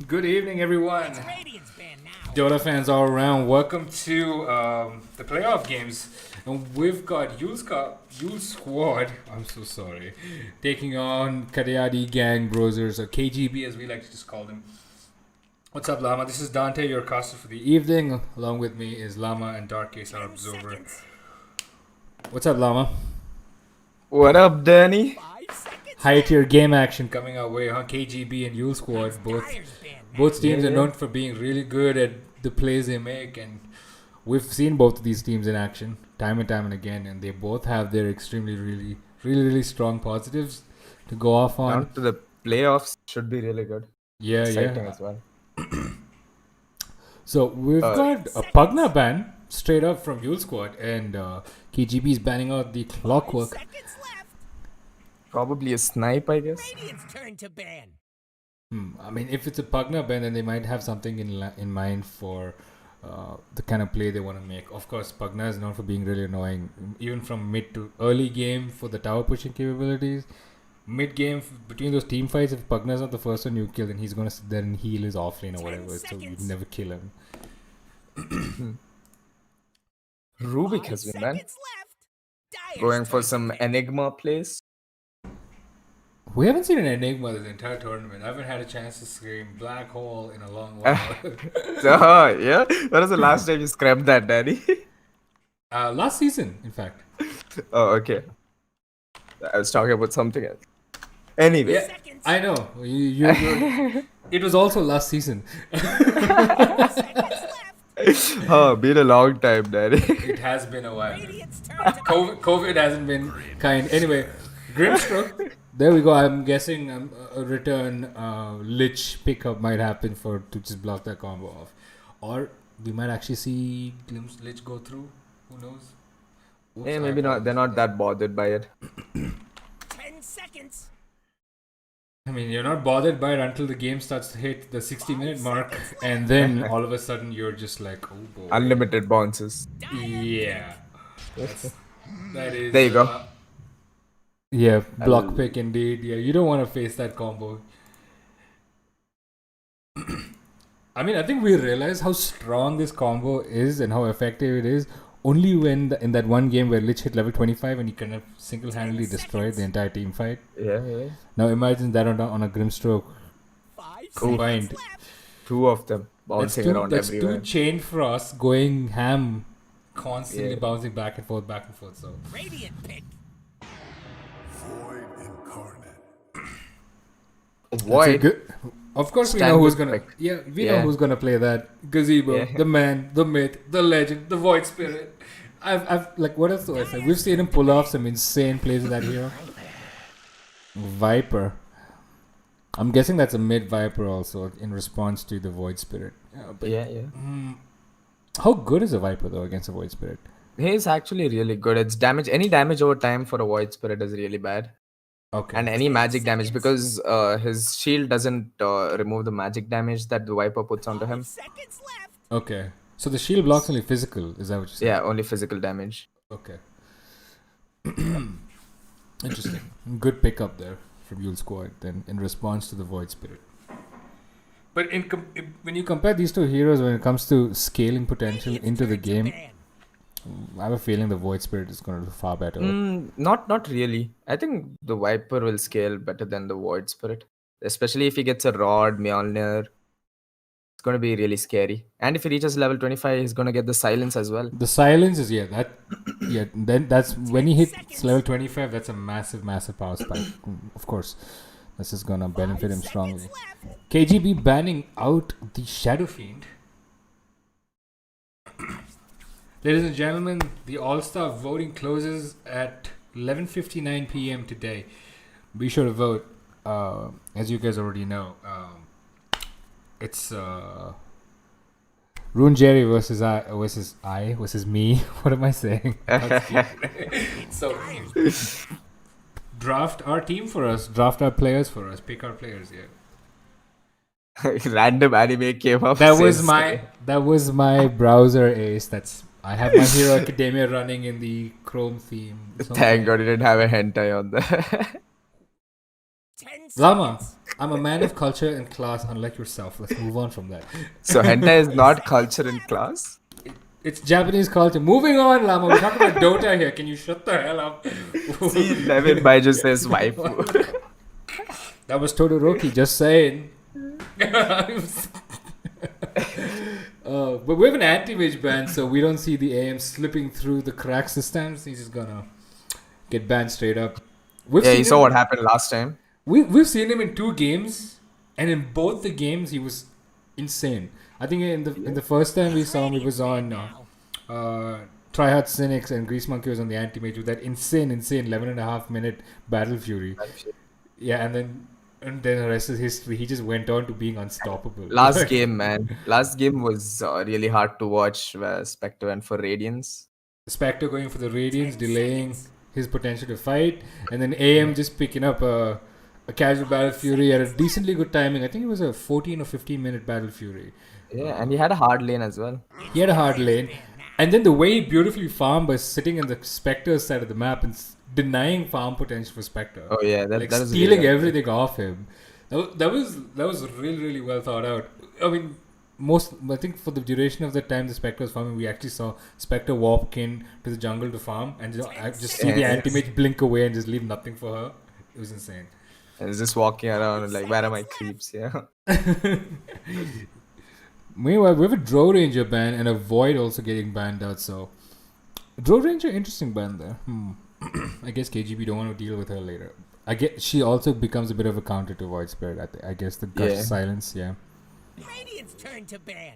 Good evening, everyone. Dota fans all around, welcome to the playoff games. And we've got EulSquad, I'm so sorry, taking on Karyadi Gang Brosers, or KGB as we like to just call them. What's up, Lama? This is Dante, your caster for the evening. Along with me is Lama and Dark Case, our observer. What's up, Lama? What up, Danny? High tier game action coming our way, huh? KGB and EulSquad, both teams are known for being really good at the plays they make, and we've seen both of these teams in action time and again, and they both have their extremely really strong positives to go off on. Down to the playoffs should be really good. Exciting as well. So we've got a Pugna ban straight up from EulSquad, and KGB's banning out the Clockwork. Probably a snipe, I guess. Turn to ban. I mean, if it's a Pugna ban, then they might have something in mind for the kind of play they want to make. Of course, Pugna is known for being really annoying, even from mid to early game for the tower pushing capabilities. Mid game, between those team fights, if Pugna's not the first one you kill, then he's going to sit there and heal his offlane or whatever, so you never kill him. Rubik has been, man. Going for some Enigma plays. We haven't seen an Enigma this entire tournament. I haven't had a chance to scream Black Hole in a long while. Yeah? When was the last time you scrapped that, Danny? Last season, in fact. Oh, okay. I was talking about something else. Anyway. Yeah, I know. It was also last season. Oh, been a long time, Danny. It has been a while. COVID hasn't been kind. Anyway, Grimstroke. There we go. I'm guessing a return Lich pickup might happen to just block that combo off. Or we might actually see Lich go through. Who knows? Oops, Yeah, maybe not. They're not that bothered by it. 10 seconds. I mean, you're not bothered by it until the game starts to hit the 60-minute mark, and then all of a sudden you're just like, oh boy. Unlimited bounces. Yeah. That is. There you go. Yeah, block pick indeed. Yeah, you don't want to face that combo. I mean, I think we realize how strong this combo is and how effective it is only when in that one game where Lich hit level 25 and he kind of single-handedly destroyed the entire team fight. Yeah. Now imagine that on a Grimstroke combined. Two of them bouncing around everywhere. That's two Chain Frosts going ham, constantly bouncing back and forth. So. Radiant pick. Void. Of course, we know who's gonna. Yeah, we know who's gonna play that. Gazebo, the man, the myth, the legend, the Void Spirit. I've like, what else do I say? We've seen him pull off some insane plays with that hero. Viper. I'm guessing that's a mid Viper also in response to the Void Spirit. How good is a Viper though against a Void Spirit? He's actually really good. It's damage. Any damage over time for a Void Spirit is really bad. Okay. And any magic damage, because his shield doesn't remove the magic damage that the Viper puts onto him. Okay. So the shield blocks only physical, is that what you're saying? Yeah, only physical damage. Okay. Interesting. Good pickup there from EulSquad then in response to the Void Spirit. But when you compare these two heroes when it comes to scaling potential into the game, I have a feeling the Void Spirit is going to do far better. Not really. I think the Viper will scale better than the Void Spirit. Especially if he gets a Rod, Mjolnir. It's going to be really scary. And if he reaches level 25, he's going to get the Silence as well. The Silence is, then that's when he hits level 25, that's a massive power spike. Of course, this is going to benefit him strongly. KGB banning out the Shadow Fiend. Ladies and gentlemen, the All-Star voting closes at 11:59 p.m. today. Be sure to vote. As you guys already know, it's Rune Jerry versus me. What am I saying? So, draft our team for us. Draft our players for us. Pick our players. Yeah. Random anime came up. That was my browser ace. I have My Hero Academia running in the Chrome theme. Thank God it didn't have a hentai on there. Lama, I'm a man of culture and class, unlike yourself. Let's move on from that. So hentai is not culture in class. It's Japanese culture. Moving on, Lama. We're talking about Dota here. Can you shut the hell up? See, Levin Baiju says waifu. That was Todoroki, just saying. But we have an anti-mage ban, so we don't see the AM slipping through the cracks this time. So he's just gonna get banned straight up. Yeah, you saw what happened last time. We've seen him in 2 games, and in both the games he was insane. I think in the first time we saw him, he was on Tryhard Cynics, and Grease Monkey was on the anti-mage with that insane 11.5-minute Battle Fury. Yeah, and then the rest is history. He just went on to being unstoppable. Last game, man. Last game was really hard to watch where Spectre went for Radiance. Spectre going for the Radiance, delaying his potential to fight, and then AM just picking up a casual Battle Fury at a decently good timing. I think it was a 14 or 15-minute Battle Fury. Yeah, and he had a hard lane as well. He had a hard lane. And then the way he beautifully farmed by sitting on the Spectre side of the map and denying farm potential for Spectre. Oh yeah, that was stealing really everything off him. That was really well thought out. I mean, I think for the duration of the time the Spectre was farming, we actually saw Spectre walk in to the jungle to farm and just see the anti-mage blink away and just leave nothing for her. It was insane. And he's just walking around like, where are my creeps? Yeah. Meanwhile, we have a Drow Ranger ban and a Void also getting banned out. So, Drow Ranger, interesting ban there. I guess KGB don't want to deal with her later. I guess she also becomes a bit of a counter to Void Spirit. I guess the Gush silence, yeah. Radiant's turn to ban.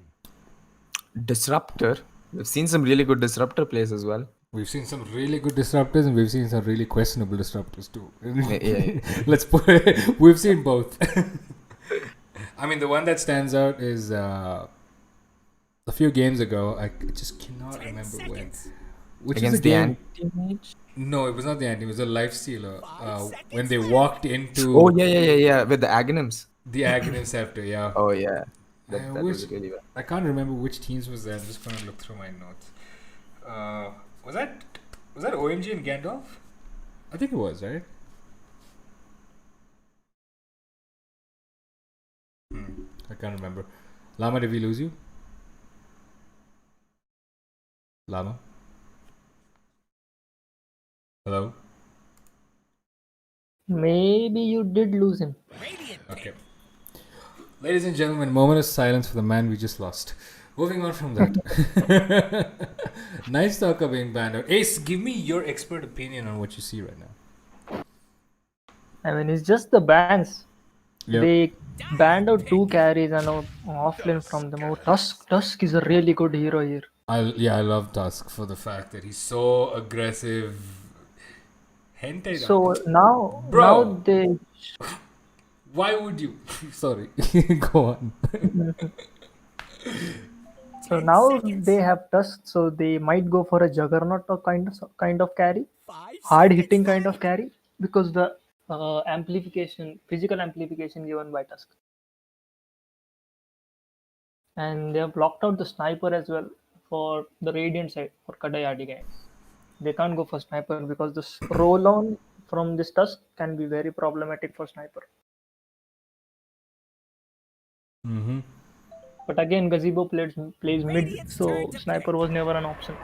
Disruptor. We've seen some really good Disruptor plays as well. We've seen some really good disruptors and we've seen some really questionable disruptors too. Yeah. Let's put it. We've seen both. I mean, the one that stands out is a few games ago. I just cannot remember when. Which Against is the game? Anti-Mage? No, it was not the anti. It was a life stealer. When they walked into. Oh yeah. With the Aghanims. The Aghanim Scepter, yeah. Oh yeah. That was really bad. I can't remember which teams was there. I'm just gonna look through my notes. Was that OMG and Gandalf? I think it was, right? I can't remember. Lama, did we lose you? Lama? Hello? Maybe you did lose him. Okay. Ladies and gentlemen, moment of silence for the man we just lost. Moving on from that. Nice Talker being banned out. Ace, give me your expert opinion on what you see right now. I mean, it's just the bans. Yep. They banned out 2 carries and offlane from them. Oh, Tusk is a really good hero here. I love Tusk for the fact that he's so aggressive. Hentai. So now they. Why would you? Sorry. Go on. So now they have Tusk, so they might go for a Juggernaut or kind of carry, hard hitting kind of carry, because the physical amplification given by Tusk. And they have blocked out the sniper as well for the Radiant side for Kadayadi guys. They can't go for sniper because this roll on from this Tusk can be very problematic for sniper. Mm-hmm. But again, Gazebo plays mid, so sniper was never an option.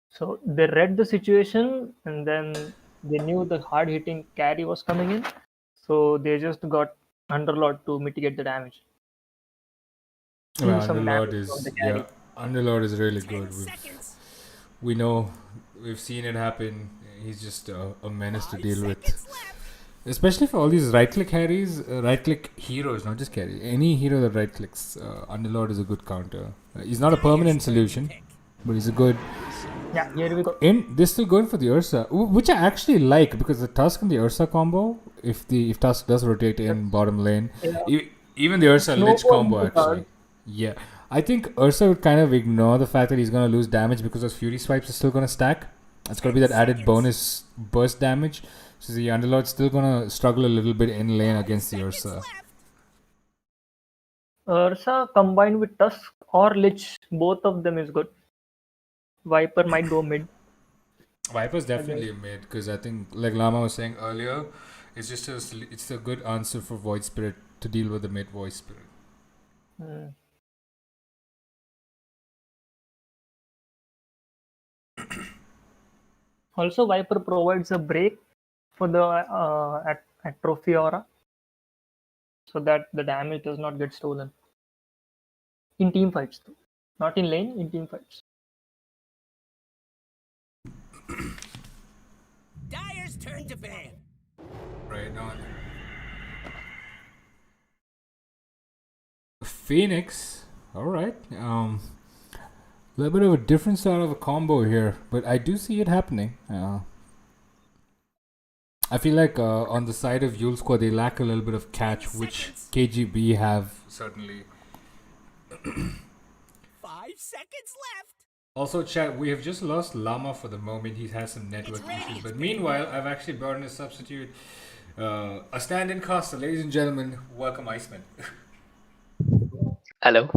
So they read the situation and then they knew the hard hitting carry was coming in, so they just got Underlord to mitigate the damage. Underlord is really good. We know, we've seen it happen. He's just a menace to deal with. Especially for all these right-click carries, right-click heroes, not just carry. Any hero that right-clicks, Underlord is a good counter. He's not a permanent solution, but he's a good... Yeah, here we go. They're still going for the Ursa, which I actually like, because the Tusk and the Ursa combo, if Tusk does rotate in bottom lane, even the Ursa Lich combo actually. Yeah. I think Ursa would kind of ignore the fact that he's going to lose damage because those Fury swipes are still going to stack. It's going to be that added bonus burst damage. So the Underlord's still going to struggle a little bit in lane against the Ursa. Ursa combined with Tusk or Lich, both of them is good. Viper might go mid. Viper's definitely a mid because I think, like Lama was saying earlier, it's a good answer for Void Spirit to deal with the mid Void Spirit. Also, Viper provides a break for the at Trophy Aura, so that the damage does not get stolen in team fights, though. Not in lane, in team fights. Dyer's turn to ban. Right on. Phoenix. All right. A little bit of a different style of a combo here, but I do see it happening. I feel like on the side of EulSquad, they lack a little bit of catch, which KGB have certainly. 5 seconds left. Also, chat, we have just lost Lama for the moment. He has some network issues. But meanwhile, I've actually brought in a substitute, a stand-in caster. Ladies and gentlemen, welcome Iceman. Hello.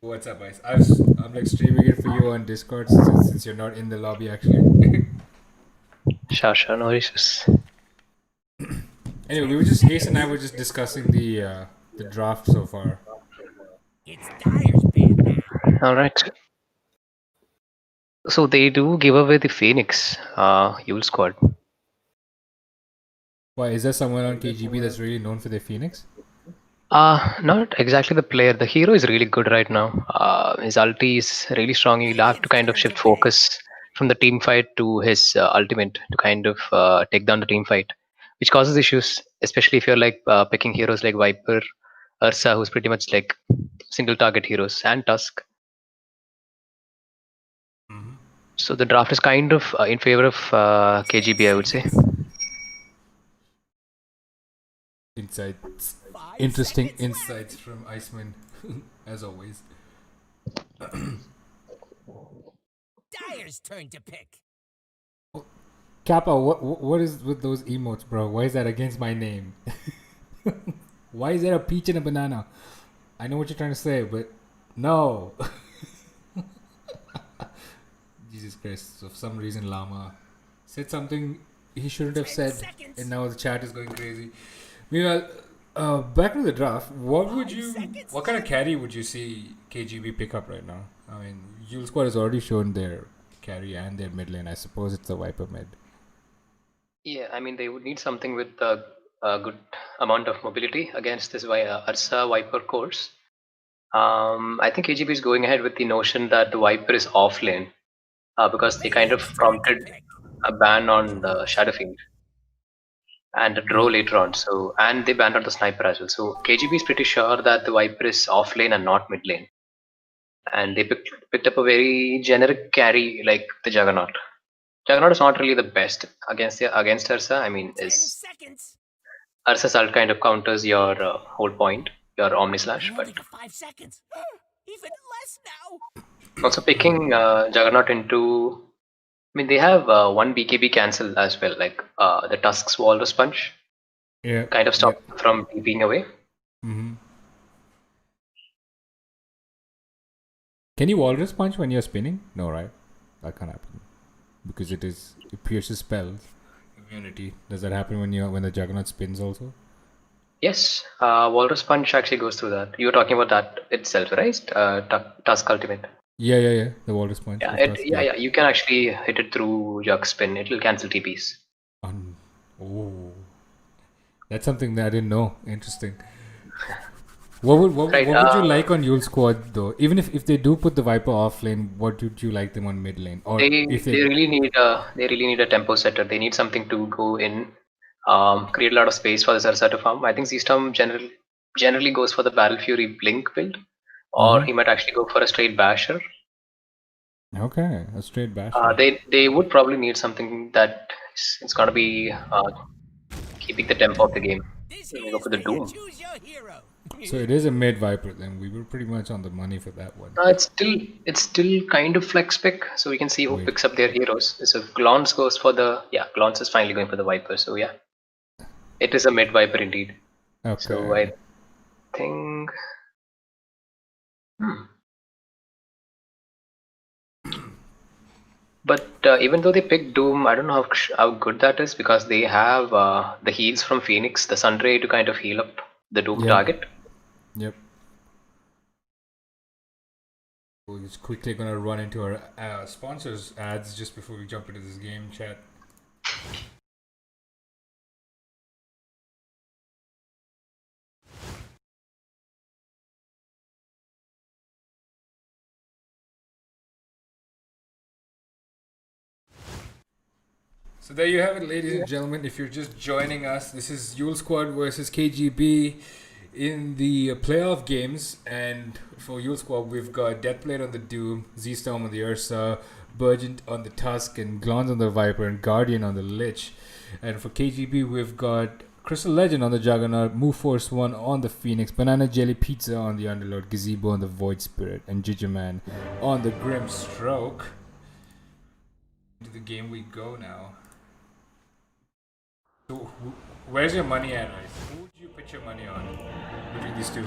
What's up, Ice? I'm like streaming it for you on Discord since you're not in the lobby actually. Sure, no issues. Anyway, Ace and I were just discussing the draft so far. It's Dyer's ban now. Alright. So they do give away the Phoenix, EulSquad. Why, is there someone on KGB that's really known for their Phoenix? Not exactly the player. The hero is really good right now. His ulti is really strong. He'll have to kind of shift focus from the team fight to his ultimate to kind of take down the team fight, which causes issues, especially if you're like picking heroes like Viper, Ursa, who's pretty much like single target heroes, and Tusk. So the draft is kind of in favor of KGB, I would say. Insights. Interesting insights from Iceman, as always. Dyer's turn to pick. Kappa, what is with those emotes, bro? Why is that against my name? Why is there a peach and a banana? I know what you're trying to say, but no. Jesus Christ. So for some reason, Lama said something he shouldn't have said, and now the chat is going crazy. Meanwhile, back to the draft. What kind of carry would you see KGB pick up right now? I mean, EulSquad has already shown their carry and their mid lane. I suppose it's the Viper mid. Yeah, I mean, they would need something with a good amount of mobility against this Ursa Viper course. I think KGB is going ahead with the notion that the Viper is off lane because they kind of prompted a ban on the Shadowfiend and a draw later on. So, and they banned out the sniper as well. So KGB is pretty sure that the Viper is off lane and not mid lane, and they picked up a very generic carry like the Juggernaut. Juggernaut is not really the best against Ursa. I mean, Ursa's ult kind of counters your whole point, your Omni Slash. But 5 seconds. Even less now. Also picking Juggernaut into, I mean, they have one BKB cancel as well, like the Tusk's Walrus Punch. Yeah. Kind of stop from TPing away. Mm-hmm. Can you Walrus Punch when you're spinning? No, right? That can't happen. Because it pierces spells. Immunity. Does that happen when the Juggernaut spins also? Yes, Walrus Punch actually goes through that. You were talking about that itself, right? Tusk Ultimate. Yeah. The Walrus Punch. Yeah. You can actually hit it through Jug Spin. It will cancel TPs. Oh, that's something that I didn't know. Interesting. What would you like on EulSquad though? Even if they do put the Viper off lane, what would you like them on mid lane? Or they really need a tempo setter. They need something to go in, create a lot of space for the Ursa to farm. I think Storm generally goes for the Battle Fury Blink build, or he might actually go for a straight Basher. Okay, a straight Basher. They would probably need something that it's gonna be keeping the tempo of the game. They go for the Doom. So it is a mid Viper then. We were pretty much on the money for that one. It's still kind of flex pick, so we can see who picks up their heroes. So Glance goes for Glance is finally going for the Viper. So yeah, it is a mid Viper indeed. Okay. So I think. But even though they picked Doom, I don't know how good that is because they have the heals from Phoenix, the Sunray to kind of heal up the Doom target. Yep. We're just quickly gonna run into our sponsors ads just before we jump into this game chat. So there you have it, ladies and gentlemen. If you're just joining us, this is EulSquad versus KGB in the playoff games. And for EulSquad, we've got Deathblade on the Doom, Z-Storm on the Ursa, Burgent on the Tusk, and Glons on the Viper, and Guardian on the Lich. And for KGB, we've got Crystal Legend on the Juggernaut, Move Force 1 on the Phoenix, Banana Jelly Pizza on the Underlord, Gazebo on the Void Spirit, and Gigerman on the Grim Stroke. Into the game we go now. So, where's your money at, Ice? Who would you put your money on between these two?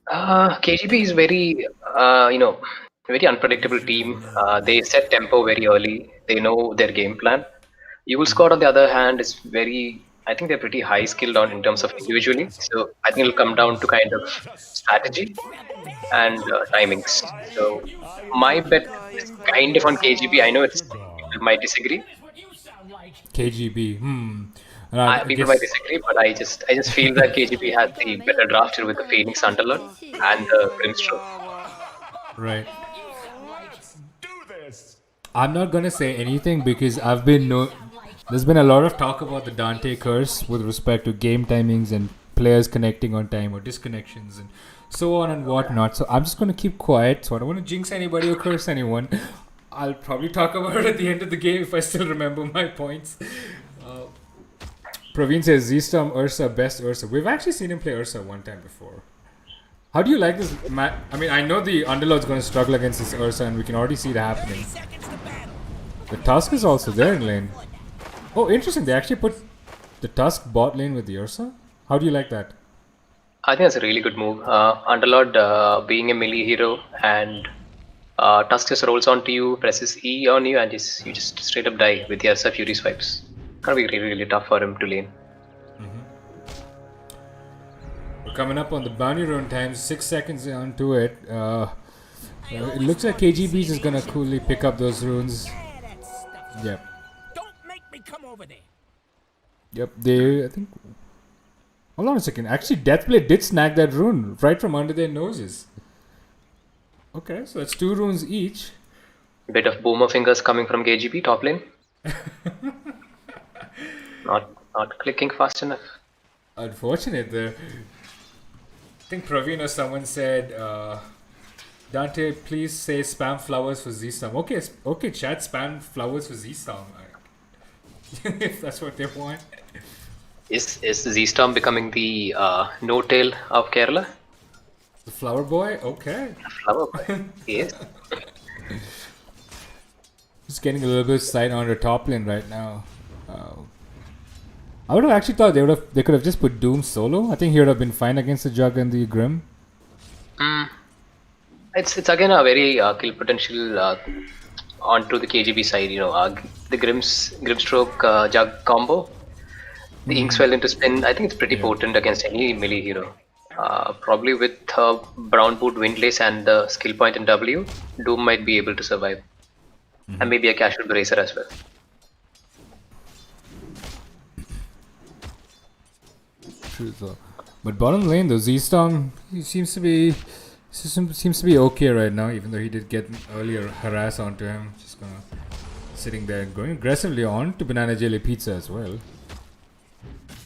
KGB is very, very unpredictable team. They set tempo very early. They know their game plan. EulSquad, on the other hand, is I think they're pretty high skilled in terms of individually. So I think it'll come down to kind of strategy and timings. So my bet is kind of on KGB. I know people might disagree. KGB. People might disagree, but I just feel that KGB has the better draft here with the Phoenix Underlord and the Grimstroke. Right. I'm not gonna say anything because there's been a lot of talk about the Dante curse with respect to game timings and players connecting on time or disconnections and so on and whatnot. So I'm just gonna keep quiet. So I don't want to jinx anybody or curse anyone. I'll probably talk about it at the end of the game if I still remember my points. Praveen says Z-Storm Ursa, best Ursa. We've actually seen him play Ursa one time before. How do you like this, Matt? I mean, I know the Underlord's going to struggle against this Ursa and we can already see it happening. The Tusk is also there in lane. Oh, interesting. They actually put the Tusk bot lane with the Ursa. How do you like that? I think that's a really good move. Underlord being a melee hero and Tusk just rolls onto you, presses E on you, and you just straight up die with the Ursa Fury swipes. Gonna be really, really tough for him to lane. We're coming up on the bounty run time, 6 seconds onto it. It looks like KGB's is gonna coolly pick up those runes. Yep. Don't make me come over there. Yep, I think... Hold on a second. Actually, Deathblade did snag that rune right from under their noses. Okay, so that's 2 runes each. Bit of boomer fingers coming from KGB top lane. Not clicking fast enough. Unfortunate there. I think Praveen or someone said, Dante, please say spam flowers for Z-Storm. Okay, chat, spam flowers for Z-Storm. If that's what they want. Is Z-Storm becoming the no-tail of Kerala? The flower boy? Okay. Flower boy. Yes. Just getting a little bit of sight on the top lane right now. I would have actually thought they could have just put Doom solo. I think he would have been fine against the Jug and the Grim. It's again a very kill potential onto the KGB side. The Grimstroke Jug combo. The Inkswell into spin. I think it's pretty potent against any melee hero. Probably with Brown Boot, Windlace, and the skill point in W, Doom might be able to survive. And maybe a Casual Bracer as well. True though. But bottom lane though, Z-Storm, he seems to be okay right now, even though he did get an earlier harass onto him. Just gonna sitting there going aggressively on to Banana Jelly Pizza as well.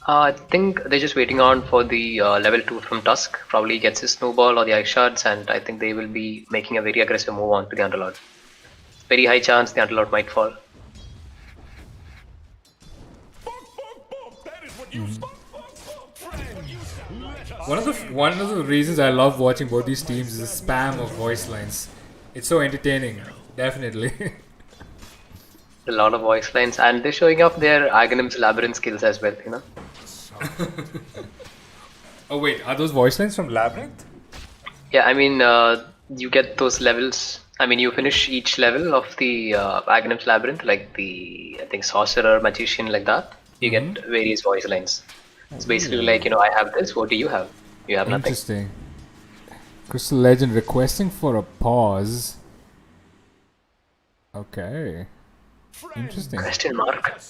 I think they're just waiting on for the level 2 from Tusk. Probably gets his snowball or the ice shards, and I think they will be making a very aggressive move on to the Underlord. Very high chance the Underlord might fall. One of the reasons I love watching both these teams is the spam of voice lines. It's so entertaining, definitely. A lot of voice lines, and they're showing off their Aghanim's Labyrinth skills as well, Oh wait, are those voice lines from Labyrinth? Yeah, I mean, you get those levels I mean, you finish each level of the Aghanim's Labyrinth, like the, I think, Sorcerer, Magician, like that. You get various voice lines. It's basically like, I have this, what do you have? You have nothing. Interesting. Crystal Legend requesting for a pause. Okay. Interesting. Question mark.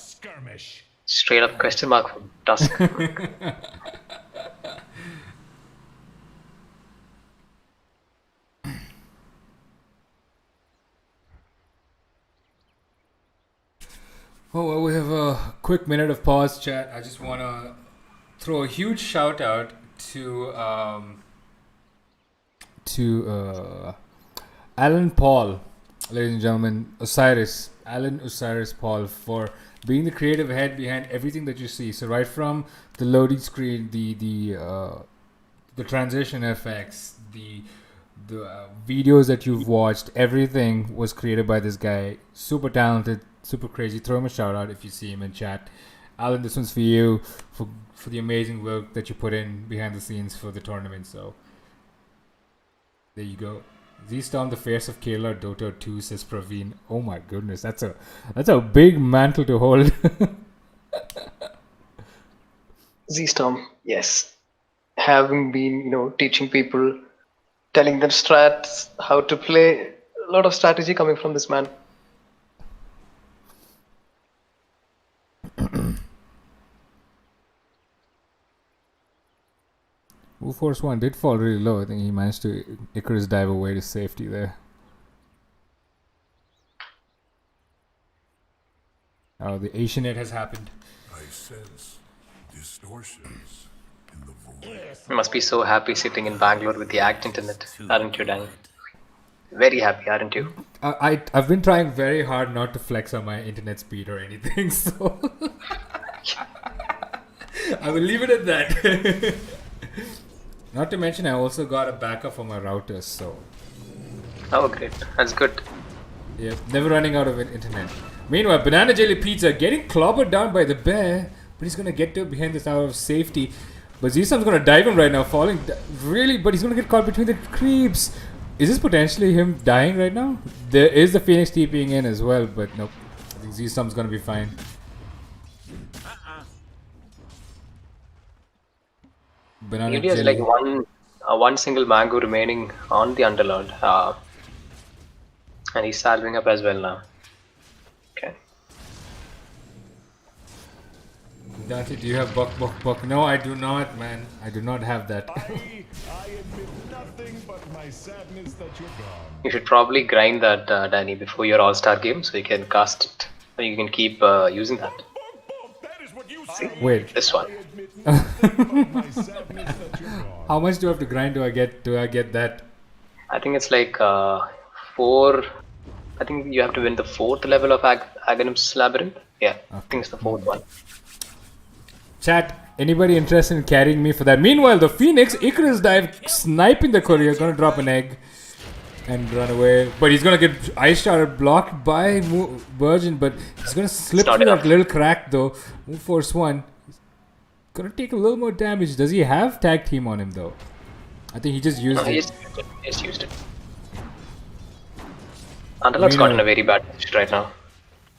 Straight up question mark from Dusk. Oh, well, we have a quick minute of pause, chat. I just want to throw a huge shout out to Alan Paul, ladies and gentlemen, Alan Osiris Paul, for being the creative head behind everything that you see. So right from the loading screen, the transition effects, the videos that you've watched, everything was created by this guy. Super talented, super crazy. Throw him a shout out if you see him in chat. Alan, this one's for you for the amazing work that you put in behind the scenes for the tournament. So there you go. Z-Storm, the face of Kerala Dota 2, says Praveen. Oh my goodness, that's a big mantle to hold. Z-Storm, yes. Having been, teaching people, telling them strats, how to play, a lot of strategy coming from this man. Force 1 did fall really low. I think he managed to Icarus dive away to safety there. Oh, the Asian hit has happened. I sense distortions in the voice. You must be so happy sitting in Bangalore with the act internet, aren't you, Dan? Very happy, aren't you? I've been trying very hard not to flex on my internet speed or anything, so I will leave it at that. Not to mention, I also got a backup for my routers, so. Oh, great. That's good. Yeah, never running out of internet. Meanwhile, Banana Jelly Pizza getting clobbered down by the bear, but he's gonna get to behind this tower of safety. But Zistam's gonna dive him right now, falling really, but he's gonna get caught between the creeps. Is this potentially him dying right now? There is the Phoenix TPing in as well, but nope. I think Zistam's gonna be fine. Banana Jelly has like one single mango remaining on the Underlord, and he's salving up as well now. Okay. Dante, do you have buck? No, I do not, man. I do not have that. I admit nothing but my sadness that you're gone. You should probably grind that, Danny, before your All-Star game, so you can cast it, or you can keep using that. That is what you say. Wait. This one. How much do I have to grind? Do I get that? I think it's like 4. I think you have to win the 4th level of Aghanim's Labyrinth. Yeah, okay. I think it's the 4th one. Chat, anybody interested in carrying me for that? Meanwhile, the Phoenix, Icarus dive, sniping the courier, gonna drop an egg and run away. But he's gonna get ice shower blocked by Virgin, but he's gonna slip through that little crack though. Move Force 1. Gonna take a little more damage. Does he have tag team on him though? I think he just used it. He just used it. Underlord's got in a very bad position right now.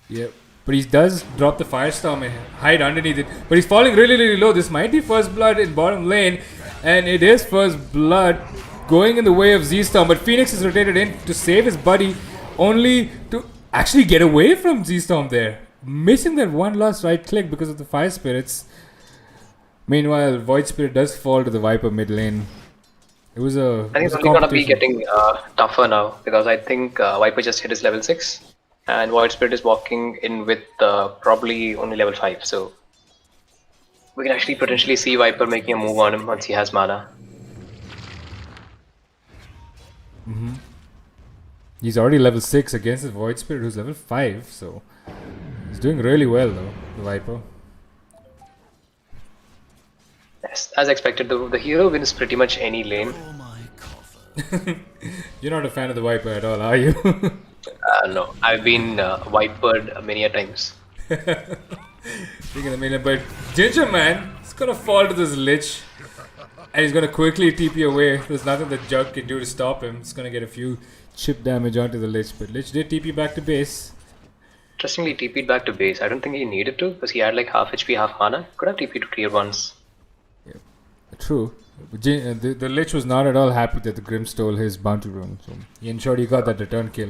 Yeah, but he does drop the Firestorm and hide underneath it. But he's falling really, really low. This might be first blood in bottom lane, and it is first blood going in the way of Z-Storm. But Phoenix is rotated in to save his buddy, only to actually get away from Z-Storm there, missing that one last right click because of the Fire Spirits. Meanwhile, Void Spirit does fall to the Viper mid lane. I think it's only gonna be getting tougher now, because I think Viper just hit his level 6 and Void Spirit is walking in with probably only level 5, so we can actually potentially see Viper making a move on him once he has mana. He's already level 6 against the Void Spirit who's level 5, so he's doing really well though, the Viper. Yes, as expected, the hero wins pretty much any lane. You're not a fan of the Viper at all, are you? No, I've been Vipered many a times. But Ginger Man is gonna fall to this Lich, and he's gonna quickly TP away. There's nothing that Jug can do to stop him. He's gonna get a few chip damage onto the Lich, but Lich did TP back to base. Interestingly, TP'd back to base. I don't think he needed to because he had like half HP, half mana. Could have TP'd to tier 1s. True. The Lich was not at all happy that the Grim stole his bounty rune, so he ensured he got that return kill.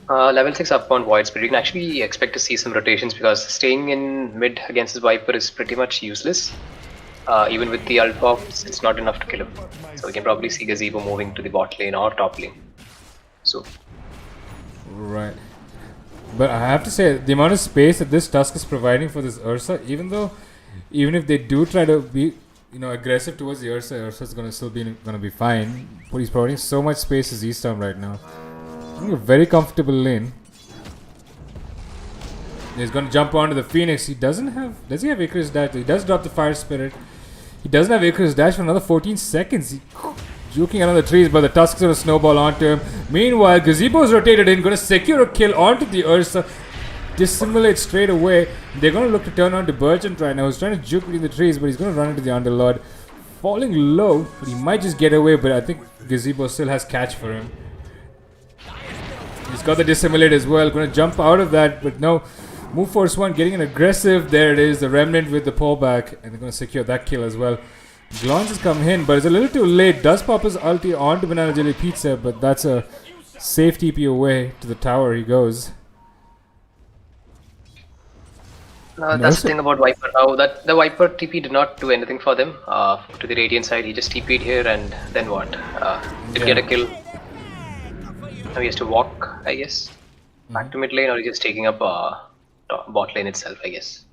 Level 6 up on Void Spirit. You can actually expect to see some rotations because staying in mid against his Viper is pretty much useless. Even with the ult pops, it's not enough to kill him. So we can probably see Gazebo moving to the bot lane or top lane. So. Right. But I have to say, the amount of space that this Tusk is providing for this Ursa, even if they do try to be, aggressive towards the Ursa's gonna still be fine. But he's providing so much space to Z-Storm right now. I think a very comfortable lane. He's gonna jump onto the Phoenix. Does he have Icarus Dash? He does drop the Fire Spirit. He doesn't have Icarus Dash for another 14 seconds. Juking under the trees, but the Tusk's gonna snowball onto him. Meanwhile, Gazebo's rotated in, gonna secure a kill onto the Ursa. Dissimulate straight away. They're gonna look to turn on to Burgent right now. He's trying to juke between the trees, but he's gonna run into the Underlord. Falling low, but he might just get away, but I think Gazebo still has catch for him. He's got the Dissimulate as well. Gonna jump out of that, but no. Move Force 1 getting an aggressive. There it is, the Remnant with the pullback, and they're gonna secure that kill as well. Glance has come in, but it's a little too late. Does pop his ulti onto Banana Jelly Pizza, but that's a safe TP away to the tower he goes. That's the thing about Viper now, that the Viper TP did not do anything for them. To the Radiant side, he just TP'd here and then what? Did get a kill. Now he has to walk, I guess, back to mid lane, or he's just taking up bot lane itself, I guess.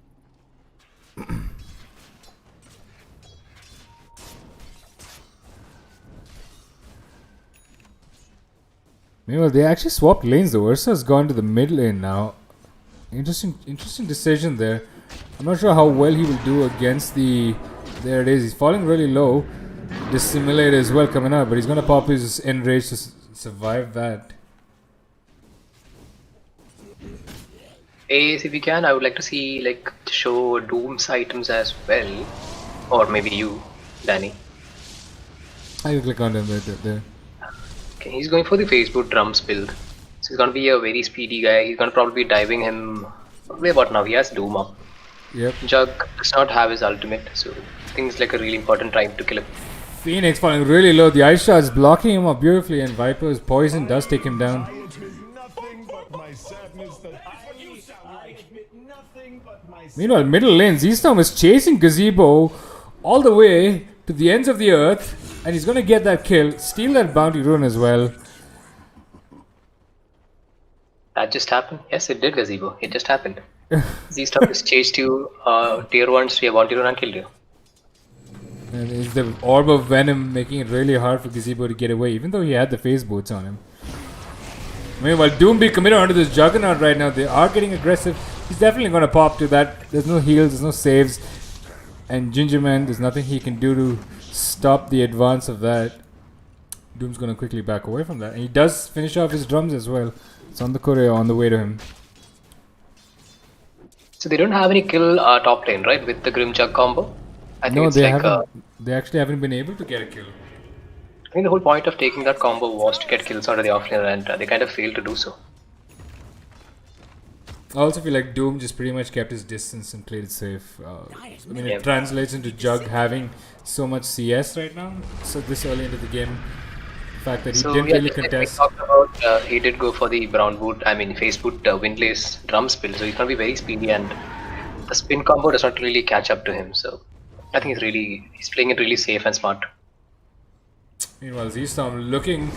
Meanwhile, they actually swapped lanes. The Ursa has gone to the mid lane now. Interesting decision there. I'm not sure how well he will do against the... There it is. He's falling really low. Dissimulate as well coming up, but he's going to pop his Enrage to survive that. If we can, I would like to see show Doom's items as well, or maybe you, Danny. I will click on them there. Okay, he's going for the Facebook drums build. So he's gonna be a very speedy guy. He's gonna probably be diving him. Probably about now. He has Doom up. Yep. Jug does not have his ultimate, so I think it's like a really important time to kill him. Phoenix falling really low. The ice shot is blocking him up beautifully, and Viper's poison does take him down. Meanwhile, middle lane, Z-Storm is chasing Gazebo all the way to the ends of the earth, and he's gonna get that kill, steal that bounty rune as well. That just happened. Yes, it did, Gazebo. It just happened. Z-Storm just chased you, tier 1 to your bounty rune and killed you. And it's the Orb of Venom making it really hard for Gazebo to get away, even though he had the phase boots on him. Meanwhile, Doom be committed onto this Juggernaut right now. They are getting aggressive. He's definitely going to pop to that. There's no heals, there's no saves. And Gingerman, there's nothing he can do to stop the advance of that. Doom's going to quickly back away from that. And he does finish off his drums as well. It's on the courier on the way to him. So they don't have any kill top lane, right? With the Grim Jug combo? I think No, it's they like haven't. They actually haven't been able to get a kill. I think the whole point of taking that combo was to get kills out of the offlane, and they kind of failed to do so. I also feel like Doom just pretty much kept his distance and played it safe. I mean, it translates into Jug having so much CS right now. So this early into the game, the fact that he didn't really contest. Like we talked about, he did go for the brown boot, face boot windlace drum spill, so he's gonna be very speedy, and the spin combo does not really catch up to him. So I think he's playing it really safe and smart. Meanwhile, Z-Storm looking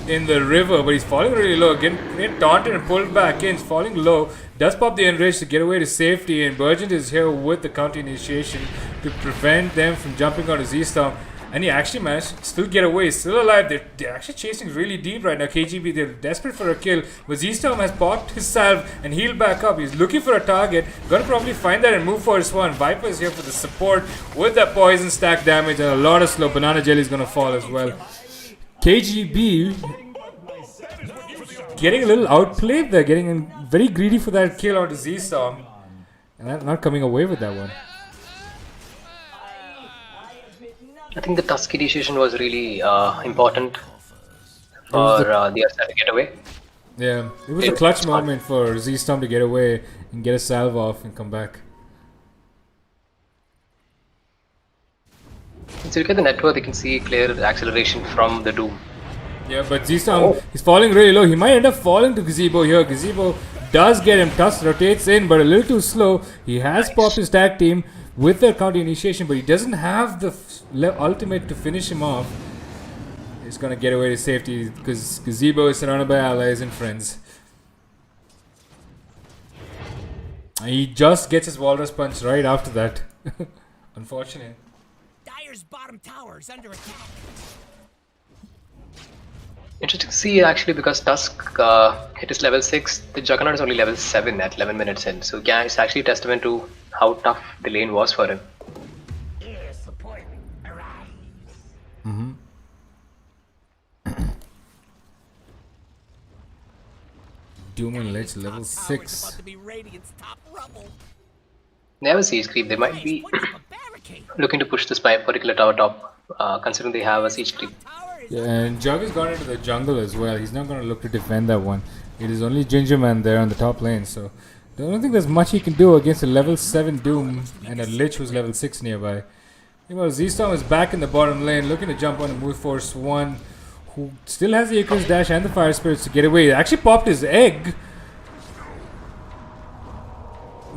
in the river, but he's falling really low. Again, taunted and pulled back in. He's falling low. Does pop the Enrage to get away to safety, and Burgent is here with the counter initiation to prevent them from jumping onto Z-Storm. And he actually managed to still get away. He's still alive. They're actually chasing really deep right now. KGB, they're desperate for a kill. But Z-Storm has popped his salve and healed back up. He's looking for a target. Gonna probably find that and move for his one. Viper is here for the support with that poison stack damage and a lot of slow. Banana Jelly is gonna fall as well. KGB getting a little outplayed there. Getting very greedy for that kill onto Z-Storm. And not coming away with that one. I think the Tusk initiation was really important was for the- the Ursa to get away. Yeah, it was a It- clutch it's fun. moment for Z-Storm to get away and get a salve off and come back. So you look at the network, you can see clear acceleration from the Doom. Yeah, but Z-Storm, he's falling really low. He might end up falling to Gazebo here. Gazebo does get him. Tusk rotates in, but a little too slow. He has popped his tag team with the counter initiation, but he doesn't have the ultimate to finish him off. He's gonna get away to safety because Gazebo is surrounded by allies and friends. He just gets his Walrus Punch right after that. Unfortunate. Dyer's bottom tower is under attack. Interesting to see actually because Tusk hit his level 6, the Juggernaut is only level 7 at 11 minutes in. So yeah, it's actually a testament to how tough the lane was for him. Air support arrive. Doom and Lich level Top tower's 6. about to be Radiant's top rubble. Never sees creep, they might be What is a barricade? looking to push this particular tower top, considering they have a siege creep. Tower is Yeah, and Jug has gone into the jungle as well. He's not going to look to defend that one. It is only Gingerman there on the top lane, so I don't think there's much he can do against a level 7 Doom and a Lich who's level 6 nearby. Meanwhile, Z-Storm is back in the bottom lane, looking to jump on a Move Force 1, who still has the Icarus Dash and the Fire Spirits to get away. He actually popped his egg.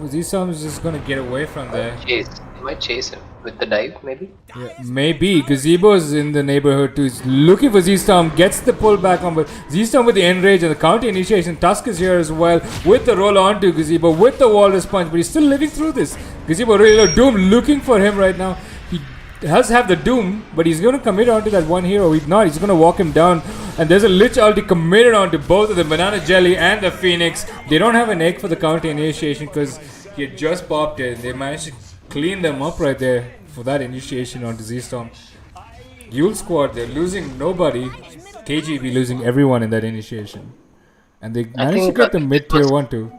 Z-Storm is just going to get away from there. Chase. They might chase him with the dive, maybe. Yeah, maybe. Gazebo's in the neighborhood too. He's looking for Z-Storm, gets the pull back on, but Z-Storm with the enrage and the counter initiation. Tusk is here as well with the roll onto Gazebo with the Walrus Punch, but he's still living through this. Gazebo really low. Doom looking for him right now. He does have the Doom, but he's going to commit onto that one hero. If not, he's going to walk him down. And there's a Lich ulti committed onto both of the Banana Jelly and the Phoenix. They don't have an egg for the counter initiation because he had just popped it. They managed to clean them up right there for that initiation onto Z-Storm. EulSquad, they're losing nobody. KGB losing everyone in that initiation. And they managed to think, get the mid tier 1 too.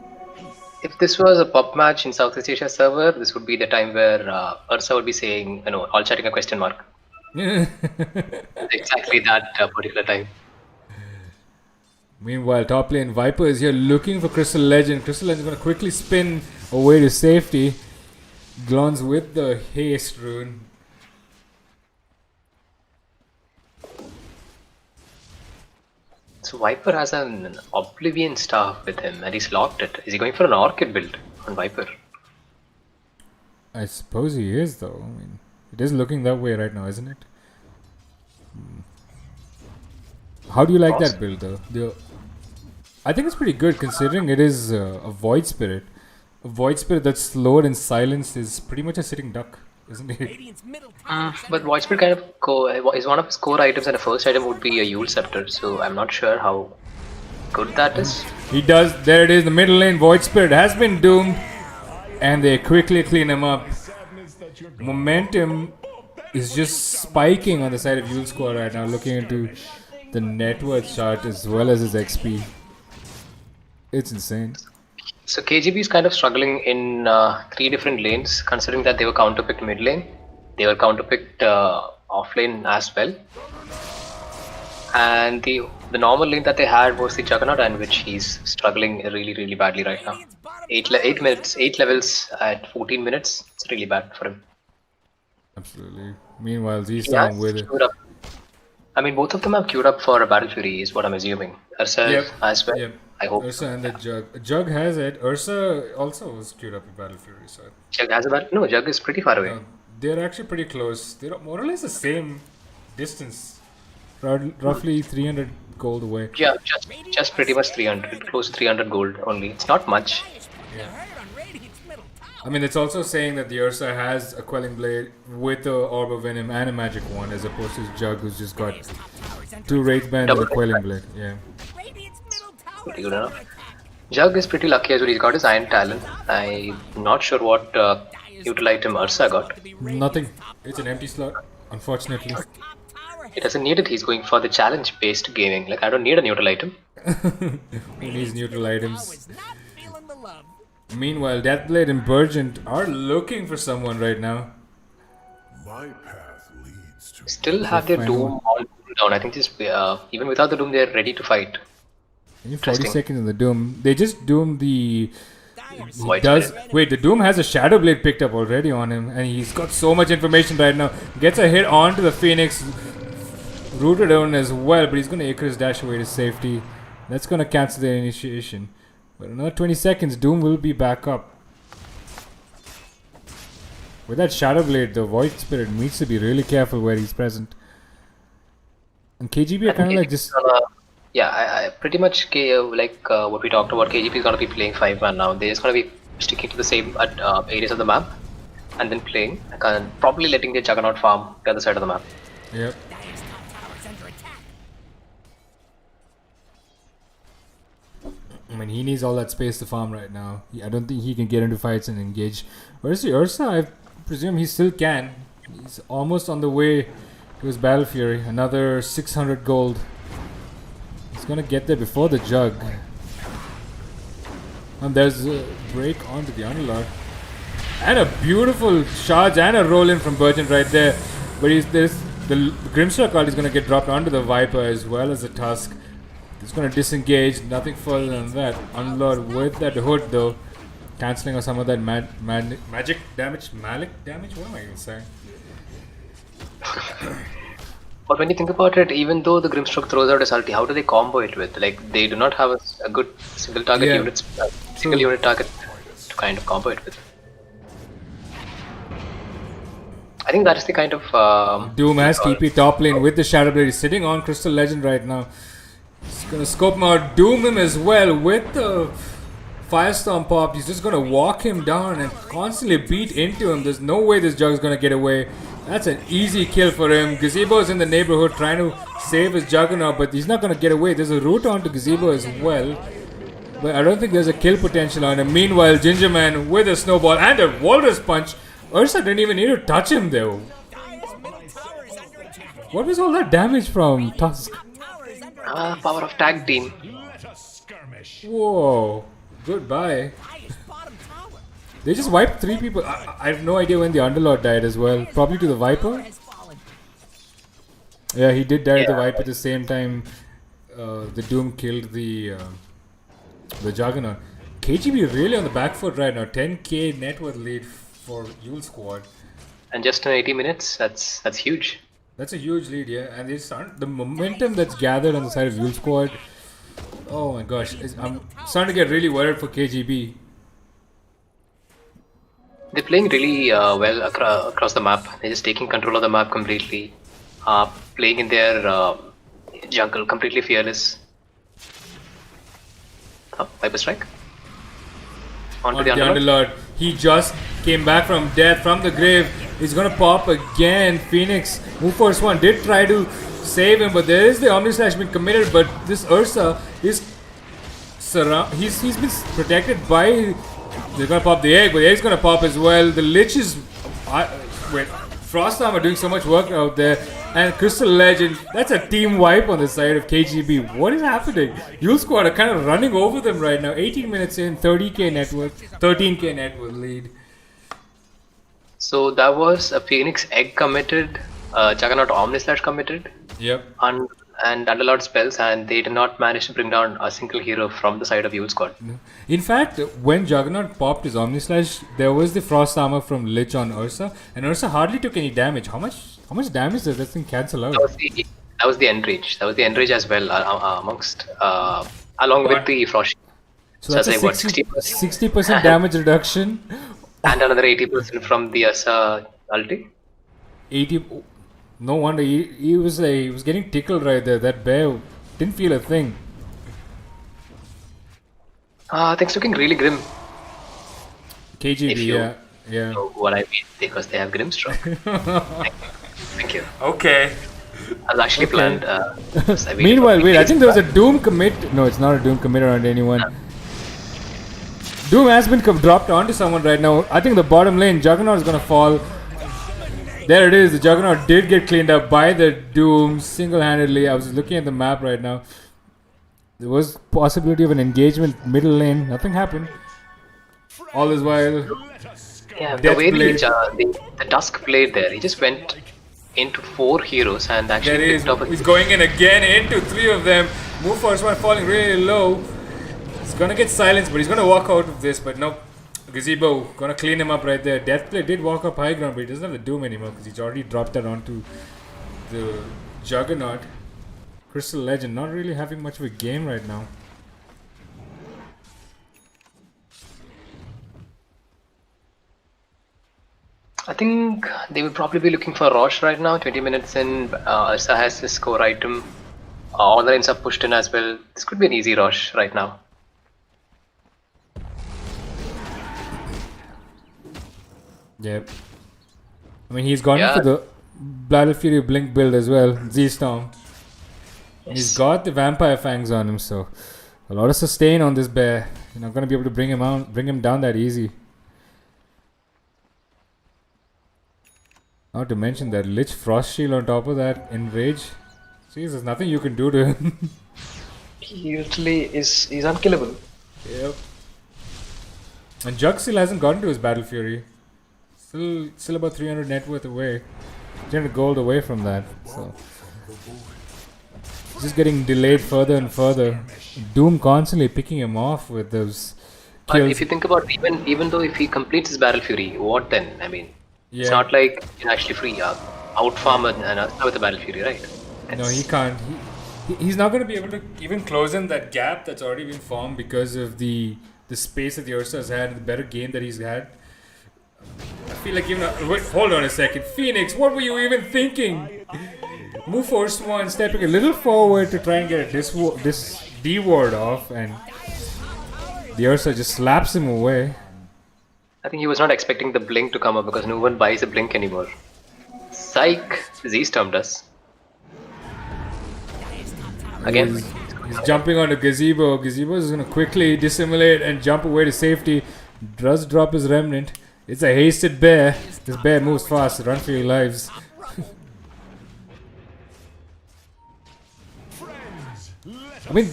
If this was a pub match in Southeast Asia server, this would be the time where Ursa would be saying, all chatting a question mark. Exactly that particular time. Meanwhile, top lane Viper is here looking for Crystal Legend. Crystal Legend is going to quickly spin away to safety. Glons with the haste rune. So Viper has an Oblivion staff with him and he's locked it. Is he going for an Orchid build on Viper? I suppose he is though. I mean, it is looking that way right now, isn't it? How do you like that build though? I think it's pretty good considering it is a Void Spirit. A Void Spirit that's slowed and silenced is pretty much a sitting duck, isn't it? Radiant's middle tower is But under Void Spirit kind of is one of his core items, and the first item would be a Eul Scepter, so I'm not sure how good that is. He does. There it is. The middle lane Void Spirit has been doomed, and they quickly clean him up. Sadness that you're gone. Momentum is just spiking on the side of EulSquad right now. Looking into the net worth chart as well as his XP. It's insane. So KGB is kind of struggling in 3 different lanes, considering that they were counterpicked mid lane, they were counterpicked off lane as well, and the normal lane that they had was the Juggernaut, and which he's struggling really badly right now. Radiant's bottom 8 levels at 14 minutes. It's really bad for him. Absolutely. Meanwhile, He Z-Storm has with it. queued up. I mean, both of them have queued up for a Battle Fury, is what I'm assuming. Ursa Yep. as well. Yep. I hope. Ursa and the Jug. Jug has it. Ursa also was queued up in Battle Fury, so Jug has a battle. No, Jug is pretty far away. they're actually pretty close. They're more or less the same distance, roughly 300 gold away. Yeah, just pretty much 300, close to 300 gold only. It's not much. They're hurt on Radiant's middle tower. I mean, it's also saying that the Ursa has a Quelling Blade with the Orb of Venom and a Magic Wand, as opposed to Jug, who's just got Radiant's top tower is under 2 Wraith Band and a Double Quelling Blade. Yeah. Radiant's middle tower Pretty is good under enough. attack. Jug is pretty lucky as well. He's got his Iron Talon. I'm not sure what util item Ursa got. Nothing. It's an empty slot, unfortunately. Top tower He doesn't need it. He's going for the challenge-based gaming. Like, I don't need a neutral item. Who needs neutral items? is not feeling the love. Meanwhile, Deathblade and Burgent are looking for someone right now. My path leads Still have their final Doom all down. I think just even without the Doom, they're ready to fight. Only 40 Interesting. seconds in the Doom. They just doomed the. He White does. Spirit. Wait, the Doom has a Shadow Blade picked up already on him, and he's got so much information right now. Gets a hit onto the Phoenix, rooted on as well, but he's gonna Icarus dash away to safety. That's gonna cancel the initiation. But another 20 seconds, Doom will be back up. With that Shadow Blade, the Void Spirit needs to be really careful where he's present. And KGB are kind of like just. Yeah, I pretty much what we talked about. KGP is gonna be playing 5-man now. They're just gonna be sticking to the same areas of the map, and then playing, and probably letting their Juggernaut farm the other side of the map. Yep. Dyer's top tower's under attack. I mean, he needs all that space to farm right now. I don't think he can get into fights and engage. Where's the Ursa? I presume he still can. He's almost on the way to his Battle Fury. Another 600 gold. He's gonna get there before the Jug. And there's a break onto the Underlord. And a beautiful charge and a roll in from Burgeon right there. But the Grimstar card is gonna get dropped onto the Viper as well as the Tusk. He's gonna disengage, nothing further than that. Underlord with that hood though, cancelling on some of that magic damage, malic damage. What am I even saying? But when you think about it, even though the Grimstroke throws out his ulti, how do they combo it with? Like, they do not have a good single target Yeah. unit, single unit target to kind of combo it with. I think that is the kind of Doom has TP top lane with the Shadow Blade. He's sitting on Crystal Legend right now. He's gonna scope him out, doom him as well with the Firestorm pop. He's just gonna walk him down and constantly beat into him. There's no way this Jug's gonna get away. That's an easy kill for him. Gazebo's in the neighborhood trying to save his Juggernaut, but he's not gonna get away. There's a route onto Gazebo as well, but I don't think there's a kill potential on him. Meanwhile, Gingerman with a snowball and a Walrus punch. Ursa didn't even need to touch him though. Dyer's middle tower is under attack. What was all that damage from Tusk? Tower is under power of tag team. Let us skirmish. Whoa. Goodbye. Dyer's bottom tower. They just wiped 3 people. I have no idea when the Underlord died as well. Probably to the Viper. Has fallen. Yeah, he did die to the Yeah. Viper at the same time. The Doom killed the Juggernaut. KGB really on the back foot right now. 10k net worth lead for EulSquad. And just in 80 minutes, that's huge. That's a huge lead, yeah. And the momentum that's gathered on the side of EulSquad. Oh my gosh, I'm starting to get really worried for KGB. They're playing really well across the map. They're just taking control of the map completely. Playing in their jungle, completely fearless. Viper strike. Onto the Underlord. Underlord. He just came back from death, from the grave. He's gonna pop again. Phoenix, move force one, did try to save him, but there is the Omni Slash being committed. But this Ursa is he's been protected by. They're gonna pop the egg, but the egg's gonna pop as well. The Lich is. Wait, Frost Armor doing so much work out there. And Crystal Legend, that's a team wipe on the side of KGB. What is happening? EulSquad are kind of running over them right now. 18 minutes in, 30k net worth, 13k net worth lead. So that was a Phoenix egg committed, Juggernaut Omni Slash committed, Yep. and Underlord spells, and they did not manage to bring down a single hero from the side of EulSquad. In fact, when Juggernaut popped his Omni Slash, there was the Frost Armor from Lich on Ursa, and Ursa hardly took any damage. How much damage does this thing cancel out? That was the end rage. That was the end rage as well amongst along with the Frost. So that's say a what, 60% damage reduction. And another 80% from the Ursa ulti. 80. No wonder he was getting tickled right there. That bear didn't feel a thing. Things looking really grim. KGB, If you- yeah. So what I mean, because they have Grimstroke. Thank you. Okay. I was actually planned. I waited Meanwhile, for wait, I weeks think there was a back. Doom commit. No, it's not a Doom commit around anyone. Doom has been dropped onto someone right now. I think the bottom lane, Juggernaut is gonna fall. There it is. The Juggernaut did get cleaned up by the Doom single-handedly. I was looking at the map right now. There was possibility of an engagement middle lane. Nothing happened. All this while, Yeah, the Death way Blade. the Tusk played there, he just went into 4 heroes and There actually he is. picked up a He's going in again into 3 of them. Move first one falling really low. He's gonna get silenced, but he's gonna walk out of this. But no, Gazebo gonna clean him up right there. Deathblade did walk up high ground, but he doesn't have the Doom anymore because he's already dropped that onto the Juggernaut. Crystal Legend not really having much of a game right now. I think they will probably be looking for Rosh right now. 20 minutes in, Ursa has his core item. All the lanes are pushed in as well. This could be an easy Rosh right now. Yep. I mean, he's gone Yeah. for the Battle Fury Blink build as well. Z-Storm. And he's got the Vampire Fangs on him, so a lot of sustain on this bear. You're not gonna be able to bring him down that easy. Not to mention that Lich Frost Shield on top of that Enrage. Jeez, there's nothing you can do to him. He literally he's unkillable. Yep. And Jug still hasn't gotten to his Battle Fury. Still about 300 net worth away. 300 gold away from that. So just getting delayed further and further. Doom constantly picking him off with those But kills. if you think about even though if he completes his Battle Fury, what then? I mean, it's Yeah. not like you can actually free outfarm with the Battle Fury, right? No, he can't. He's not going to be able to even close in that gap that's already been formed because of the space that the Ursa has had, the better game that he's had. I feel like wait, hold on a second. Phoenix, what were you even thinking? Move force one, stepping a little forward to try and get this D ward off, and the Ursa just slaps him away. I think he was not expecting the blink to come up because no one buys a blink anymore. Psych, Z-Storm does. Again, He's jumping onto Gazebo. Gazebo is going to quickly dissimulate and jump away to safety. Does drop his remnant. It's a hasted bear. This bear moves fast. Run for your lives. I mean,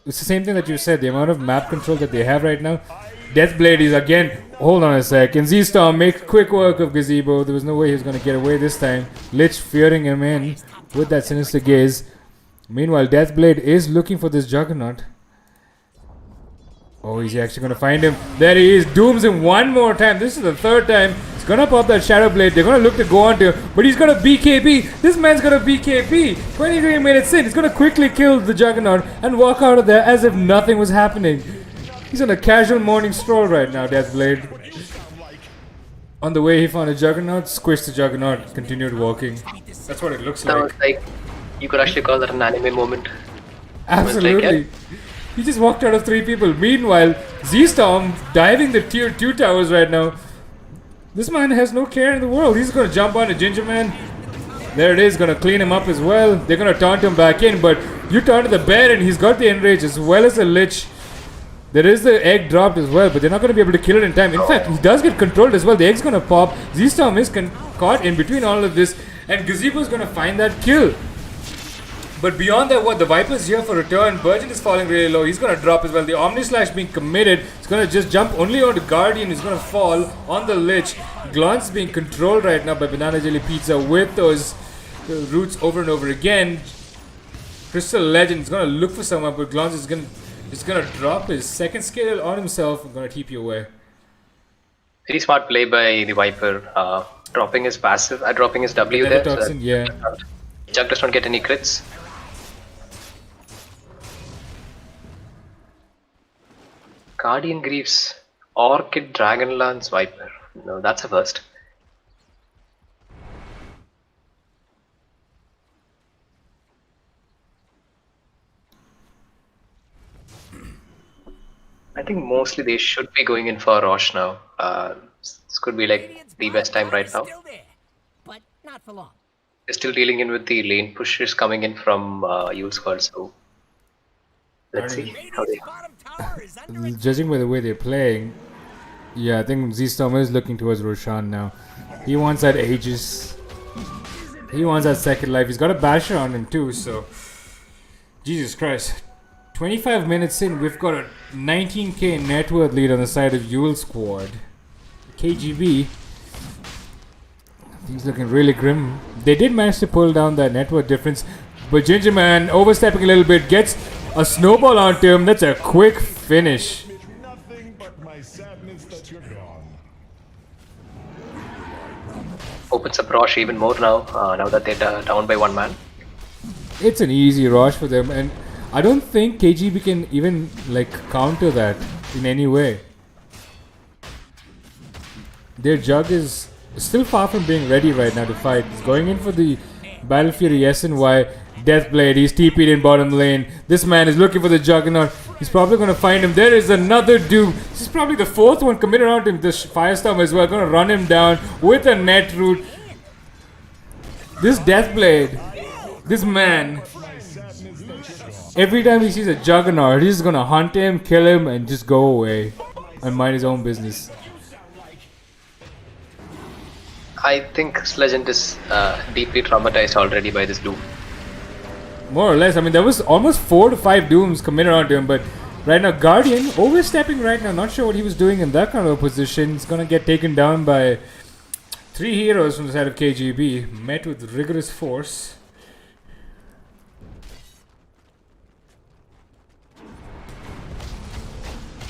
it's the same thing that you said. The amount of map control that they have right now. Deathblade is again. Hold on a second. Z-Storm make quick work of Gazebo. There was no way he was going to get away this time. Lich fearing him in with that sinister gaze. Meanwhile, Deathblade is looking for this Juggernaut. Oh, is he actually going to find him? There he is. Dooms him one more time. This is the third time. He's going to pop that Shadow Blade. They're going to look to go on to him. But he's going to BKB. This man's going to BKB. 23 minutes in. He's going to quickly kill the Juggernaut and walk out of there as if nothing was happening. He's on a casual morning stroll right now, Deathblade. On the way, he found a Juggernaut, squished the Juggernaut, continued walking. That's what it looks like. sounds like you could actually call that an anime moment. Absolutely. He just walked out of 3 people. Meanwhile, Z-Storm diving the tier 2 towers right now. This man has no care in the world. He's going to jump on a Ginger Man. There it is, going to clean him up as well. They're going to taunt him back in, but you taunt the bear and he's got the Enrage as well as the Lich. There is the egg dropped as well, but they're not going to be able to kill it in time. In fact, he does get controlled as well. The egg's going to pop. Z-Storm is caught in between all of this, and Gazebo is going to find that kill. But beyond that, what? The Viper's here for return. Burgeon is falling really low. He's going to drop as well. The Omni Slash being committed. He's going to just jump only onto Guardian. He's going to fall on the Lich. Glance being controlled right now by Banana Jelly Pizza with those roots over and over again. Crystal Legend is going to look for someone, but Glance is going to drop his second skill on himself. I'm going to TP away. Very smart play by the Viper. Dropping his passive, dropping his W there. Toxin, yeah. Jug does not get any crits. Guardian Greaves, Orchid, Dragonlance, Viper. No, that's a first. I think mostly they should be going in for Rosh now. This could be like the best time right now. Still there, but not for long. They're still dealing in with the lane pushers coming in from EulSquad, so let's see how they. Bottom tower is under attack. Judging by the way they're playing, yeah, I think Z-Storm is looking towards Roshan now. He wants that Aegis. He wants that second life. He's got a basher on him too, so Jesus Christ. 25 minutes in, we've got a 19k net worth lead on the side of EulSquad. KGB Things looking really grim. They did manage to pull down that network difference, but Gingerman overstepping a little bit gets a snowball onto him. That's a quick finish. Nothing but my sadness that you're gone. Opens up Rosh even more now, now that they're down by one man. It's an easy rush for them, and I don't think KGB can even like counter that in any way. Their Jug is still far from being ready right now to fight. He's going in for the Battle Fury SNY Deathblade. He's TP'd in bottom lane. This man is looking for the Juggernaut. He's probably going to find him. There is another Doom. This is probably the fourth one committed on him. This Firestorm as well. Going to run him down with a net root. This Deathblade, this man, every time he sees a Juggernaut, he's just going to hunt him, kill him, and just go away and mind his own business. I think Slegend is deeply traumatized already by this Doom. More or less. I mean, there was almost 4 to 5 Dooms committed onto him, but right now, Guardian overstepping right now. Not sure what he was doing in that kind of a position. He's going to get taken down by 3 heroes from the side of KGB, met with rigorous force.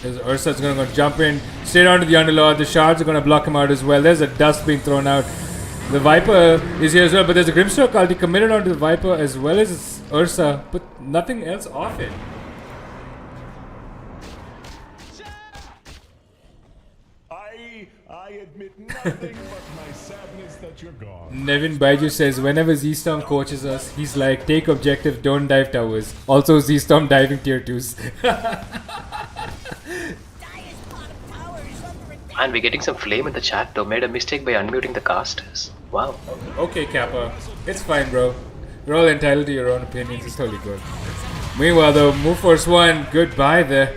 There's Ursa's going to jump in straight onto the Underlord. The shards are going to block him out as well. There's a dust being thrown out. The Viper is here as well, but there's a Grimstroke ulti committed onto the Viper as well as Ursa, but nothing else off it. I admit nothing but my sadness that you're gone. Nevin Baiju says, whenever Z-Storm coaches us, he's like, take objective, don't dive towers. Also Z-Storm diving tier 2s. And we're getting some flame in the chat though. Made a mistake by unmuting the casters. Wow. Okay, Kappa. It's fine, bro. You're all entitled to your own opinions. It's totally good. Meanwhile, though, move force 1. Goodbye there.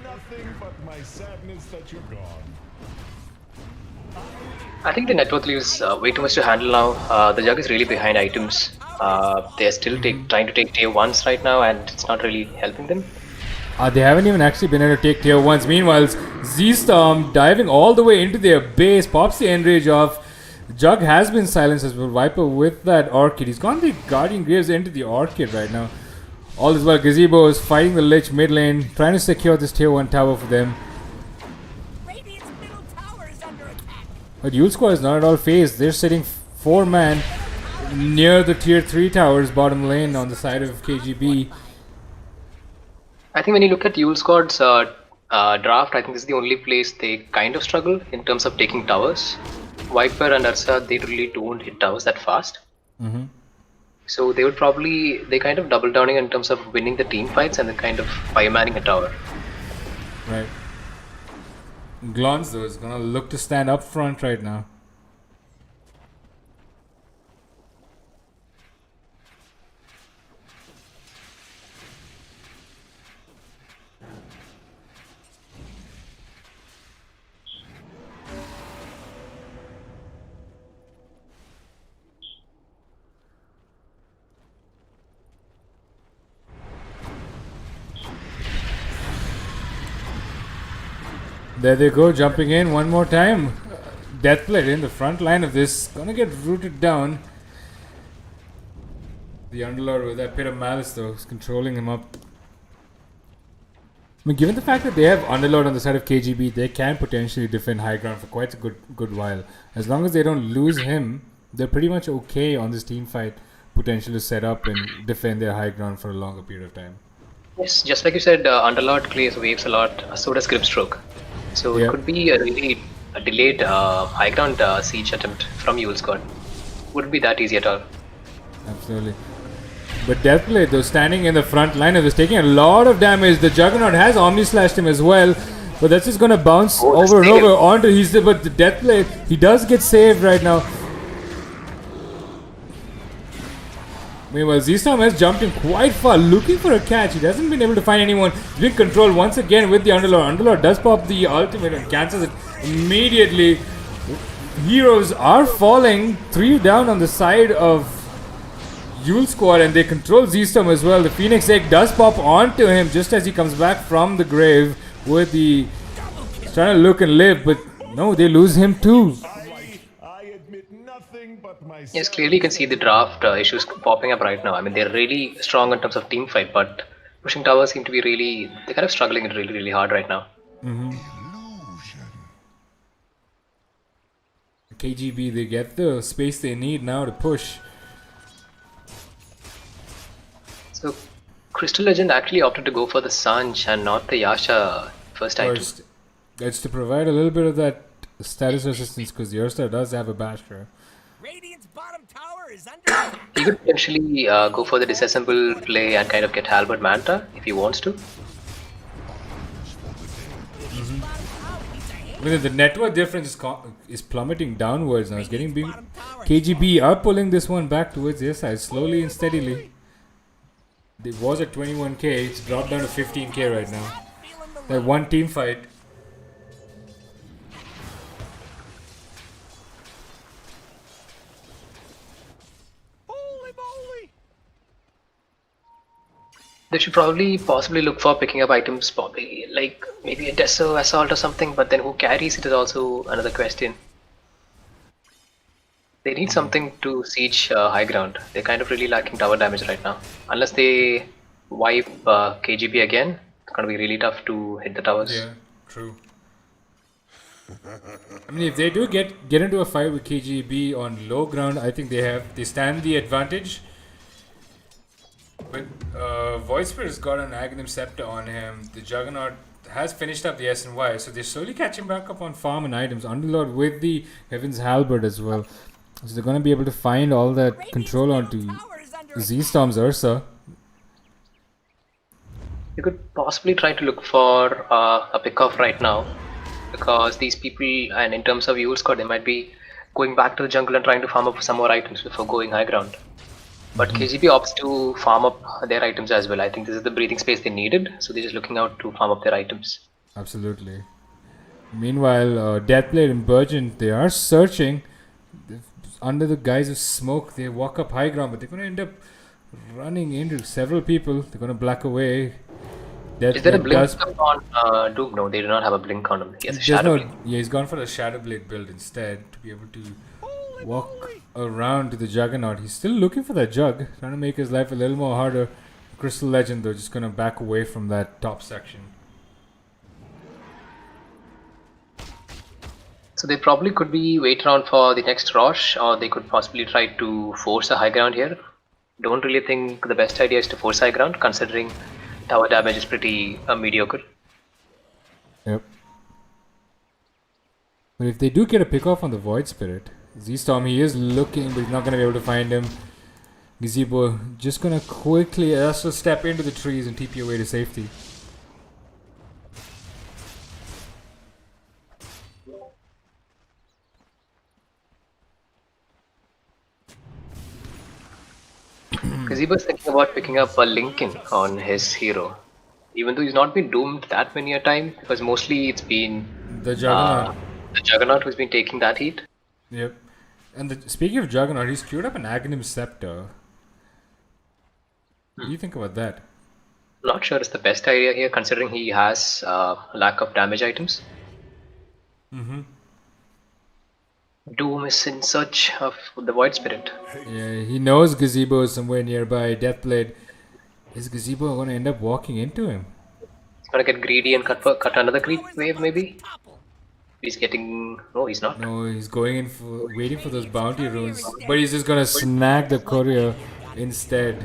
Nothing but my sadness that you're gone. I think the network leaves way too much to handle now. The Jug is really behind items. They're still trying to take tier 1s right now, and it's not really helping them. They haven't even actually been able to take tier 1s. Meanwhile, Z-Storm diving all the way into their base, pops the Enrage off. Jug has been silenced as well. Viper with that Orchid. He's gone the Guardian Graves into the Orchid right now. All this while, Gazebo is fighting the Lich mid lane, trying to secure this tier 1 tower for them. Radiant's middle tower is under attack. But EulSquad is not at all phased. They're sitting 4-man near the tier 3 towers, bottom lane on the side of KGB. I think when you look at EulSquad's draft, I think this is the only place they kind of struggle in terms of taking towers. Viper and Ursa, they really don't hit towers that fast. So they kind of double downing in terms of winning the team fights and then kind of firemanning a tower. Right. Glons though is gonna look to stand up front right now. There they go, jumping in one more time. Deathblade in the front line of this. Gonna get rooted down. The Underlord with that Pit of Malice though is controlling him up. I mean, given the fact that they have Underlord on the side of KGB, they can potentially defend high ground for quite a good while. As long as they don't lose him, they're pretty much okay on this team fight. Potential to set up and defend their high ground for a longer period of time. Yes, just like you said, Underlord clears waves a lot, so does Grimstroke. So it could be a really delayed high ground siege attempt from EulSquad. Wouldn't be that easy at all. Absolutely. But Deathblade though, standing in the front line of this, taking a lot of damage. The Juggernaut has Omni Slashed him as well. But that's just gonna bounce over and over onto but the Deathblade, he does get saved right now. Meanwhile, Z-Storm has jumped in quite far, looking for a catch. He hasn't been able to find anyone. He's been controlled once again with the Underlord. Underlord does pop the ultimate and cancels it immediately. Heroes are falling. 3 down on the side of EulSquad, and they control Z-Storm as well. The Phoenix Egg does pop onto him just as he comes back from the grave with the... He's trying to look and live, but no, they lose him too. I admit nothing my Yes, clearly you can see the draft issues popping up right now. I mean, they're really strong in terms of team fight, but pushing towers seem to be they're kind of struggling really, really hard right now. KGB, they get the space they need now to push. So, Crystal Legend actually opted to go for the Sanj and not the Yasha first item. First, that's to provide a little bit of that status resistance because Yersta does have a basher. Radiant's bottom tower is under attack. He could potentially go for the disassemble play and kind of get Halberd Manta if he wants to. I mean, the network difference is plummeting downwards now. It's getting big. KGB are pulling this one back towards their side slowly and steadily. It was at 21k. It's dropped down to 15k right now. That one team fight. Holy moly! They should probably possibly look for picking up items, probably like maybe a Deso Assault or something, but then who carries it is also another question. They need something to siege high ground. They're kind of really lacking tower damage right now. Unless they wipe KGB again, it's gonna be really tough to hit the towers. Yeah, true. I mean, if they do get into a fight with KGB on low ground, I think they stand the advantage. But Voicespirit's got an Aghanim Scepter on him. The Juggernaut has finished up the SNY, so they're slowly catching back up on farm and items. Underlord with the Heaven's Halberd as well. So they're going to be able to find all that control onto Z-Storm's Ursa. You could possibly try to look for a pick-off right now, because these people, and in terms of EulSquad, they might be going back to the jungle and trying to farm up some more items before going high ground. But KGB opts to farm up their items as well. I think this is the breathing space they needed, so they're just looking out to farm up their items. Absolutely. Meanwhile, Deathblade and Burgeon, they are searching. Under the guise of smoke, they walk up high ground, but they're going to end up running into several people. They're going to black away. Is there a blink on Doom? No, they do not have a blink on him. He has a Shadow Blade. Yeah, he's gone for the Shadow Blade build instead to be able to walk around to the Juggernaut. He's still looking for that Jug, trying to make his life a little more harder. Crystal Legend, though, just going to back away from that top section. So they probably could be wait around for the next Rosh, or they could possibly try to force a high ground here. Don't really think the best idea is to force high ground, considering tower damage is pretty mediocre. Yep. But if they do get a pick off on the Void Spirit, Z-Storm, he is looking, but he's not going to be able to find him. Gazebo just going to quickly also step into the trees and TP away to safety. Gazebo's thinking about picking up a Lincoln on his hero, even though he's not been doomed that many a time, because mostly it's been the Juggernaut. The Juggernaut who's been taking that heat. Yep. And speaking of Juggernaut, he's queued up an Aghanim Scepter. What do you think about that? Not sure it's the best idea here, considering he has lack of damage items. Doom is in search of the Void Spirit. Yeah, he knows Gazebo is somewhere nearby. Deathblade. Is Gazebo going to end up walking into him? He's going to get greedy and cut another creep wave, maybe? He's getting... No, he's not. No, he's going in for... waiting for those bounty runes. But he's just going to snag the courier instead.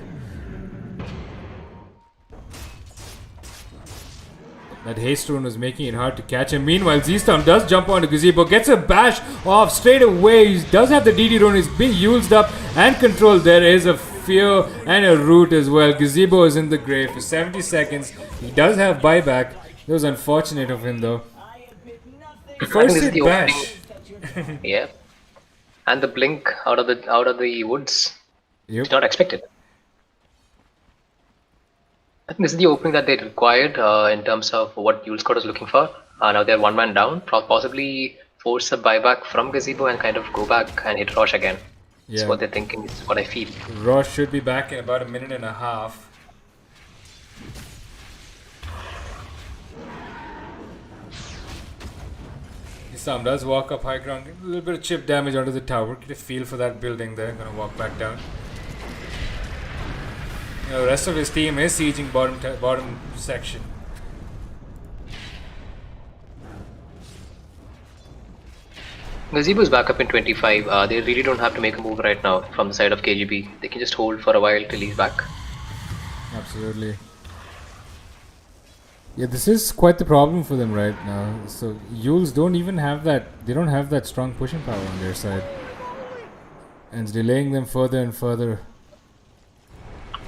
That haste rune was making it hard to catch him. Meanwhile, Z-Storm does jump onto Gazebo, gets a bash off straight away. He does have the DD rune, he's being used up and controlled. There is a fear and a root as well. Gazebo is in the grave for 70 seconds. He does have buyback. It was unfortunate of him though. First hit bash. Yeah. And the blink out of the woods. Yep. It's not expected. I think this is the opening that they required in terms of what EulSquad is looking for. Now they're one man down. Possibly force a buyback from Gazebo and kind of go back and hit Rosh again. Yeah. That's what they're thinking, is what I feel. Rosh should be back in about a minute and a half. Z-Storm does walk up high ground, get a little bit of chip damage onto the tower. Get a feel for that building there. Gonna walk back down. The rest of his team is sieging bottom section. Gazebo's back up in 25. They really don't have to make a move right now from the side of KGB. They can just hold for a while till he's back. Absolutely. Yeah, this is quite the problem for them right now. So Euls don't even have that. They don't have that strong pushing power on their side, and it's delaying them further and further.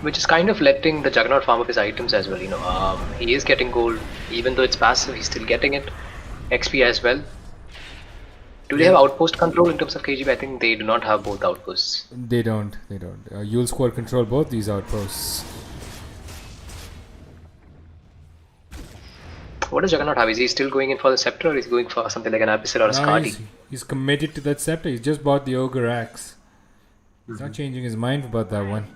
Which is kind of letting the Juggernaut farm up his items as well. He is getting gold, even though it's passive. He's still getting it. XP as well. Do they have outpost control in terms of KGB? I think they do not have both outposts. They don't. EulSquad control both these outposts. What does Juggernaut have? Is he still going in for the scepter, or is he going for something like an Abyssal or a Skadi? He's committed to that scepter. He's just bought the Ogre Axe. He's not changing his mind about that one.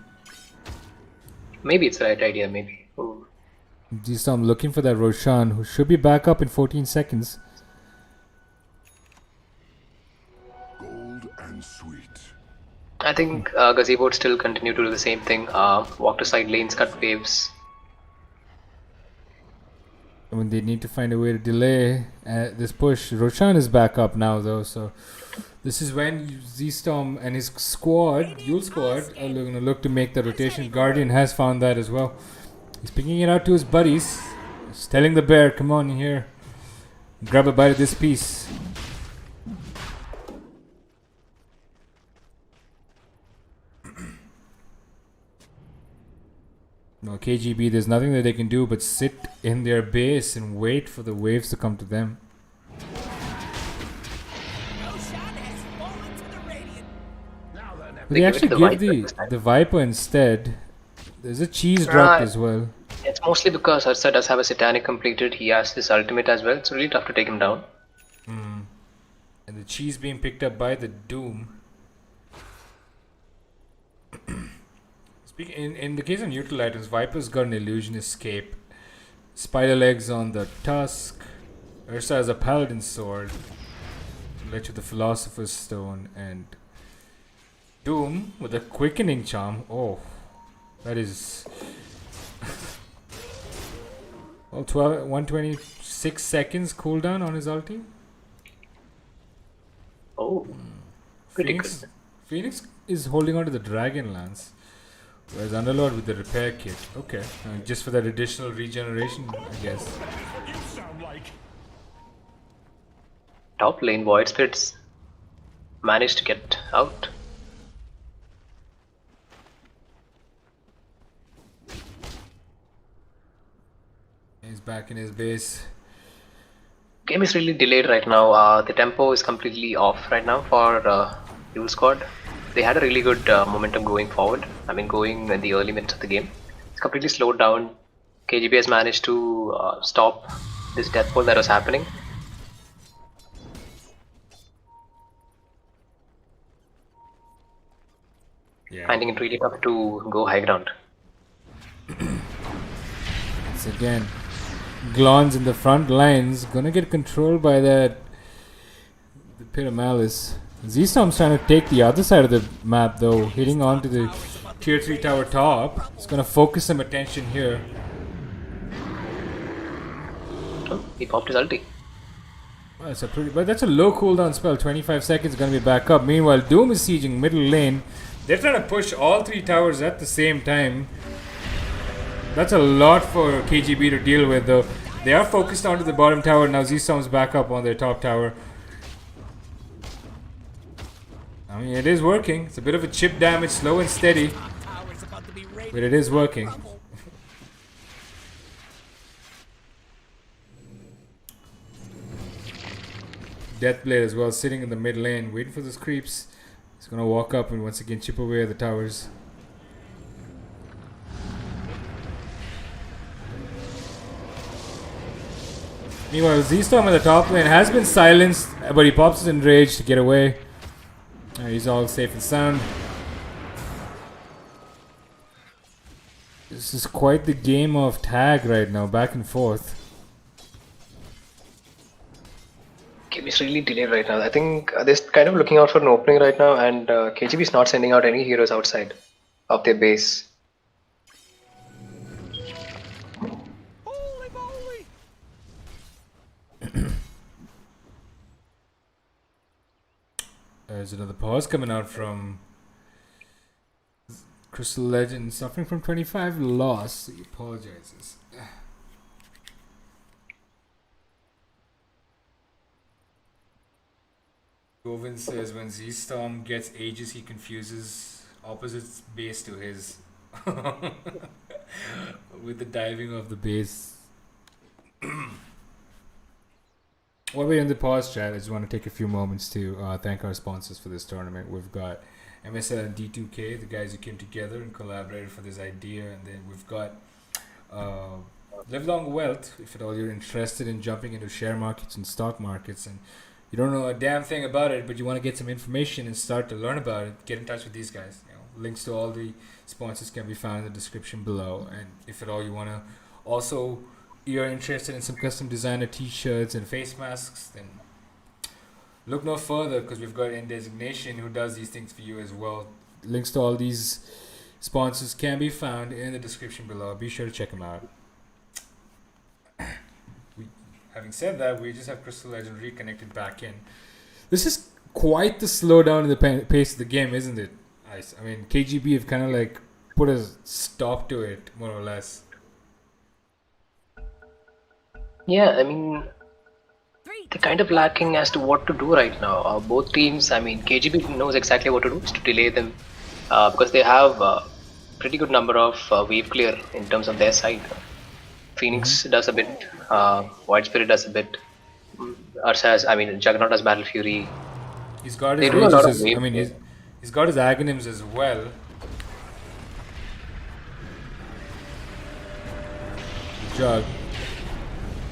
Maybe it's the right idea, maybe. I'm looking for that Roshan, who should be back up in 14 seconds. Gold and sweet. I think Gazebo would still continue to do the same thing. Walk to side lanes, cut waves. I mean, they need to find a way to delay this push. Roshan is back up now, though, so this is when Z-Storm and his squad, EulSquad, are going to look to make the rotation. Guardian has found that as well. He's picking it out to his buddies. He's telling the bear, come on here, grab a bite of this piece. No, KGB, there's nothing that they can do but sit in their base and wait for the waves to come to them. But they actually give the Viper instead. There's a cheese drop as well. It's mostly because Ursa does have a Satanic completed. He has this ultimate as well. It's really tough to take him down. And the cheese being picked up by the Doom. In the case of neutral items, Viper's got an illusion escape. Spider legs on the tusk. Ursa has a paladin sword. Led to the philosopher's stone, and Doom with a quickening charm. Oh, that is well, 126 seconds cooldown on his ulti. Oh, pretty good. Phoenix is holding on to the Dragon Lance. Whereas Underlord with the repair kit. Okay, just for that additional regeneration, I guess. Top lane, Void Spirits managed to get out. He's back in his base. Game is really delayed right now. The tempo is completely off right now for EulSquad. They had a really good momentum going forward. I mean, going in the early minutes of the game. It's completely slowed down. KGB has managed to stop this death pool that was happening. Yeah. Finding it really tough to go high ground. Once again, Glon's in the front lines, gonna get controlled by the Pit of Malice. Z-Storm's trying to take the other side of the map though, hitting onto the tier 3 tower top. It's gonna focus some attention here. Oh, he popped his ulti. Well, but that's a low cooldown spell. 25 seconds, gonna be back up. Meanwhile, Doom is sieging middle lane. They're trying to push all 3 towers at the same time. That's a lot for KGB to deal with though. They are focused onto the bottom tower. Now Z-Storm's back up on their top tower. I mean, it is working. It's a bit of a chip damage, slow and steady. But it is working. Deathblade as well, sitting in the mid lane, waiting for those creeps. He's gonna walk up and once again chip away at the towers. Meanwhile, Z-Storm in the top lane has been silenced, but he pops his Enrage to get away. He's all safe and sound. This is quite the game of tag right now, back and forth. KGB is really delayed right now. I think they're kind of looking out for an opening right now, and KGB is not sending out any heroes outside of their base. Holy moly! There's another pause coming out from Crystal Legend, suffering from 25 loss. He apologizes. Govind says when Z-Storm gets Aegis, he confuses opposite's base to his. With the diving of the base. While we're in the pause chat, I just want to take a few moments to thank our sponsors for this tournament. We've got MSL and D2K, the guys who came together and collaborated for this idea. And then we've got Live Long Wealth, if at all you're interested in jumping into share markets and stock markets and you don't know a damn thing about it, but you want to get some information and start to learn about it, get in touch with these guys. You know, links to all the sponsors can be found in the description below. And if at all you want to also, you're interested in some custom designer t-shirts and face masks, then look no further, because we've got In Designation who does these things for you as well. Links to all these sponsors can be found in the description below. Be sure to check them out. Having said that, we just have Crystal Legend reconnected back in. This is quite the slowdown in the pace of the game, isn't it? I mean, KGB have kind of like put a stop to it, more or less. Yeah, I mean, they're kind of lacking as to what to do right now. Both teams, I mean, KGB knows exactly what to do, is to delay them because they have a pretty good number of wave clear in terms of their side. Phoenix does a bit, White Spirit does a bit, Ursa has, I mean, Juggernaut has Battle Fury. He's got his Aegis, I mean, he's got his Aghanims as well. Jug.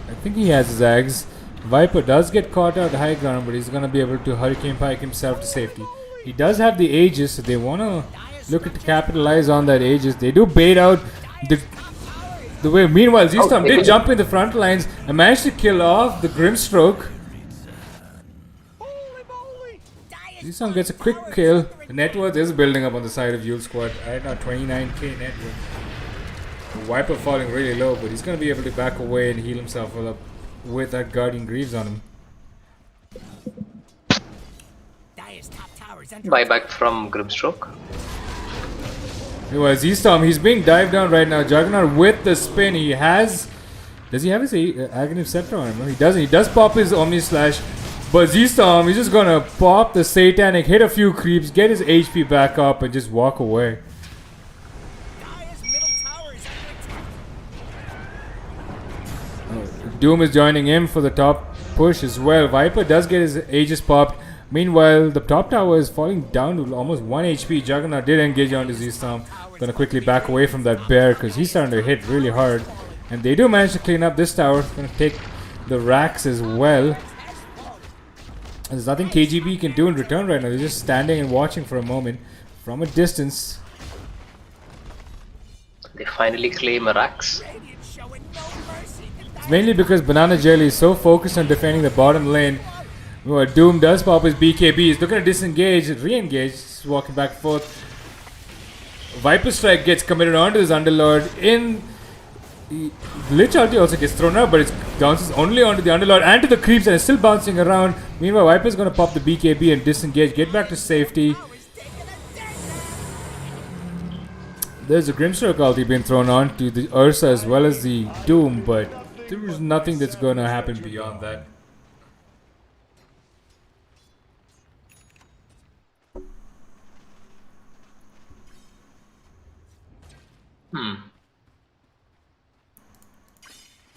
I think he has his Ags. Viper does get caught out high ground, but he's going to be able to Hurricane Pike himself to safety. He does have the Aegis, so they want to look at to capitalize on that Aegis. They do bait out the way. Meanwhile, Z-Storm did jump in the front lines and managed to kill off the Grimstroke. Z-Storm gets a quick kill. The net worth is building up on the side of EulSquad. Right now, 29k net worth. Viper falling really low, but he's going to be able to back away and heal himself up with that Guardian Greaves on him. Buyback from Grimstroke. Anyway, Z-Storm, he's being dived down right now. Juggernaut with the spin. He has... Does he have his Aghanim Scepter on him? No, he doesn't. He does pop his Omni Slash. But Z-Storm, he's just going to pop the Satanic, hit a few creeps, get his HP back up, and just walk away. Doom is joining him for the top push as well. Viper does get his Aegis popped. Meanwhile, the top tower is falling down to almost 1 HP. Juggernaut did engage onto Z-Storm. Gonna quickly back away from that bear because he's starting to hit really hard. And they do manage to clean up this tower. Gonna take the racks as well. There's nothing KGB can do in return right now. They're just standing and watching for a moment from a distance. They finally claim a racks. It's mainly because Banana Jelly is so focused on defending the bottom lane. Doom does pop his BKB. He's looking to disengage, re-engage. He's walking back and forth. Viper Strike gets committed onto his Underlord. Lich ulti also gets thrown out, but it bounces only onto the Underlord and to the creeps and is still bouncing around. Meanwhile, Viper's going to pop the BKB and disengage, get back to safety. There's a Grimstroke ulti being thrown on to the Ursa as well as the Doom, but there's nothing that's going to happen beyond that.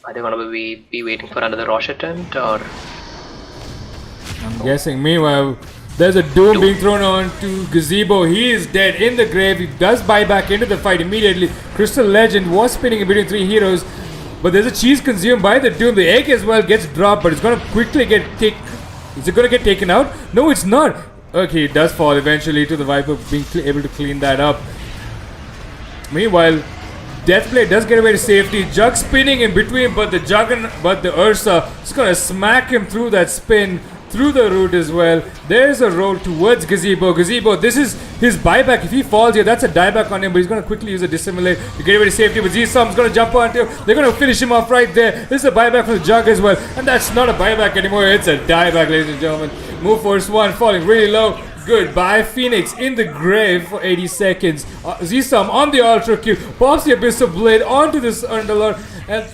Are they going to be waiting for another Rosh attempt, or? I'm guessing. Meanwhile, there's a Doom being thrown on to Gazebo. He is dead in the grave. He does buy back into the fight immediately. Crystal Legend was spinning in between 3 heroes, but there's a cheese consumed by the Doom. The egg as well gets dropped, but it's going to quickly get taken. Is it going to get taken out? No, it's not. Okay, it does fall eventually to the Viper being able to clean that up. Meanwhile, Deathblade does get away to safety. Jug spinning in between, but the Ursa is gonna smack him through that spin through the root as well. There's a roll towards Gazebo. Gazebo, this is his buyback. If he falls here, that's a dieback on him, but he's going to quickly use a dissimulate to get away to safety. But Z-Som's going to jump onto him. They're going to finish him off right there. This is a buyback from the Jug as well. And that's not a buyback anymore. It's a dieback, ladies and gentlemen. Move force 1 falling really low. Goodbye, Phoenix in the grave for 80 seconds. Z-Som on the Ultra Q. Pops the Abyssal Blade onto this Underlord. And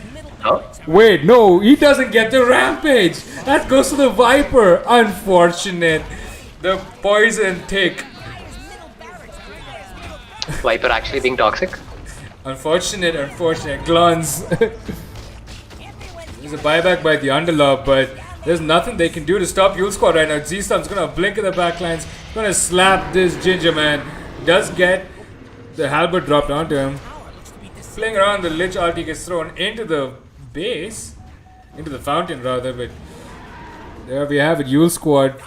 wait, no, he doesn't get the Rampage. That goes to the Viper. Unfortunate. The poison tick. Viper actually being toxic. Unfortunate. Gluns. There's a buyback by the Underlord, but there's nothing they can do to stop EulSquad right now. Z-Stom's gonna blink in the backlines. Gonna slap this Ginger Man. Does get the halberd dropped onto him. Playing around, the Lich ulti gets thrown into the base. Into the fountain rather, but there we have it. EulSquad.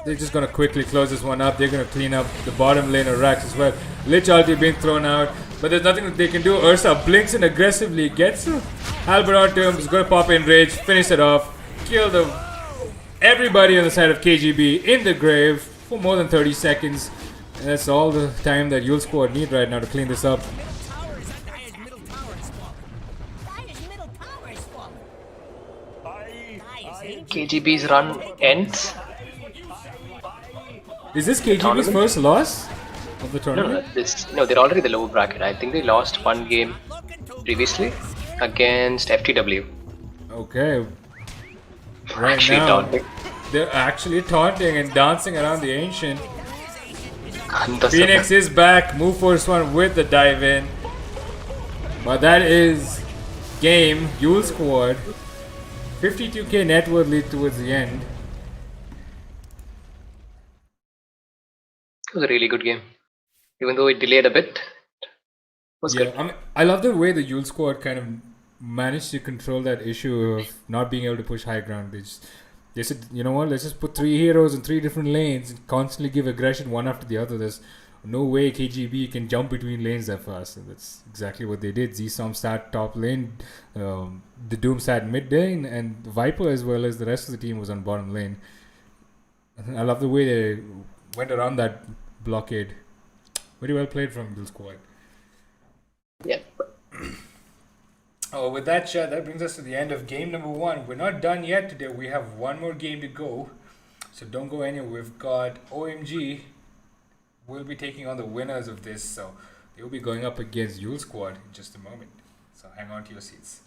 They're just gonna quickly close this one up. They're gonna clean up the bottom lane of Rax as well. Lich ulti being thrown out, but there's nothing that they can do. Ursa blinks in aggressively, gets halberd onto him. He's gonna pop in rage, finish it off. Kill everybody on the side of KGB in the grave for more than 30 seconds. And that's all the time that EulSquad need right now to clean this up. KGB's run ends. Is this KGB's first loss of the tournament? No, they're already the lower bracket. I think they lost one game previously against FTW. Okay. Right Actually now, taunting. they're actually taunting and dancing around the Ancient. Anta Phoenix is back. Move force 1 with the dive in. But that is game. EulSquad. 52k net worth lead towards the end. It was a really good game. Even though it delayed a bit, it was good. I mean, I love the way the EulSquad kind of managed to control that issue of not being able to push high ground. They said, you know what, let's just put 3 heroes in 3 different lanes and constantly give aggression one after the other. There's no way KGB can jump between lanes that fast. And that's exactly what they did. Z-Som sat top lane, the Doom sat mid lane, and Viper as well as the rest of the team was on bottom lane. I love the way they went around that blockade. Very well played from EulSquad. Yeah. Oh, with that, chat, that brings us to the end of game number 1. We're not done yet today. We have one more game to go. So don't go anywhere. We've got OMG. We'll be taking on the winners of this. So they'll be going up against EulSquad in just a moment. So hang on to your seats.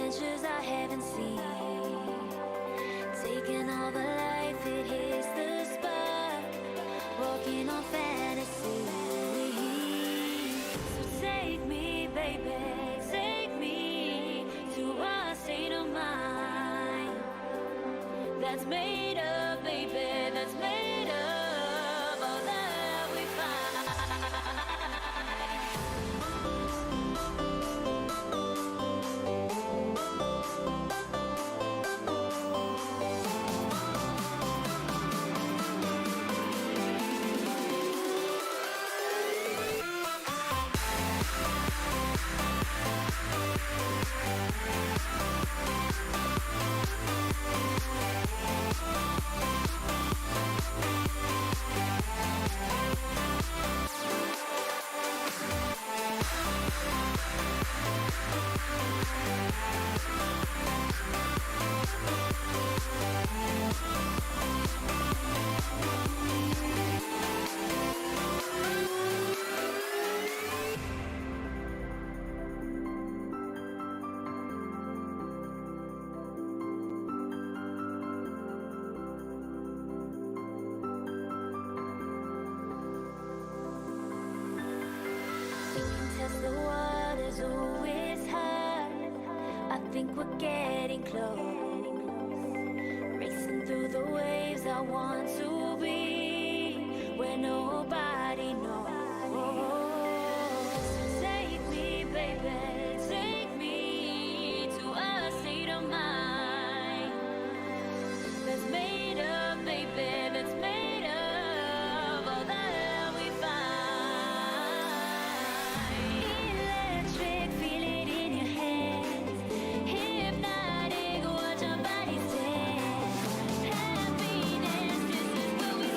adventures I haven't seen. Taking all the life, it hits the spot. Walking on fantasy. So take me, baby, take me to a state of mind that's made up, baby, that's made of all that we find. Test the waters, oh, it's hot. I think we're getting close. Racing through the waves, I want to be where nobody knows. Take me, baby, take me to a state of mind that's made up, baby, that's made of all that we find. Electric, feel it in your hands. Hypnotic, watch our bodies dance. Happiness, this is where we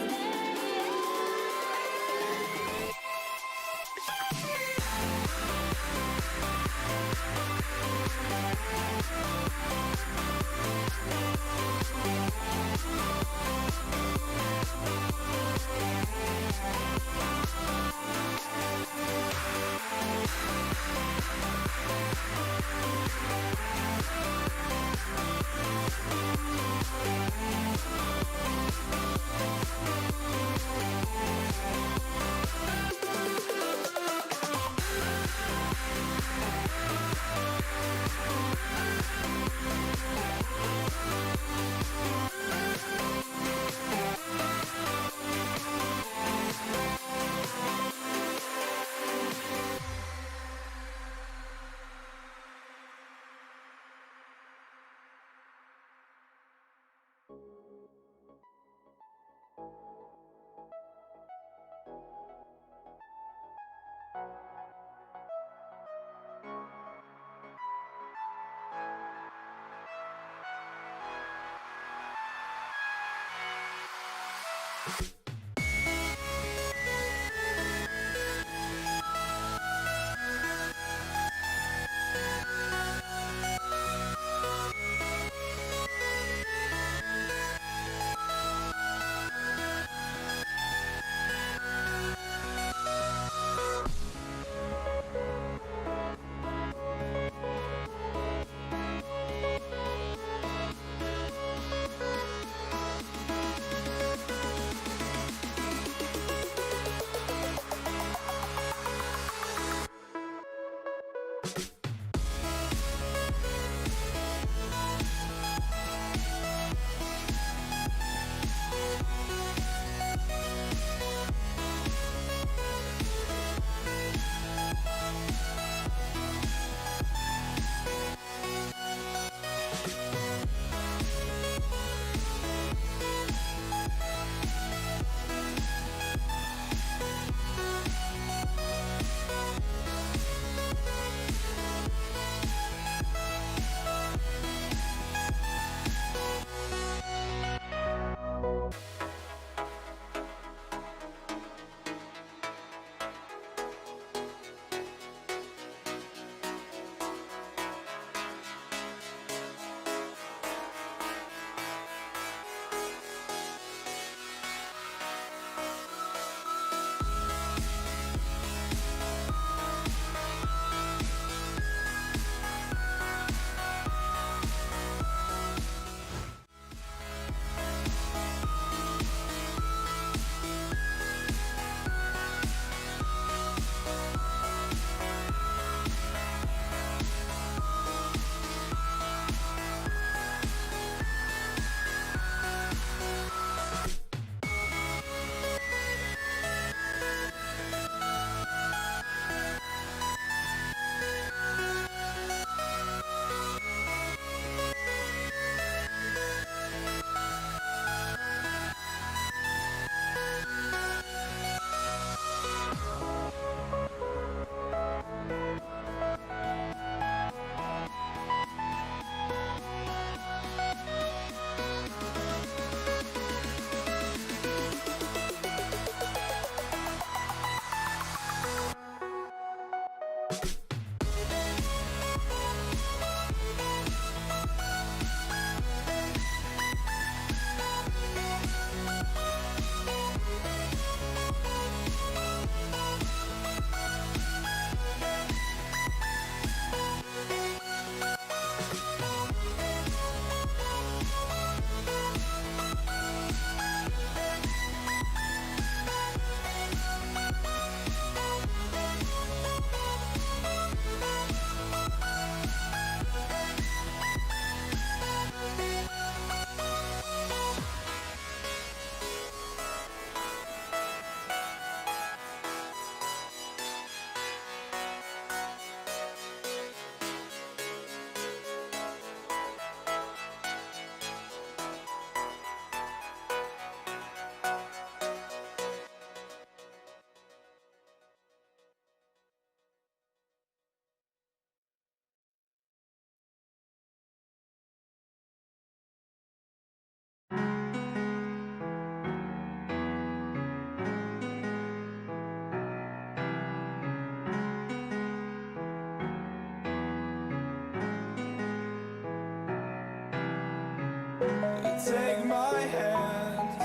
take my hand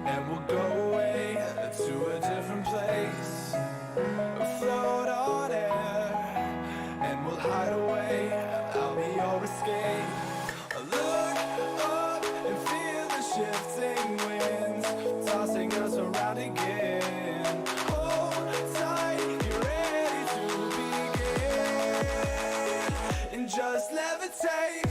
and we'll go away to a different place. Float on air and we'll hide away. I'll be your escape. Look up and feel the shifting winds tossing us around again. Hold tight, get ready to begin and just levitate.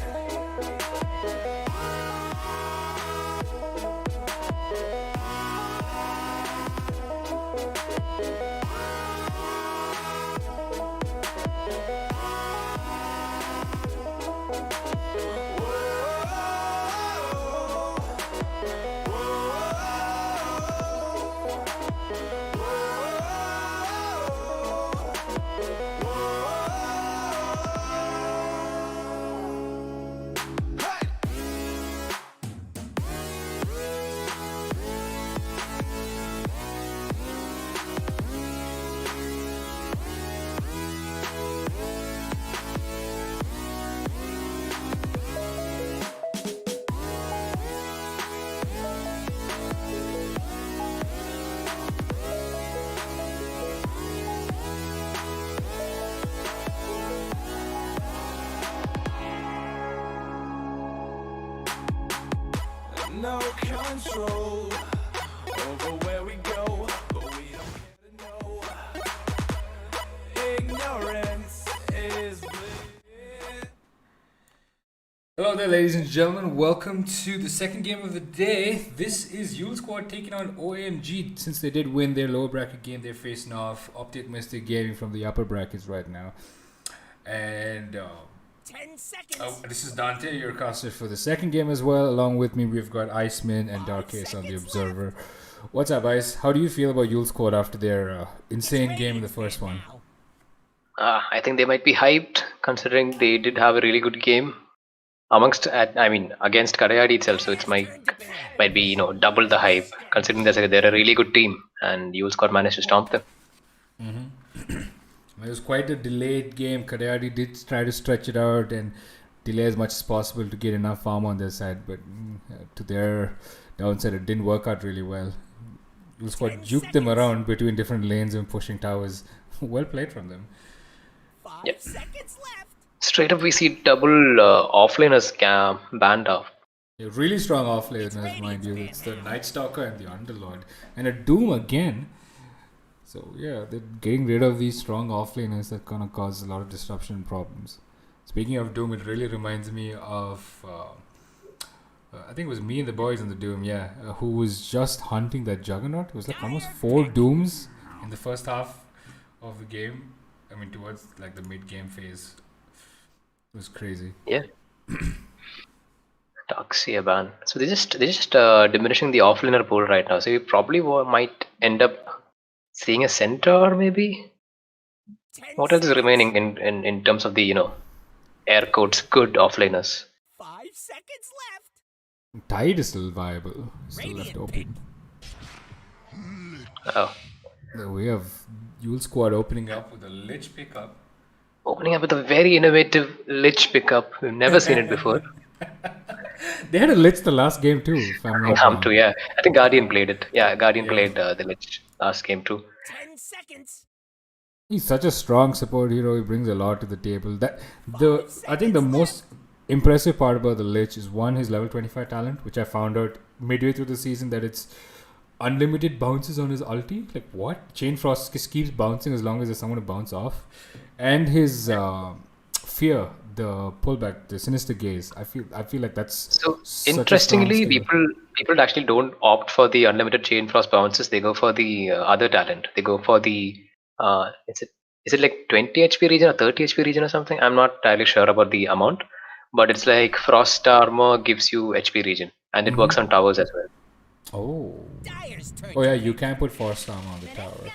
No control over where we go, but we don't get to know. Ignorance is bliss. Hello there, ladies and gentlemen. Welcome to the second game of the day. This is EulSquad taking on OMG. Since they did win their lower bracket game, they're facing off Optic Mystic Gaming from the upper brackets right now. And 10 seconds. this is Dante, your caster for the second game as well. Along with me, we've got Iceman and Dark Ace on the Observer. What's up, Ice? How do you feel about EulSquad after their insane game in the first one? I think they might be hyped considering they did have a really good game against Kadayadi itself. So it's might be double the hype considering they're a really good team and EulSquad managed to stomp them. It was quite a delayed game. Kadayadi did try to stretch it out and delay as much as possible to get enough farm on their side, but to their downside, it didn't work out really well. EulSquad juked them around between different lanes and pushing towers. Well played from them. 5 seconds left. Straight up, we see double offlaners banned off. A really strong offlaners, mind you. It's the Night Stalker and the Underlord. And a Doom again. So yeah, they're getting rid of these strong offlaners that gonna cause a lot of disruption and problems. Speaking of Doom, it really reminds me of I think it was me and the boys in the Doom, who was just hunting that Juggernaut. It was like almost 4 Dooms in the first half of the game. I mean, towards like the mid-game phase. It was crazy. Yeah. Toxia ban. So they're just diminishing the offlaner pool right now. So we probably might end up seeing a centaur maybe. What else is remaining in terms of the air quotes good offlaners? 5 seconds left. Tide is still viable. Still left open. Oh. We have EulSquad opening up with a Lich pickup. Opening up with a very innovative Lich pickup. We've never seen it before. They had a Lich the last game too, if I'm not wrong. Too, yeah. I think Guardian played it. Yeah, Guardian played the Lich last game too. 10 seconds. He's such a strong support hero. He brings a lot to the table. I think the most impressive part about the Lich is one, his level 25 talent, which I found out midway through the season that it's unlimited bounces on his ulti. Like what? Chain Frost just keeps bouncing as long as there's someone to bounce off. And his fear, the pullback, the sinister gaze. I feel like that's so interestingly, people actually don't opt for the unlimited Chain Frost bounces. They go for the other talent. They go for the is it like 20 HP region or 30 HP region or something? I'm not entirely sure about the amount, but it's like Frost Armor gives you HP region, and it works on towers as well. Oh yeah, you can put Frost Armor on the tower.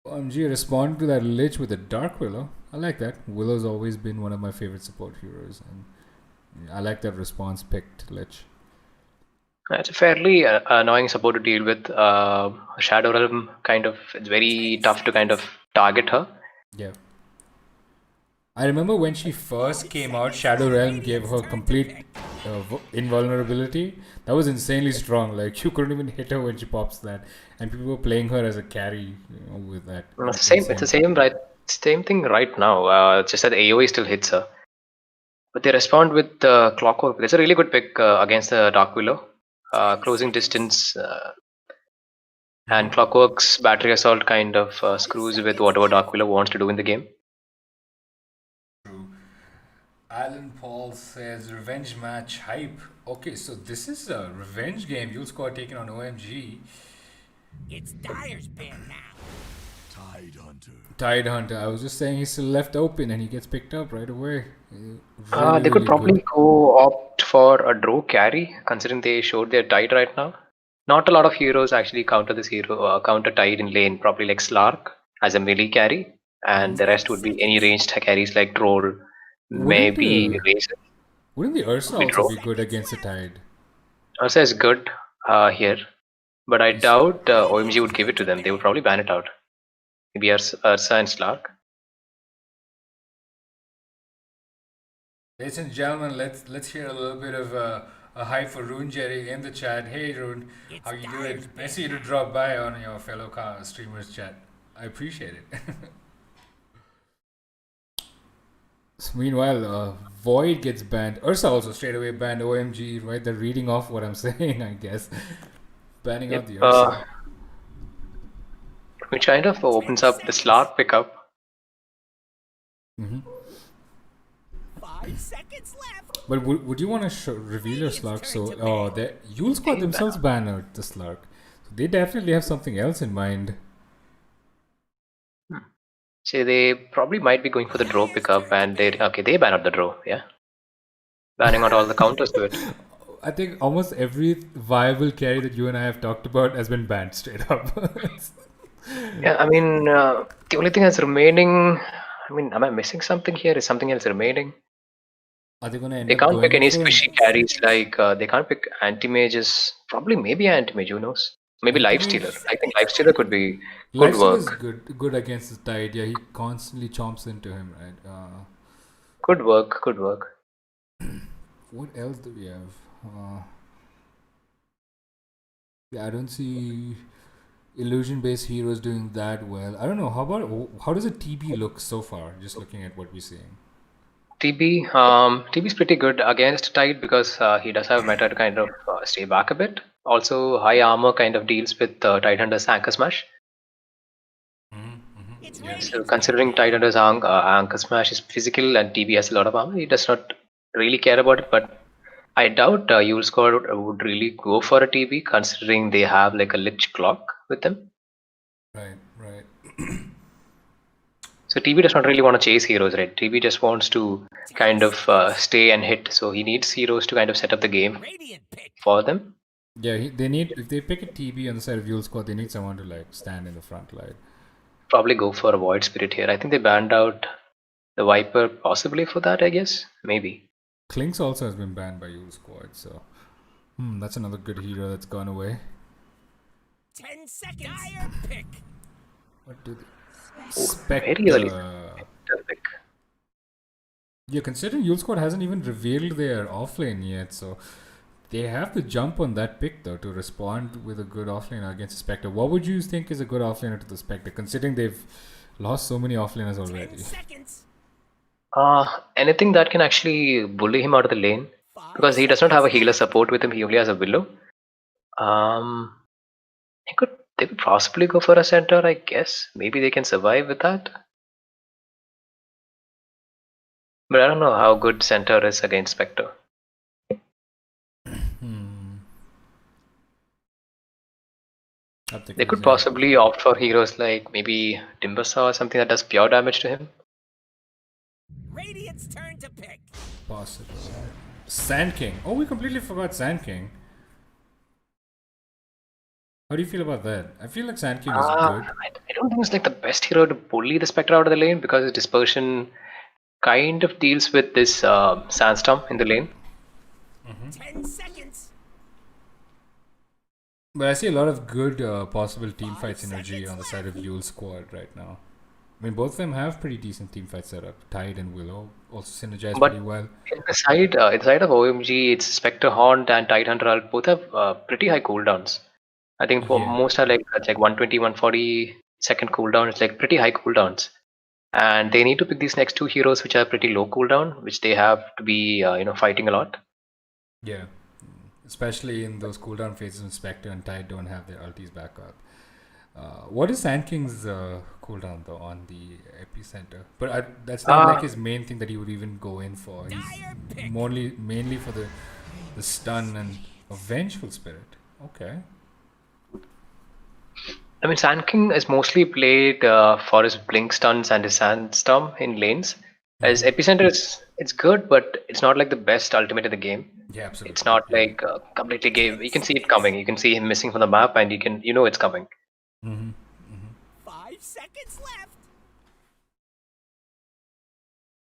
OMG respond to that Lich with a Dark Willow. I like that. Willow's always been one of my favorite support heroes, and I like that response picked Lich. It's a fairly annoying support to deal with. Shadow Realm it's very tough to kind of target her. Yeah. I remember when she first came out, Shadow Realm gave her complete invulnerability. That was insanely strong. Like you couldn't even hit her when she pops that, and people were playing her as a carry, with that. It's the same. It's the same right. Same thing right now. Just that AOE still hits her, but they respond with Clockwork. That's a really good pick against the Dark Willow. Closing distance and Clockwork's battery assault kind of screws with whatever Dark Willow wants to do in the game. True. Alan Paul says revenge match hype. Okay, so this is a revenge game. EulSquad taking on OMG. It's Dyer's band now. Tide Hunter. I was just saying he's still left open and he gets picked up right away. They could probably go opt for a draw carry, considering they showed their Tide right now. Not a lot of heroes actually counter this hero, counter Tide in lane. Probably like Slark as a melee carry, and the rest would be any ranged carries like Troll, maybe Razor. Wouldn't the Ursa also be good against the Tide? Ursa is good here, but I doubt OMG would give it to them. They would probably ban it out. Maybe Ursa and Slark. Ladies and gentlemen, let's hear a little bit of a hype for Rune Jerry in the chat. Hey Rune, how you doing? Nice of you to drop by on your fellow streamers chat. I appreciate it. So meanwhile, Void gets banned. Ursa also straight away banned. OMG, right? They're reading off what I'm saying, I guess. Banning out the Ursa. Which kind of opens up the Slark pickup. 5 seconds left. But would you want to reveal your Slark? So, the EulSquad themselves banned out the Slark. So they definitely have something else in mind. So they probably might be going for the draw pickup, and they ban out the draw, yeah. Banning out all the counters to it. I think almost every viable carry that you and I have talked about has been banned straight up. Yeah, I mean, the only thing that's remaining. I mean, am I missing something here? Is something else remaining? Are they gonna? They can't pick any squishy carries like they can't pick anti-mages. Probably maybe anti-mage. Who knows? Maybe Lifestealer. I think Lifestealer could be good work. Good against the Tide. Yeah, he constantly chomps into him, right? Good work. Good work. What else do we have? Yeah, I don't see illusion-based heroes doing that well. I don't know. How does a TB look so far? Just looking at what we're seeing. TB is pretty good against Tide because he does have meta to kind of stay back a bit. Also, high armor kind of deals with Tide Hunter's Anchor Smash. So considering Tide Hunter's Anchor Smash is physical and TB has a lot of armor, he does not really care about it. But I doubt EulSquad would really go for a TB considering they have like a Lich Clock with them. Right. So TB does not really want to chase heroes, right? TB just wants to kind of stay and hit. So he needs heroes to kind of set up the game for them. Yeah, they need, if they pick a TB on the side of EulSquad, they need someone to like stand in the front line. Probably go for a Void Spirit here. I think they banned out the Viper possibly for that, I guess. Maybe. Klinks also has been banned by EulSquad, so that's another good hero that's gone away. 10 seconds. Dire pick. What do they? Spectre. Very early. Pick. Yeah, considering EulSquad hasn't even revealed their offlane yet, so they have to jump on that pick though to respond with a good offlaner against Spectre. What would you think is a good offlaner to the Spectre, considering they've lost so many offlaners already? 10 seconds. Anything that can actually bully him out of the lane, because he does not have a healer support with him. He only has a Willow. They could possibly go for a center, I guess. Maybe they can survive with that. But I don't know how good center is against Spectre. They could possibly opt for heroes like maybe Timbersaw or something that does pure damage to him. Radiant's turn to pick. Possible. Sand King. Oh, we completely forgot Sand King. How do you feel about that? I feel like Sand King is good. I don't think it's like the best hero to bully the Spectre out of the lane because his dispersion kind of deals with this Sandstorm in the lane. 10 seconds. But I see a lot of good possible team fight synergy on the side of EulSquad right now. I mean, both of them have pretty decent team fight setup. Tide and Willow also synergize But pretty well. in the side of OMG, it's Spectre Haunt and Tidehunter both have pretty high cooldowns. I think for Yeah. most are like it's like 120, 140 second cooldown. It's like pretty high cooldowns, and they need to pick these next two heroes which are pretty low cooldown, which they have to be fighting a lot. Yeah. Especially in those cooldown phases when Spectre and Tide don't have their ultis back up. What is Sand King's cooldown though on the epicenter? But that's not like his main thing that he would even go in for. He's mainly for the stun and a vengeful spirit. Okay. I mean, Sand King is mostly played for his blink stuns and his sandstorm in lanes. As epicenter, it's good, but it's not like the best ultimate in the game. Yeah, absolutely. It's not like completely game. You can see it coming. You can see him missing from the map, and you know it's coming. 5 seconds left.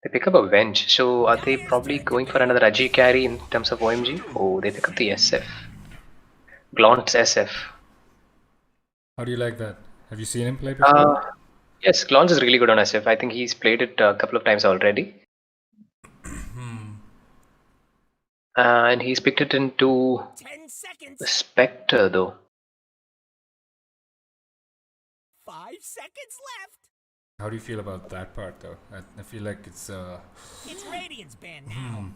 They pick up a Venge, so are they probably going for another Agi carry in terms of OMG? Oh, they pick up the SF. Glaunt's SF. How do you like that? Have you seen him play before? Yes, Glaunt is really good on SF. I think he's played it a couple of times already. And he's picked it into 10 seconds. the Spectre though. 5 seconds left. How do you feel about that part though? I feel like it's It's Radiant's ban now.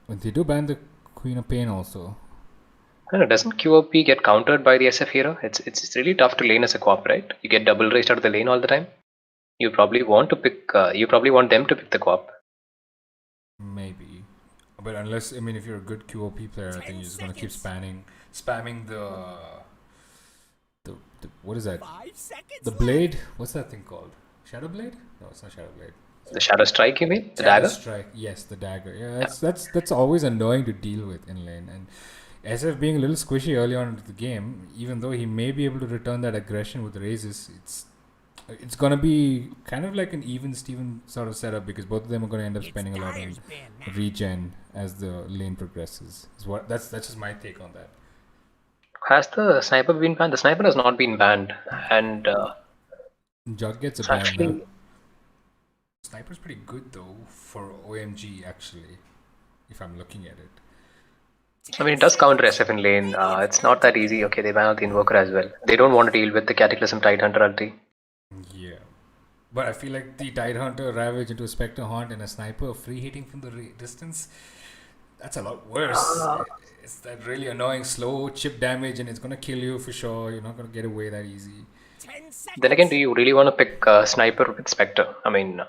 when they do ban the Queen of Pain also. I don't know, doesn't QOP get countered by the SF hero? It's really tough to lane as a co-op, right? You get double raised out of the lane all the time. You probably want to pick. You probably want them to pick the co-op. Maybe. But unless, I mean, if you're a good QOP player, I think you're just gonna keep spamming the what is that? 5 seconds The blade? What's that thing called? Shadow Blade? No, it's not Shadow Blade. The Shadow Strike, you mean? The Shadow dagger? Strike. Yes, the dagger. Yeah, that's always annoying to deal with in lane. And SF being a little squishy early on into the game, even though he may be able to return that aggression with raises, it's gonna be kind of like an even Steven sort of setup because both of them are gonna end up spending a lot on regen as the lane progresses. That's just my take on that. Has the sniper been banned? The sniper has not been banned, and Jug gets a it's ban actually now. Sniper's pretty good though for OMG actually, if I'm looking at it. I mean, it does counter SF in lane. It's not that easy. Okay, they ban out the Invoker as well. They don't want to deal with the Cataclysm Tidehunter ulti. Yeah. But I feel like the Tidehunter Ravage into a Spectre Haunt and a Sniper free hitting from the distance, that's a lot worse. It's that really annoying slow chip damage and it's gonna kill you for sure. You're not gonna get away that easy. 10 seconds. Then again, do you really want to pick Sniper with Spectre? I mean,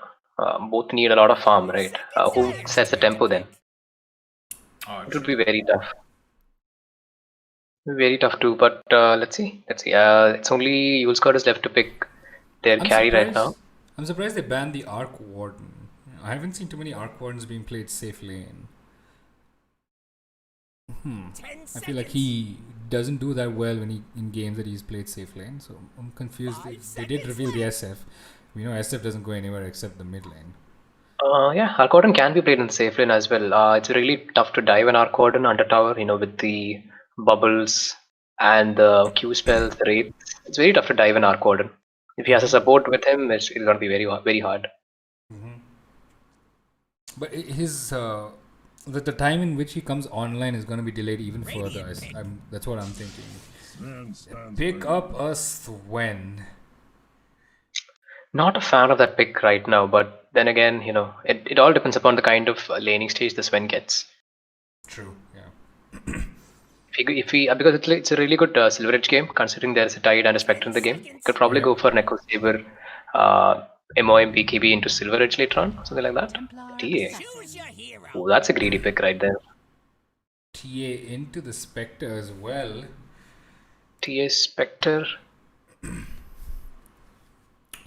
both need a lot of farm, right? Who sets the tempo then? It would be very tough. Very tough too, but let's see. It's only EulSquad is left to pick their carry right now. I'm surprised they banned the Arc Warden. I haven't seen too many Arc Wardens being played safe lane. 10 I seconds. feel like he doesn't do that well when in games that he's played safe lane, so I'm confused. They did reveal the SF. We know SF doesn't go anywhere except the mid lane. Yeah, Arc Warden can be played in the safe lane as well. It's really tough to dive an Arc Warden under tower, with the bubbles and the Q spells, the raid. It's very tough to dive an Arc Warden. If he has a support with him, it's going to be very, very hard. But his the time in which he comes online is going to be delayed even further. That's what I'm thinking. Pick up a Swain. Not a fan of that pick right now, but then again, it all depends upon the kind of laning stage the Sven gets. True. Yeah. Because it's a really good Silver Edge game, considering there's a Tide and a Spectre in the game. You could probably go for Neko Saber, MOM, BKB into Silver Edge later on, something like that. TA. Choose your hero. Oh, that's a greedy pick right there. TA into the Spectre as well. TA Spectre.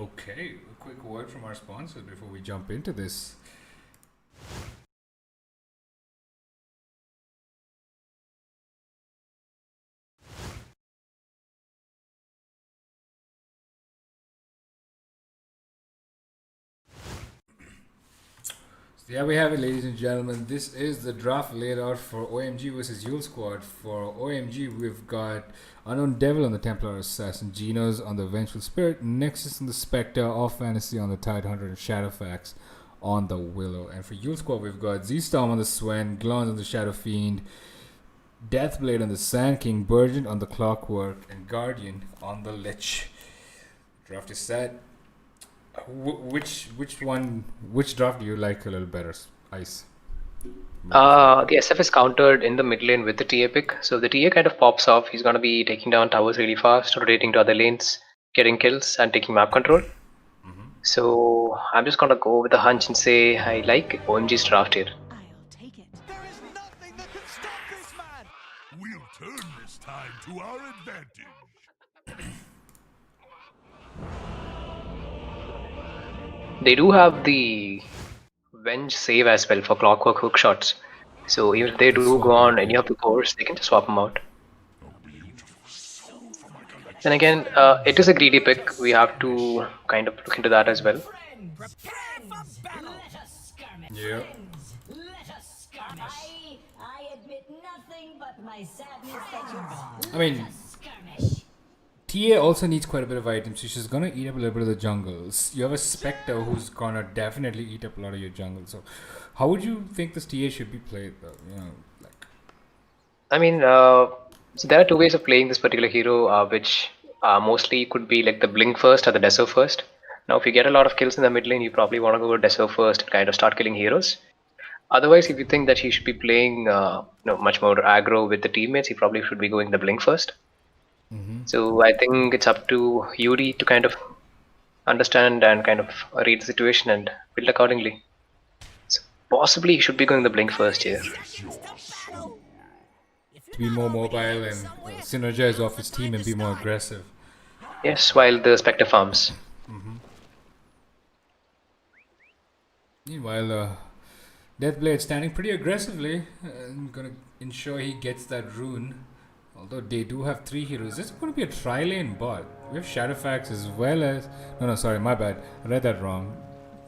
Okay, a quick word from our sponsors before we jump into this. There we have it, ladies and gentlemen. This is the draft laid out for OMG versus EulSquad. For OMG, we've got Unknown Devil on the Templar Assassin, Genos on the Vengeful Spirit, Nexus on the Spectre, Off Fantasy on the Tidehunter, and Shadowfax on the Willow. And for EulSquad, we've got Z-Storm on the Swen, Glons on the Shadow Fiend, Deathblade on the Sand King, Burgent on the Clockwork, and Guardian on the Lich. Draft is set. Which draft do you like a little better, Ice? The SF is countered in the mid lane with the TA pick. So if the TA kind of pops off, he's going to be taking down towers really fast, rotating to other lanes, getting kills, and taking map control. So I'm just going to go with a hunch and say I like OMG's draft here. I'll take it. There is nothing that can stop this man. We'll turn this tide to our advantage. They do have the Venge save as well for Clockwork hook shots. So even if they do go on any of the cores, they can just swap them out. Then again, it is a greedy pick. We have to kind of look into that as well. Yeah. I admit nothing but my sadness that you're gone. I mean, TA also needs quite a bit of items, so she's gonna eat up a little bit of the jungles. You have a Spectre who's gonna definitely eat up a lot of your jungle. So, how would you think this TA should be played, though? You know, like. I mean, so there are two ways of playing this particular hero, which mostly could be like the Blink first or the Deso first. Now, if you get a lot of kills in the mid lane, you probably want to go with Deso first and kind of start killing heroes. Otherwise, if you think that he should be playing much more aggro with the teammates, he probably should be going the Blink first. So I think it's up to Yuri to kind of understand and kind of read the situation and build accordingly. So possibly he should be going the Blink first here. To be more mobile and synergize off his team and be more aggressive. Yes, while the Spectre farms. Meanwhile, Deathblade standing pretty aggressively and gonna ensure he gets that rune. Although they do have 3 heroes, this is going to be a tri-lane bot. We have Shadowfax as well as... No, sorry, my bad. I read that wrong.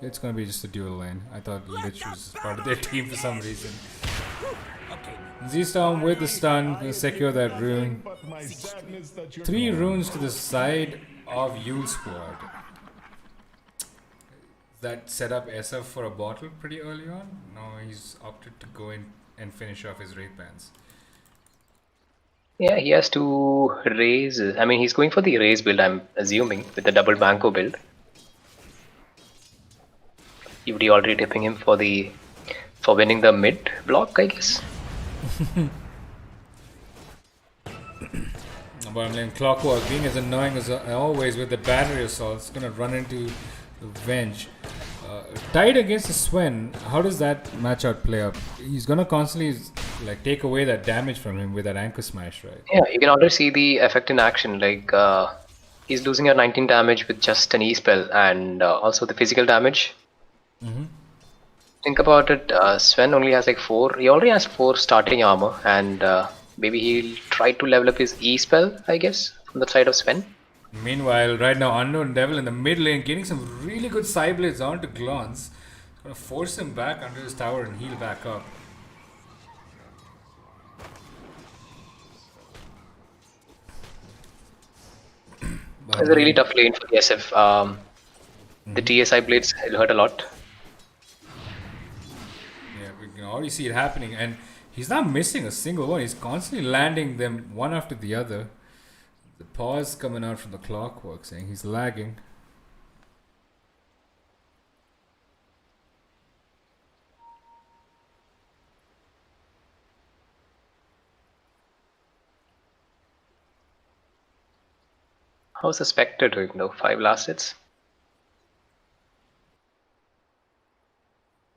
It's going to be just a dual lane. I thought Lich was part of their team for some reason. Z-Storm with the stun, gonna secure that rune. 3 runes to the side of EulSquad. That set up SF for a bottle pretty early on? No, he's opted to go in and finish off his Wraith Bands. Yeah, he has to raise. I mean, he's going for the raise build, I'm assuming, with the double Banco build. You would be already tipping him for winning the mid block, I guess. But I mean, Clockwork being as annoying as always with the battery assault, it's gonna run into the Venge. Tied against the Swen, how does that match-out play up? He's gonna constantly like take away that damage from him with that anchor smash, right? Yeah, you can already see the effect in action. Like he's losing a 19 damage with just an E spell, and also the physical damage. Think about it. Sven only has like 4. He already has 4 starting armor, and maybe he'll try to level up his E spell, I guess, from the side of Sven. Meanwhile, right now, Unknown Devil in the mid lane getting some really good side blades onto Glons. Gonna force him back under his tower and heal back up. It's a really tough lane for the SF. The TSI blades will hurt a lot. Yeah, we can already see it happening, and he's not missing a single one. He's constantly landing them one after the other. The pause coming out from the Clockwork saying he's lagging. How's the Spectre doing though? 5 last hits?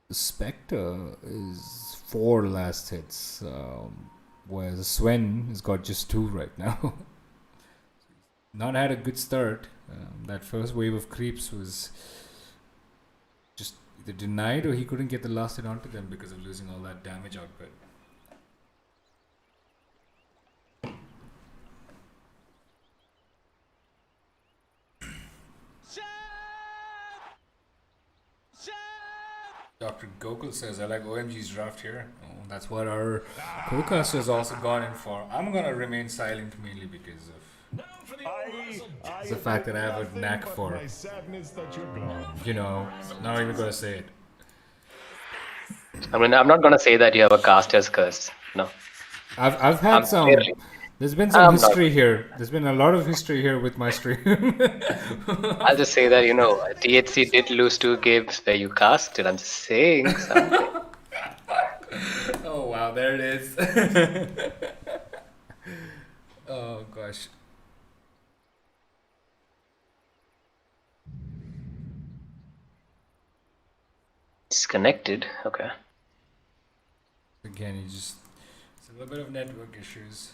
The Spectre is 4 last hits, whereas Swen has got just 2 right now. Not had a good start. That first wave of creeps was just either denied or he couldn't get the last hit onto them because of losing all that damage output. Dr. Gokul says, I like OMG's draft here. Oh, that's what our co-caster has also gone in for. I'm gonna remain silent mainly because of the fact that I have a knack for, my sadness that you're gone. you know, not even gonna say it. I mean, I'm not gonna say that you have a caster's curse. No. I've had I'm some. clearly- There's been some I'm not. history here. There's been a lot of history here with my stream. I'll just say that, THC did lose 2 games where you casted. I'm just saying something. Oh wow, there it is. Oh gosh. Disconnected. Okay. Again, it's a little bit of network issues.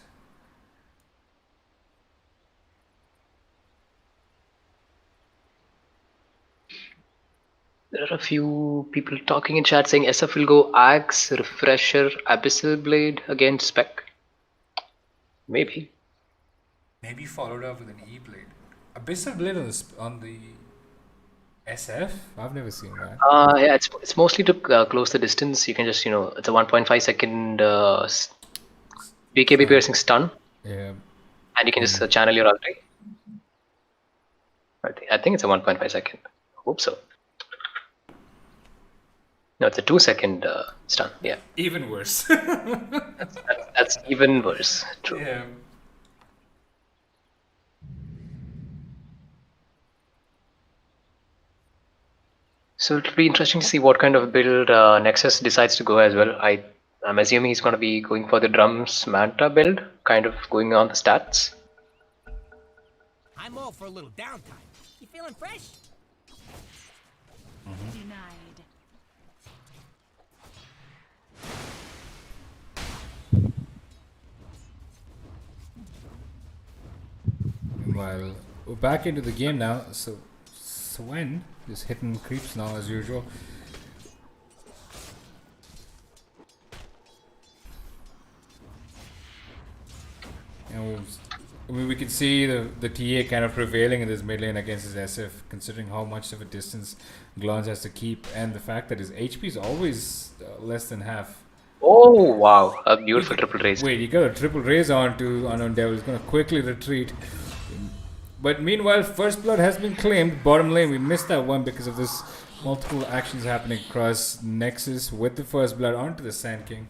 There are a few people talking in chat saying SF will go Axe, Refresher, Abyssal Blade against Spec. Maybe. Maybe followed up with an E-blade. Abyssal blade on the SF? I've never seen that. Yeah, it's mostly to close the distance. You can just, it's a 1.5 second BKB piercing stun, Yeah. and you can just channel your ulti. I think it's a 1.5 second. I hope so. No, it's a 2 second stun. Yeah, Even worse. that's even worse. True. Yeah. So it'll be interesting to see what kind of build Nexus decides to go as well. I'm assuming he's going to be going for the drums Manta build, kind of going on the stats. I'm all for a little downtime. You feeling fresh? Denied. Meanwhile, we're back into the game now. So Swain is hitting creeps now as usual. And we can see the TA kind of prevailing in this mid lane against his SF, considering how much of a distance Glons has to keep, and the fact that his HP is always less than half. Oh wow, a beautiful triple raise. Wait, he got a triple raise onto Unknown Devil. He's gonna quickly retreat. But meanwhile, first blood has been claimed. Bottom lane, we missed that one because of this multiple actions happening across Nexus with the first blood onto the Sand King.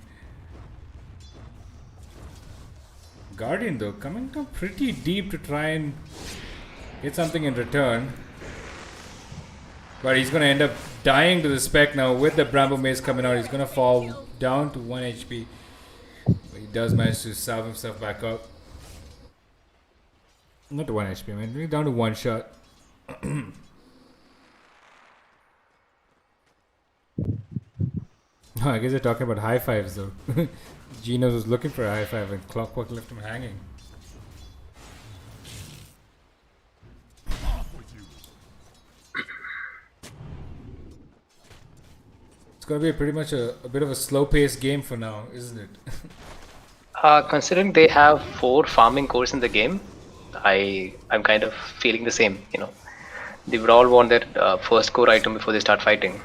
Guardian though coming down pretty deep to try and get something in return. But he's gonna end up dying to the spec now with the Bramble Maze coming out. He's gonna fall down to 1 HP. But he does manage to salve himself back up. Not to 1 HP, I mean, down to 1 shot. Oh, I guess they're talking about high fives though. Gino was looking for a high five and Clockwork left him hanging. It's gonna be pretty much a bit of a slow-paced game for now, isn't it? Considering they have 4 farming cores in the game, I'm kind of feeling the same. They would all want their first core item before they start fighting.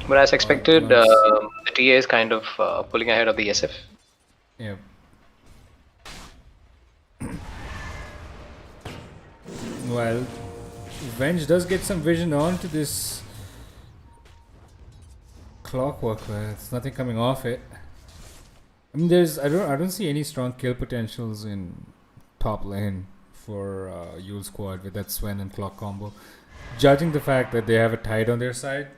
But as expected, the TA is kind of pulling ahead of the SF. Yeah. Well, Venge does get some vision onto this Clockwork, but there's nothing coming off it. I mean, I don't see any strong kill potentials in top lane for EulSquad with that Swain and Clock combo. Judging the fact that they have a Tide on their side.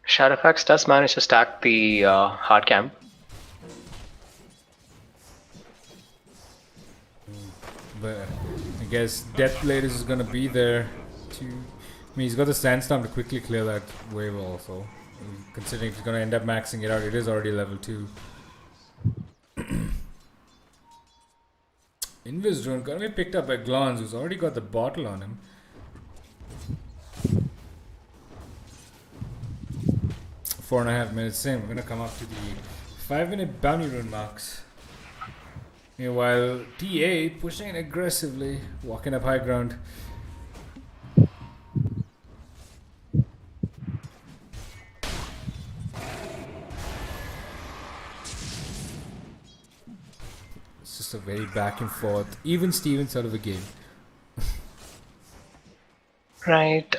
Shadowfax does manage to stack the hard camp. But I guess Deathblade is gonna be there to... I mean, he's got the Sandstorm to quickly clear that wave also. Considering if he's gonna end up maxing it out, it is already level 2. Invis drone gonna be picked up by Glons, who's already got the bottle on him. 4.5 minutes in, we're gonna come up to the 5-minute bounty rune marks. Meanwhile, TA pushing in aggressively, walking up high ground. It's just a very back and forth, even Steven sort of a game. Right.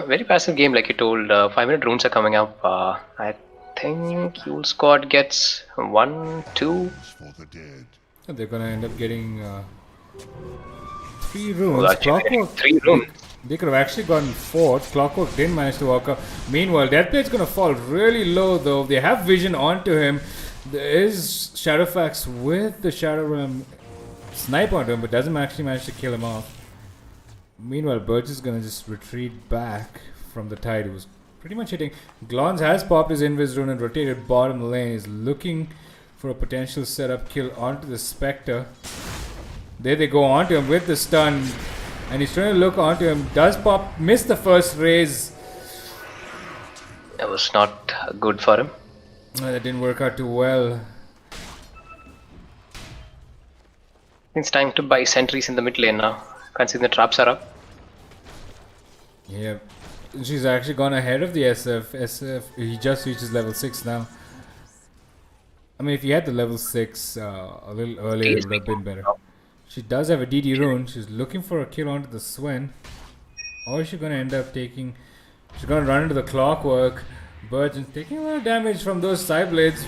Very passive game, like you told. 5-minute runes are coming up. I think EulSquad gets 1, 2. For the dead. And they're gonna end up getting 3 Oh, runes. actually, Clockwork. 3 runes. They could have actually gotten 4. Clockwork didn't manage to walk up. Meanwhile, Deathblade's gonna fall really low though. They have vision onto him. There is Shadowfax with the Shadow Realm snipe onto him, but doesn't actually manage to kill him off. Meanwhile, Birch is gonna just retreat back from the tide. It was pretty much hitting. Glons has popped his Invis rune and rotated bottom lane. He's looking for a potential setup kill onto the Spectre. There they go onto him with the stun. And he's trying to look onto him. Does pop, miss the first raise. That was not good for him. That didn't work out too well. It's time to buy sentries in the mid lane now. Considering the traps are up. Yeah. She's actually gone ahead of the SF. SF, he just reaches level 6 now. I mean, if he had the level 6 a little earlier, it would have been better. She does have a DD rune. She's looking for a kill onto the Swain. Or is she going to end up taking... She's going to run into the Clockwork. Burgeon's taking a lot of damage from those side blades.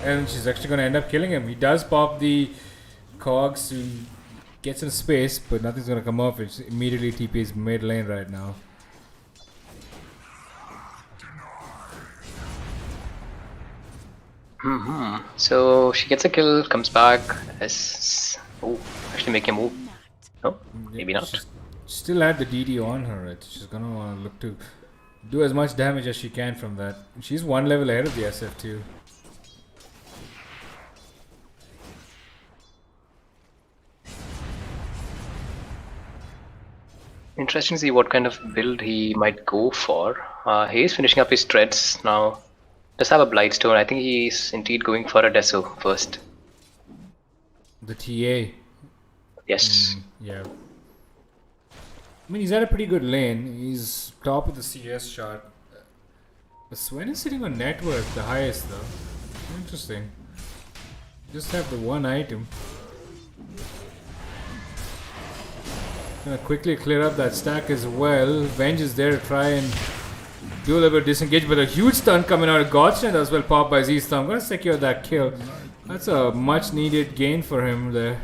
And she's actually going to end up killing him. He does pop the cogs to get some space, but nothing's going to come off. It's immediately TP's mid lane right now. So she gets a kill, comes back. Oh, actually make a move. No, maybe not. She still had the DD on her, right? She's going to want to look to do as much damage as she can from that. She's 1 level ahead of the SF too. Interesting to see what kind of build he might go for. He is finishing up his treads now. Does have a Blightstone. I think he's indeed going for a Deso first. The TA. Yes. Yeah. I mean, he's at a pretty good lane. He's top of the CS shot. The Swain is sitting on net worth, the highest though. Interesting. Just have the one item. Gonna quickly clear up that stack as well. Venge is there to try and do a little bit of disengage, but a huge stun coming out of Godsend as well, popped by Z-Storm. Gonna secure that kill. That's a much needed gain for him there.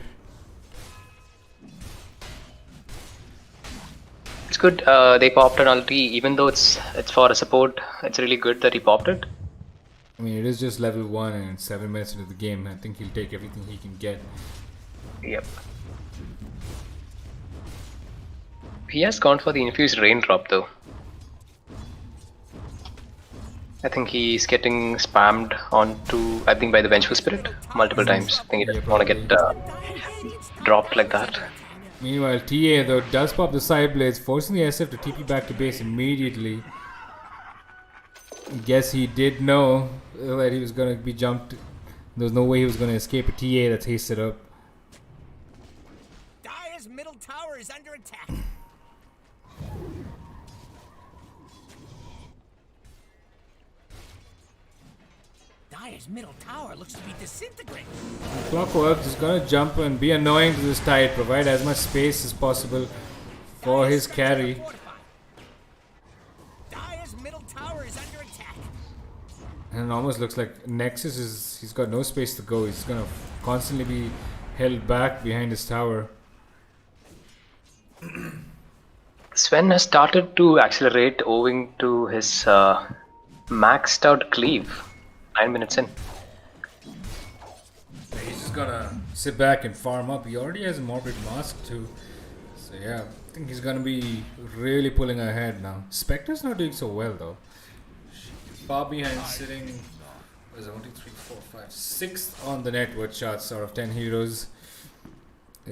It's good. They popped an ulti, even though it's for a support. It's really good that he popped it. I mean, it is just level 1 and 7 minutes into the game. I think he'll take everything he can get. Yep. He has gone for the infused raindrop though. I think he's getting spammed onto, I think, by the Vengeful Spirit multiple times. I think he doesn't want to get dropped like that. Meanwhile, TA though does pop the side blades, forcing the SF to TP back to base immediately. Guess he did know that he was gonna be jumped. There was no way he was gonna escape a TA that's hasted up. Dyer's middle tower is under attack. Dyer's middle tower looks to be disintegrating. Clockwork is gonna jump and be annoying to this tide, provide as much space as possible for his carry. Dyer's middle tower is under attack. And it almost looks like Nexus he's got no space to go. He's gonna constantly be held back behind his tower. Sven has started to accelerate owing to his maxed out cleave. 9 minutes in. He's just gonna sit back and farm up. He already has a Morbid Mask too. So yeah, I think he's gonna be really pulling ahead now. Spectre's not doing so well though. She's far behind, sitting, what is it, 1, 2, 3, 4, 5, 6th on the net worth shots out of 10 heroes.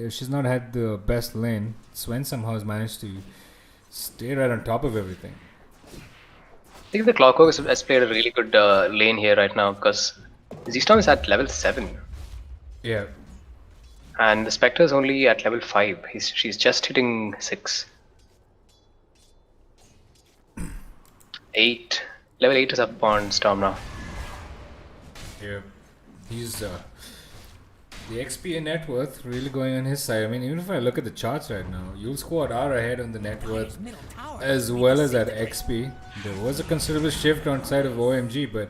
She's not had the best lane. Swen somehow has managed to stay right on top of everything. I think the Clockwork has played a really good lane here right now because Z-Storm is at level 7. Yeah. And the Spectre is only at level 5. She's just hitting 6. 8. Level 8 is up on Storm now. Yeah, he's the XP and net worth really going on his side. I mean, even if I look at the charts right now, EulSquad are ahead on the net worth as well as at XP. There was a considerable shift on side of OMG, but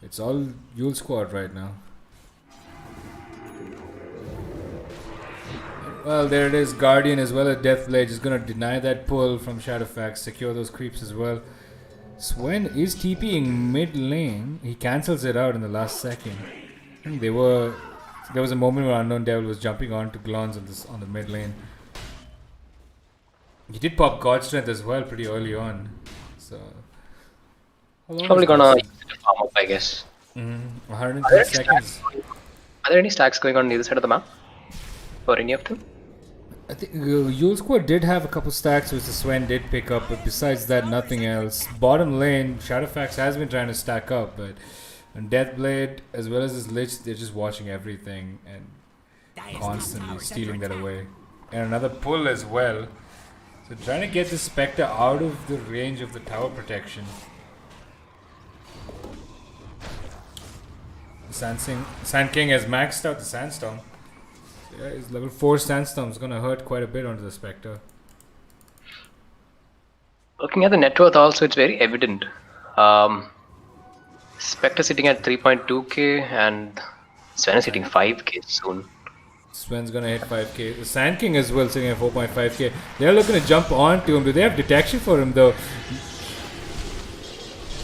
it's all EulSquad right now. Well, there it is. Guardian as well as Deathblade is going to deny that pull from Shadowfax, secure those creeps as well. Swain is TPing mid lane. He cancels it out in the last second. I think there was a moment where Unknown Devil was jumping onto Glons on the mid lane. He did pop God Strength as well pretty early on. So probably gonna farm up, I guess. 110 seconds. Are there any stacks going on either side of the map? For any of them? I think EulSquad did have a couple stacks which the Swain did pick up, but besides that, nothing else. Bottom lane, Shadowfax has been trying to stack up, but and Deathblade as well as his Lich, they're just watching everything and constantly stealing that away. And another pull as well. So trying to get the Spectre out of the range of the tower protection. The Sand King has maxed out the Sandstorm. Yeah, his level 4 Sandstorm is gonna hurt quite a bit onto the Spectre. Looking at the net worth also, it's very evident. Spectre sitting at 3.2k and Sven is hitting 5k soon. Sven's gonna hit 5k. The Sand King as well sitting at 4.5k. They're looking to jump onto him. Do they have detection for him though?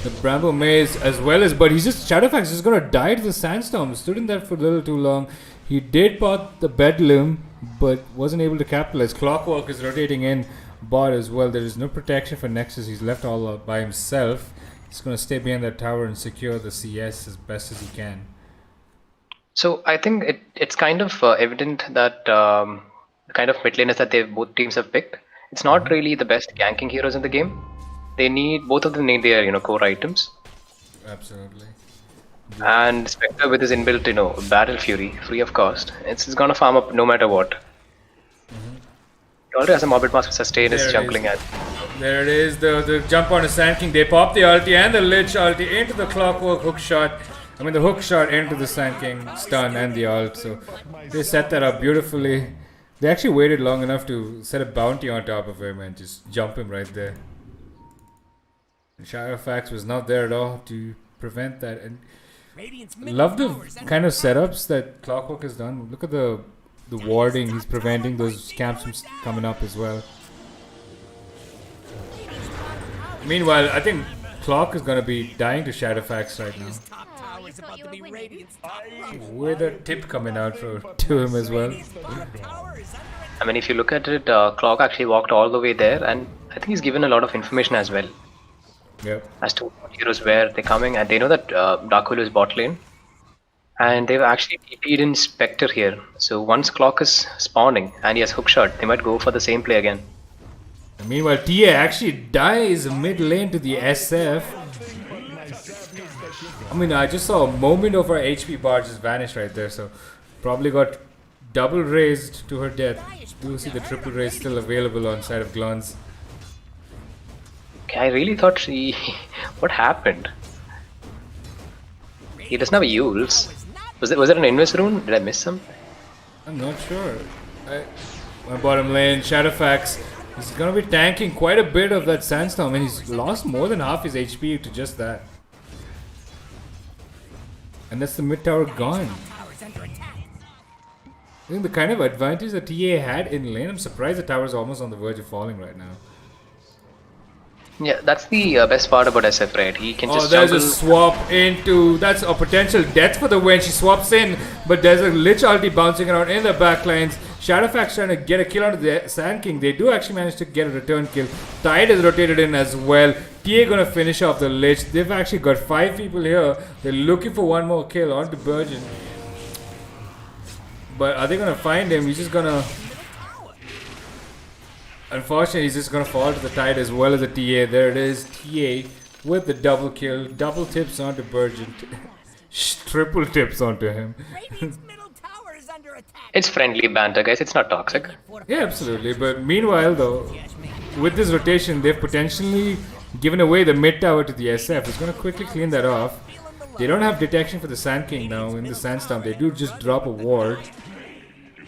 The Bramble Maze as well as, but he's just, Shadowfax is just gonna die to the Sandstorm. Stood in that for a little too long. He did pot the Bedlam, but wasn't able to capitalize. Clockwork is rotating in bot as well. There is no protection for Nexus. He's left all out by himself. He's going to stay behind that tower and secure the CS as best as he can. So I think it's kind of evident that the kind of mid laners that both teams have picked, it's not really the best ganking heroes in the game. Both of them need their core items. Absolutely. And Spectre with his inbuilt, Battle Fury, free of cost, it's gonna farm up no matter what. He already has a Morbid Mask to sustain his jungling at. There it is, the jump on the Sand King. They pop the ulti and the Lich ulti into the Clockwork hook shot. I mean the hook shot into the Sand King stun and the ult. So they set that up beautifully. They actually waited long enough to set a bounty on top of him and just jump him right there. And Shadowfax was not there at all to prevent that. And love the kind of setups that Clockwork has done. Look at the warding. He's preventing those camps from coming up as well. Meanwhile, I think Clock is going to be dying to Shadowfax right now. With a tip coming out to him as well. I mean, if you look at it, Clock actually walked all the way there, and I think he's given a lot of information as well. Yep. As to what heroes where they're coming, and they know that Dark Willow is bot lane, and they've actually TP'd in Spectre here. So once Clock is spawning and he has hookshot, they might go for the same play again. And meanwhile, TA actually dies mid lane to the SF. I mean, I just saw a moment of her HP bar just vanish right there, so probably got double raised to her death. Do see the triple raise still available on side of Glons. I really thought what happened? He doesn't have a Euls. Was it an Invis rune? Did I miss something? I'm not sure. My bottom lane, Shadowfax, he's gonna be tanking quite a bit of that Sandstorm, and he's lost more than half his HP to just that. And that's the mid tower gone. I think the kind of advantage that TA had in lane, I'm surprised the tower's almost on the verge of falling right now. Yeah, that's the best part about SF, right? He can just there's a swap into... That's a potential death for the win. She swaps in, but there's a Lich ulti bouncing around in the backlines. Shadowfax trying to get a kill onto the Sand King. They do actually manage to get a return kill. Tide is rotated in as well. TA gonna finish off the Lich. They've actually got 5 people here. They're looking for one more kill onto Burgeon. But are they gonna find him? He's just gonna... Unfortunately, he's just gonna fall to the Tide as well as the TA. There it is, TA with the double kill. Double tips onto Burgeon. Triple tips onto him. It's friendly banter, guys. It's not toxic. Yeah, absolutely. But meanwhile, though, with this rotation, they've potentially given away the mid tower to the SF. It's going to quickly clean that off. They don't have detection for the Sand King now in the Sandstorm. They do just drop a ward.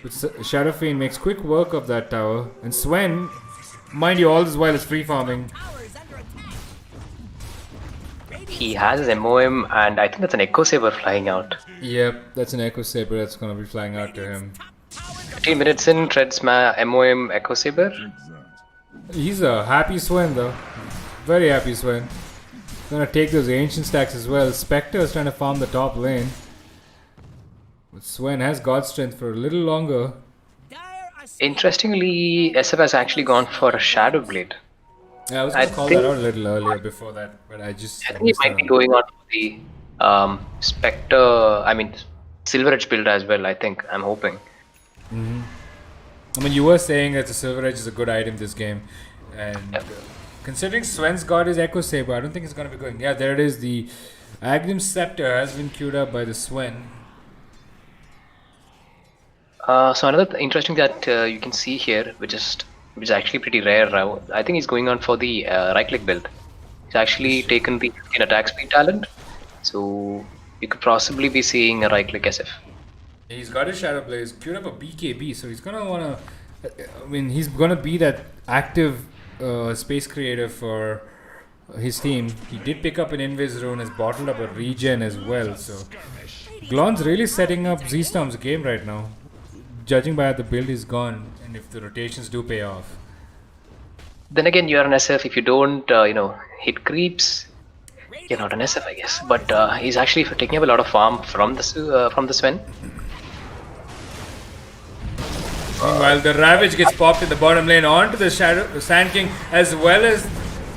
But Shadow Fiend makes quick work of that tower. And Swain, mind you, all this while is free farming. He has his MOM, and I think that's an Echo Saber flying out. Yep, that's an Echo Saber that's going to be flying out to him. 15 minutes in, Treads MOM Echo Saber. He's a happy Swain though. Very happy Swain. Gonna take those ancient stacks as well. Spectre is trying to farm the top lane. But Swain has God Strength for a little longer. Interestingly, SF has actually gone for a Shadow Blade. Yeah, I was gonna call that out a little earlier before that, but I think he might be going on for the Silver Edge build as well, I think. I'm hoping. I mean, you were saying that the Silver Edge is a good item this game. And considering Swen's got his Echo Saber, I don't think it's gonna be going. Yeah, there it is. The Aghanim Scepter has been queued up by the Swen. So another interesting that you can see here, which is actually pretty rare. I think he's going on for the right click build. He's actually taken the 15 attack speed talent, so you could possibly be seeing a right click SF. He's got his Shadow Blaze, queued up a BKB, so he's gonna wanna. I mean, he's gonna be that active space creator for his team. He did pick up an Invis rune, has bottled up a regen as well. So Glon's really setting up Z-Storm's game right now. Judging by how the build is gone, and if the rotations do pay off. Then again, you're an SF. If you don't, hit creeps, you're not an SF, I guess. But he's actually taking up a lot of farm from the Sven. Meanwhile, the Ravage gets popped in the bottom lane onto the Sand King as well as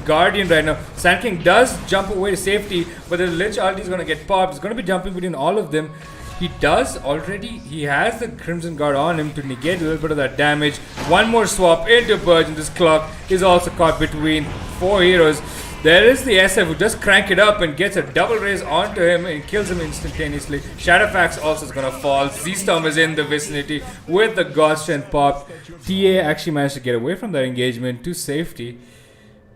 Guardian right now. Sand King does jump away to safety, but the Lich ulti is going to get popped. He's going to be jumping between all of them. He does already, he has the Crimson Guard on him to negate a little bit of that damage. One more swap into Burge, and this clock is also caught between 4 heroes. There is the SF who just crank it up and gets a double raise onto him and kills him instantaneously. Shadowfax also is gonna fall. Z-Storm is in the vicinity with the God Strength pop. TA actually managed to get away from that engagement to safety.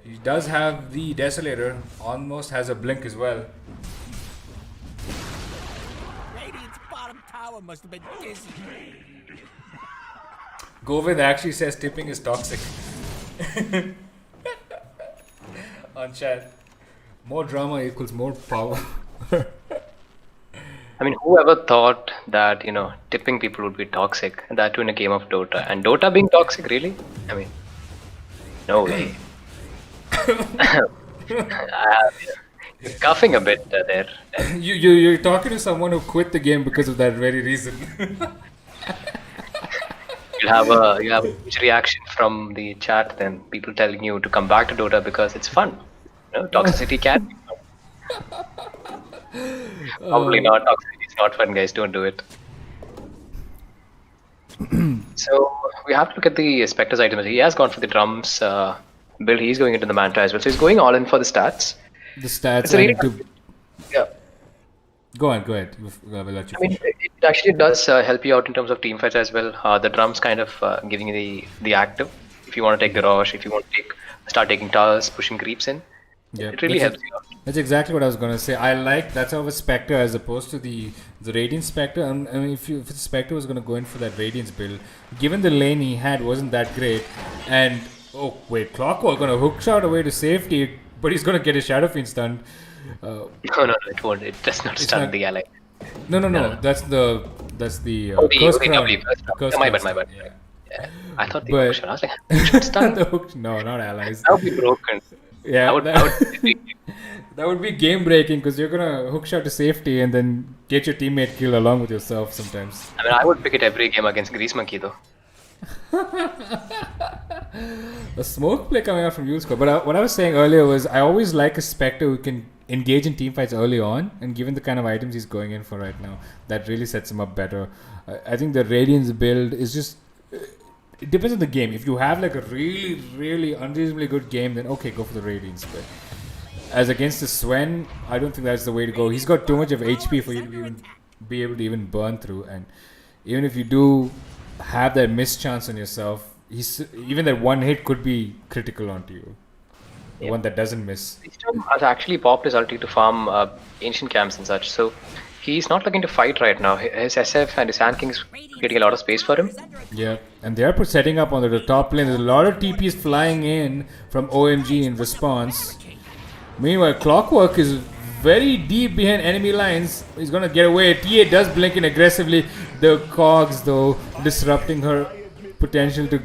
He does have the Desolator, almost has a blink as well. Must have been dizzy. Govind actually says tipping is toxic. On chat. More drama equals more power. I mean, whoever thought that, tipping people would be toxic, and that too in a game of Dota. And Dota being toxic, really? I mean, no way. You're coughing a bit there. You're talking to someone who quit the game because of that very reason. you have a huge reaction from the chat then, people telling you to come back to Dota because it's fun. Toxicity can be fun. Probably not. Toxicity is not fun, guys. Don't do it. So we have to look at the Spectre's items. He has gone for the drums build. He's going into the Manta as well. So he's going all in for the stats. The stats. Yeah. Go ahead. We'll let you I mean, it actually does help you out in terms of team fights as well. The drums kind of giving you the active. If you want to take the rush, if you want to start taking towers, pushing creeps in, it really helps you out. That's exactly what I was gonna say. I like that's of a Spectre as opposed to the Radiant Spectre. I mean, if the Spectre was gonna go in for that Radiance build, given the lane he had wasn't that great, and oh wait, Clockwall gonna hook shot away to safety. But he's gonna get his Shadow Fiend stunned. No, it won't. It does not stun the ally. No. That's the Curse Crown. My bad. Yeah. I thought the hook shot. I was like, you should stun. No, not allies. That would be broken. Yeah, that would be game breaking because you're gonna hook shot to safety and then get your teammate killed along with yourself sometimes. I mean, I would pick it every game against Grease Monkey though. A smoke play coming out from EulSquad. But what I was saying earlier was I always like a Spectre who can engage in teamfights early on, and given the kind of items he's going in for right now, that really sets him up better. I think the Radiance build is just... It depends on the game. If you have like a really, really unreasonably good game, then okay, go for the Radiance. But as against the Swen, I don't think that's the way to go. He's got too much of HP for you to be able to even burn through, and even if you do have that mischance on yourself, even that one hit could be critical onto you. The one that doesn't miss. System has actually popped his ulti to farm ancient camps and such, so he's not looking to fight right now. His SF and his Sand King is creating a lot of space for him. Yeah, and they're setting up on the top lane. There's a lot of TPs flying in from OMG in response. Meanwhile, Clockwork is very deep behind enemy lines. He's gonna get away. TA does blink in aggressively. The cogs, though, disrupting her potential to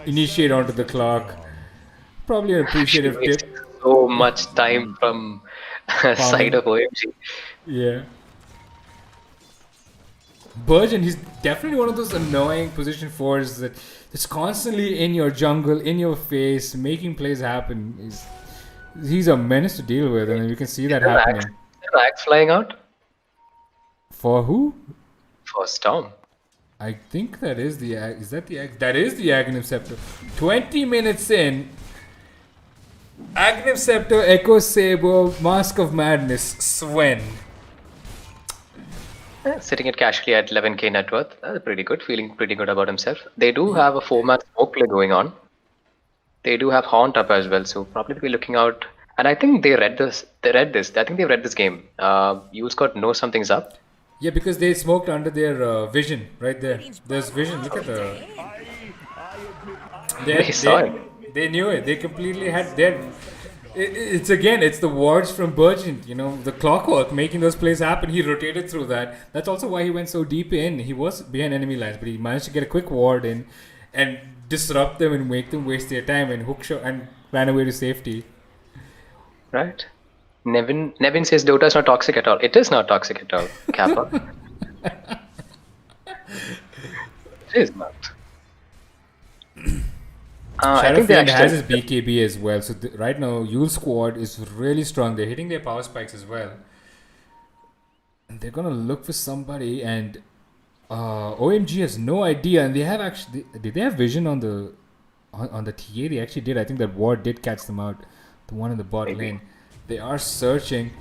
initiate onto the clock. Probably an appreciative tip. So much time from side of OMG. Yeah. Burgeon, he's definitely one of those annoying position fours that's constantly in your jungle, in your face, making plays happen. He's a menace to deal with, and you can see that happening. Is there an axe flying out? For who? For Storm. I think that is the axe. Is that the axe? That is the Aghanim Scepter. 20 minutes in. Aghanim Scepter, Echo Saber, Mask of Madness, Swain. Sitting it casually at 11k net worth. That's pretty good. Feeling pretty good about himself. They do have a 4-man smoke play going on. They do have Haunt up as well, so probably be looking out. And I think they read this. I think they read this game. EulSquad knows something's up. Yeah, because they smoked under their vision right there. There's vision. Look at the. They saw it. They knew it. They completely had their. It's the wards from Burgeon, the Clockwork making those plays happen. He rotated through that. That's also why he went so deep in. He was behind enemy lines, but he managed to get a quick ward in and disrupt them and make them waste their time and hook shot and ran away to safety. Right. Nevin says Dota is not toxic at all. It is not toxic at all, Kappa. It is not. I think they has his BKB as well. So right now, EulSquad is really strong. They're hitting their power spikes as well. And they're gonna look for somebody. And OMG has no idea. And they have actually, did they have vision on the TA? They actually did. I think that ward did catch them out. The one in the bot lane. They are searching.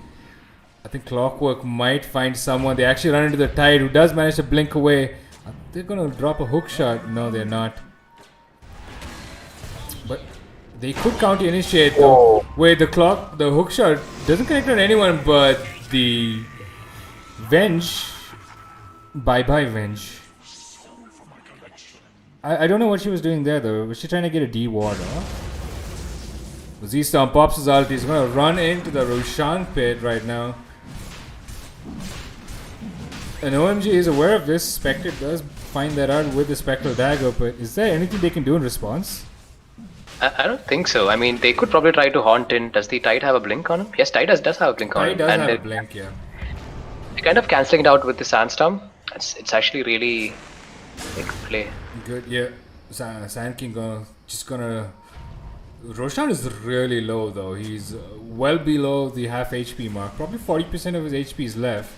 I think Clockwork might find someone. They actually run into the Tide, who does manage to blink away. They're gonna drop a hook shot. No, they're not. But they could counter initiate though. Wait, the hook shot doesn't connect on anyone but the Venge. Bye bye Venge. I don't know what she was doing there though. Was she trying to get a D ward? Z-Storm pops his ult. He's gonna run into the Roshan pit right now. And OMG is aware of this. Spectre does find that out with the Spectral Dagger, but is there anything they can do in response? I don't think so. I mean, they could probably try to haunt in. Does the Tide have a blink on him? Yes, Tide does have a blink on him. Tide does have a blink, yeah. They're kind of cancelling it out with the Sandstorm. It's actually really big play. Good, yeah. Sand King gonna... Roshan is really low though. He's well below the half HP mark. Probably 40% of his HP is left.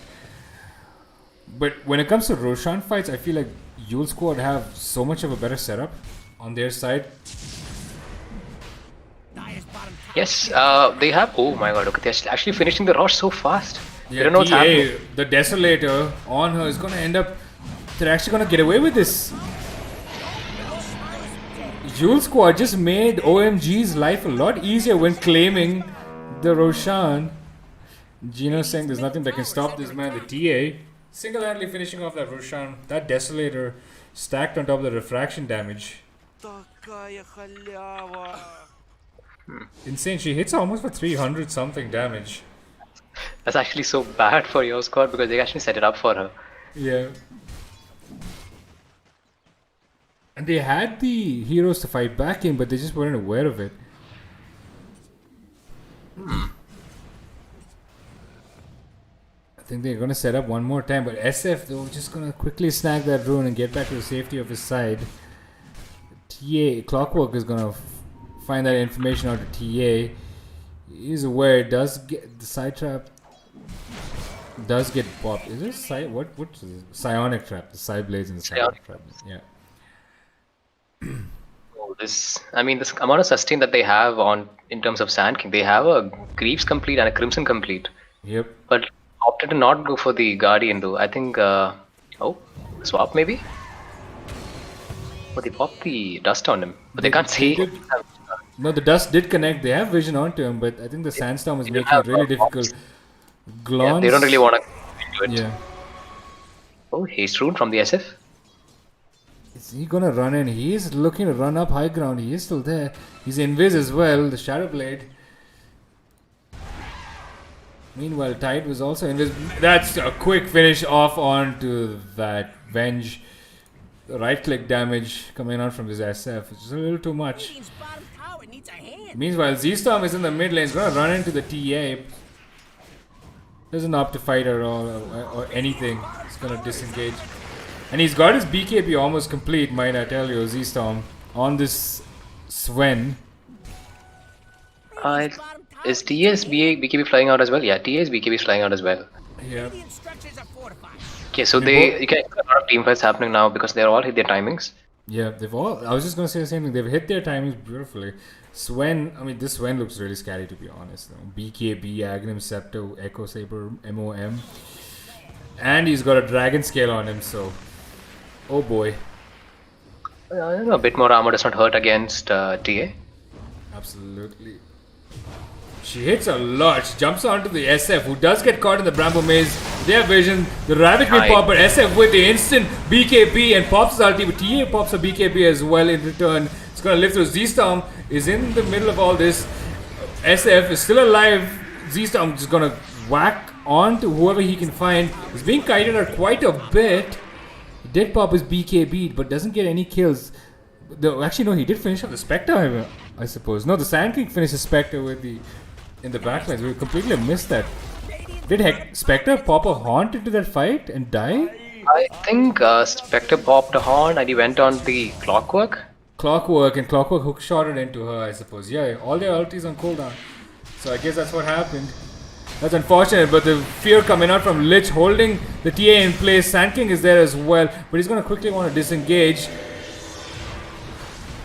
But when it comes to Roshan fights, I feel like EulSquad have so much of a better setup on their side. Yes, they have. Oh my god, okay, they're actually finishing the rush so fast. Yeah, they don't know what's happening. The Desolator on her is gonna end up. They're actually gonna get away with this. EulSquad just made OMG's life a lot easier when claiming the Roshan. Gino saying there's nothing that can stop this man. The TA single-handedly finishing off that Roshan. That Desolator stacked on top of the refraction damage. Insane. She hits almost for 300 something damage. That's actually so bad for EulSquad because they actually set it up for her. Yeah. And they had the heroes to fight back in, but they just weren't aware of it. I think they're going to set up one more time, but SF though just going to quickly snag that rune and get back to the safety of his side. TA, Clockwork is going to find that information out of TA. He's aware it does get the side trap. Does get popped. Is this what is it? Psionic trap? The side blades and the psionic trap. Yeah. This amount of sustain that they have in terms of Sand King, they have a Greaves complete and a Crimson complete. Yep. But opted to not go for the Guardian though. I think swap maybe? Oh, they popped the dust on him, but they can't see. did- No, the dust did connect. They have vision onto him, but I think the sandstorm is They don't making it have really pops. difficult. Glance. Yeah, they don't really want to do it. Yeah. Oh, haste rune from the SF. Is he gonna run in? He is looking to run up high ground. He is still there. He's invis as well. The Shadow Blade. Meanwhile, Tide was also invis. That's a quick finish off onto that Venge. Right click damage coming out from this SF, which is a little too much. Radiant's bottom tower needs a hand. Meanwhile, Z-Storm is in the mid lane. He's gonna run into the TA. Doesn't opt to fight at all or anything. He's gonna disengage. And he's got his BKB almost complete, might I tell you, Z-Storm. On this Swain. Is TA's BKB flying out as well? Yeah, TA's BKB is flying out as well. Yeah. Radiant structures are fortified. Okay, so They you can a lot of team fights happening now because they're all hit their timings. Yeah, they've all. I was just gonna say the same thing. They've hit their timings beautifully. Swain, I mean, this Swain looks really scary to be honest. BKB, Aghanim, Scepter, Echo Saber, MOM, and he's got a Dragon Scale on him. So, oh boy, A bit more armor does not hurt against TA. absolutely. She hits a lot. She jumps onto the SF, who does get caught in the Bramble Maze. Their vision, the Ravage will Nice. pop, but SF with the instant BKB and pops his ulti, but TA pops a BKB as well in return. It's gonna live through. Z-Storm is in the middle of all this. SF is still alive. Z-Storm just gonna whack onto whoever he can find. He's being kited out quite a bit. He did pop his BKB, but doesn't get any kills. Actually, no, he did finish off the Spectre, I suppose. No, the Sand King finished the Spectre with the in the backlines. We completely missed that. Did Spectre pop a haunt into that fight and die? I think Spectre popped a horn and he went on the clockwork. Clockwork and Clockwork hook shotted into her, I suppose. Yeah, all their ultis on cooldown. So I guess that's what happened. That's unfortunate, but the fear coming out from Lich holding the TA in place. Sand King is there as well, but he's gonna quickly want to disengage.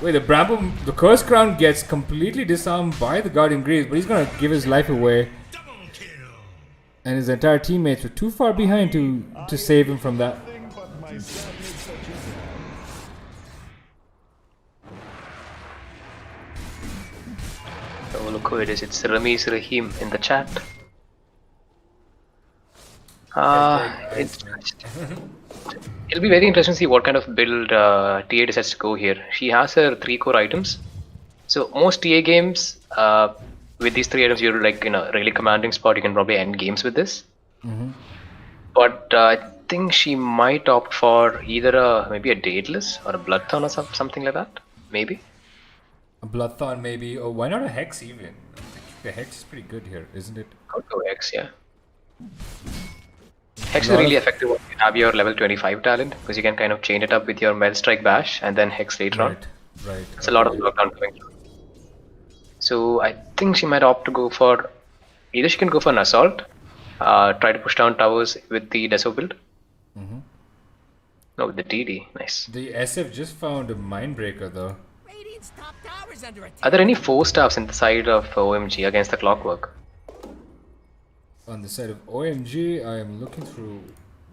Wait, the Curse Crown gets completely disarmed by the Guardian Greaves, but he's gonna give his life away. And his entire teammates were too far behind to save him from that. Nothing but my sadness that you're gone. Oh, look who it is. It's Ramiz Rahim in the chat. It'll be very interesting to see what kind of build TA decides to go here. She has her 3 core items. So most TA games, with these 3 items, you're like in a really commanding spot. You can probably end games with this. But I think she might opt for either maybe a Daedalus or a Bloodthorn or something like that. Maybe. A Bloodthorn maybe, or why not a Hex even? The Hex is pretty good here, isn't it? Could go Hex, yeah. Hex is really effective when you have your level 25 talent because you can kind of chain it up with your Mel Strike Bash and then Hex later on. Right. It's a lot of knockdown coming through. So I think she might opt to go for either she can go for an assault, try to push down towers with the Deso build. No, with the DD. Nice. The SF just found a Mindbreaker though. Radiant's top tower's under attack. Are there any 4 staffs in the side of OMG against the Clockwork? On the side of OMG, I am looking through.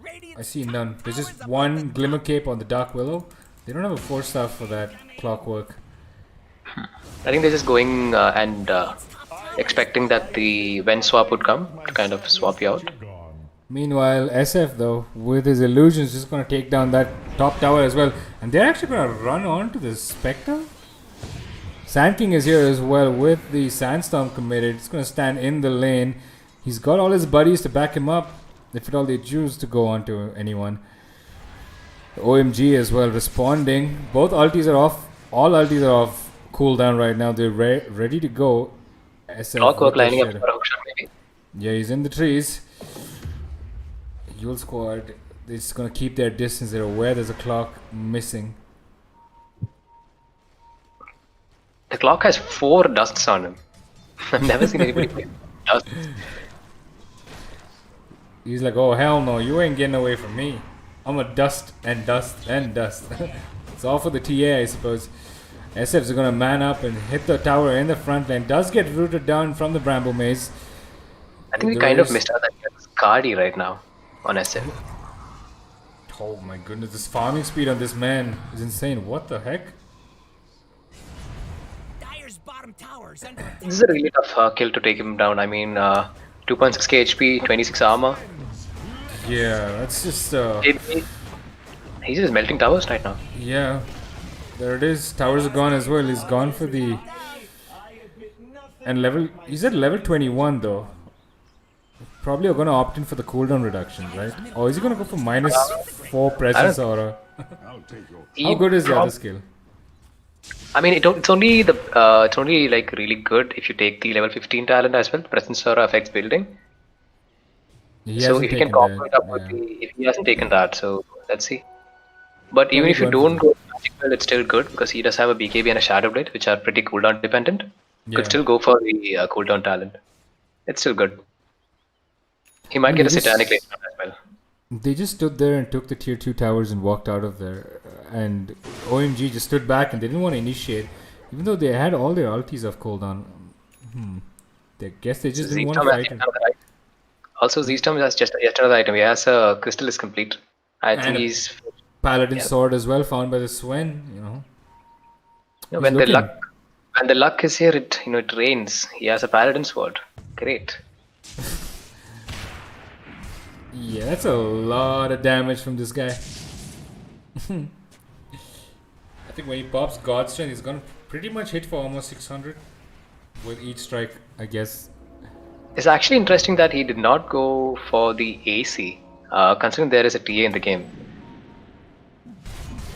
Radiant's I see none. There's just one Glimmer Cape on the Dark Willow. They don't have a 4 staff for that Clockwork. I think they're just going and expecting that the Ven swap would come to kind of swap you out. You're gone. Meanwhile, SF though, with his illusions, just gonna take down that top tower as well. And they're actually gonna run on to the Spectre. Sand King is here as well with the Sandstorm committed. He's gonna stand in the lane. He's got all his buddies to back him up if at all they choose to go on to anyone. The OMG as well responding. Both ultis are off. All ultis are off cooldown right now. They're ready to go. SF Clockwork with the lining up shadow. for a hook shot maybe. Yeah, he's in the trees. EulSquad, they're just gonna keep their distance. They're aware there's a clock missing. The clock has 4 dusts on him. I've never seen anybody play dust. He's like, oh hell no, you ain't getting away from me. I'm a dust and dust and dust. It's all for the TA, I suppose. SFs are gonna man up and hit the tower in the front line. Does get rooted down from the Bramble Maze. I think we kind of missed out that he has Cardi right now on SF. Oh my goodness, this farming speed on this man is insane. What the heck? Dyer's bottom tower is under attack. This is a really tough kill to take him down. I mean, 2.6k HP, 26 armor. Yeah, that's just He's just melting towers right now. yeah. There it is. Towers are gone as well. He's gone for the and level. He's at level 21 though. Probably are gonna opt in for the cooldown reduction, right? Or is he gonna go for -4 presence aura? How good is the other skill? I mean, it's only it's only like really good if you take the level 15 talent as well. Presence aura affects building. He So hasn't if you can taken combo that, it up with if he hasn't taken that, so let's see. But even if you don't go magic build, it's still good because he does have a BKB and a Shadow Blade, which are pretty cooldown dependent. Yeah. Could still go for the cooldown talent. It's still good. He might get a Satanic later on as well. They just stood there and took the tier 2 towers and walked out of there. And OMG just stood back and they didn't want to initiate. Even though they had all their ultis of cooldown. I guess they just didn't want to fight him. Also, Z-Storm has just yet another item. He has a Crystal is complete. I think he's... Paladin sword as well, found by the Swain, you know. When the luck is here, it rains. He has a Paladin sword. Great. Yeah, that's a lot of damage from this guy. I think when he pops God Strength, he's gonna pretty much hit for almost 600 with each strike, I guess. It's actually interesting that he did not go for the AC, considering there is a TA in the game.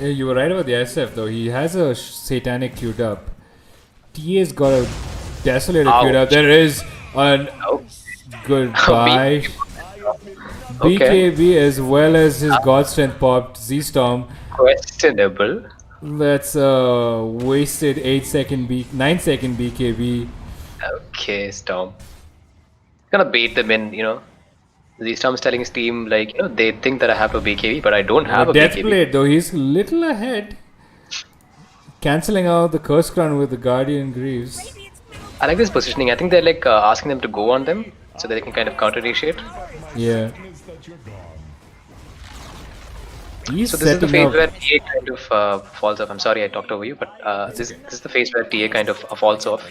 Yeah, you were right about the SF though. He has a Satanic queued up. TA's got a Desolator queued up. There is an goodbye. BKB as well as his God Strength popped. Z-Storm. Questionable. That's wasted 9 second BKB. Okay, Storm. Gonna bait them in, Z-Storm is telling his team, like, they think that I have a BKB, but I don't have a BKB. Deathblade though, he's little ahead. Cancelling out the Curse Crown with the Guardian Greaves. I like this positioning. I think they're like asking them to go on them so that they can kind of counter-initiate. Yeah. He's so this is the phase up. where TA kind of falls off. I'm sorry I talked over you, but this is the phase where TA kind of falls off.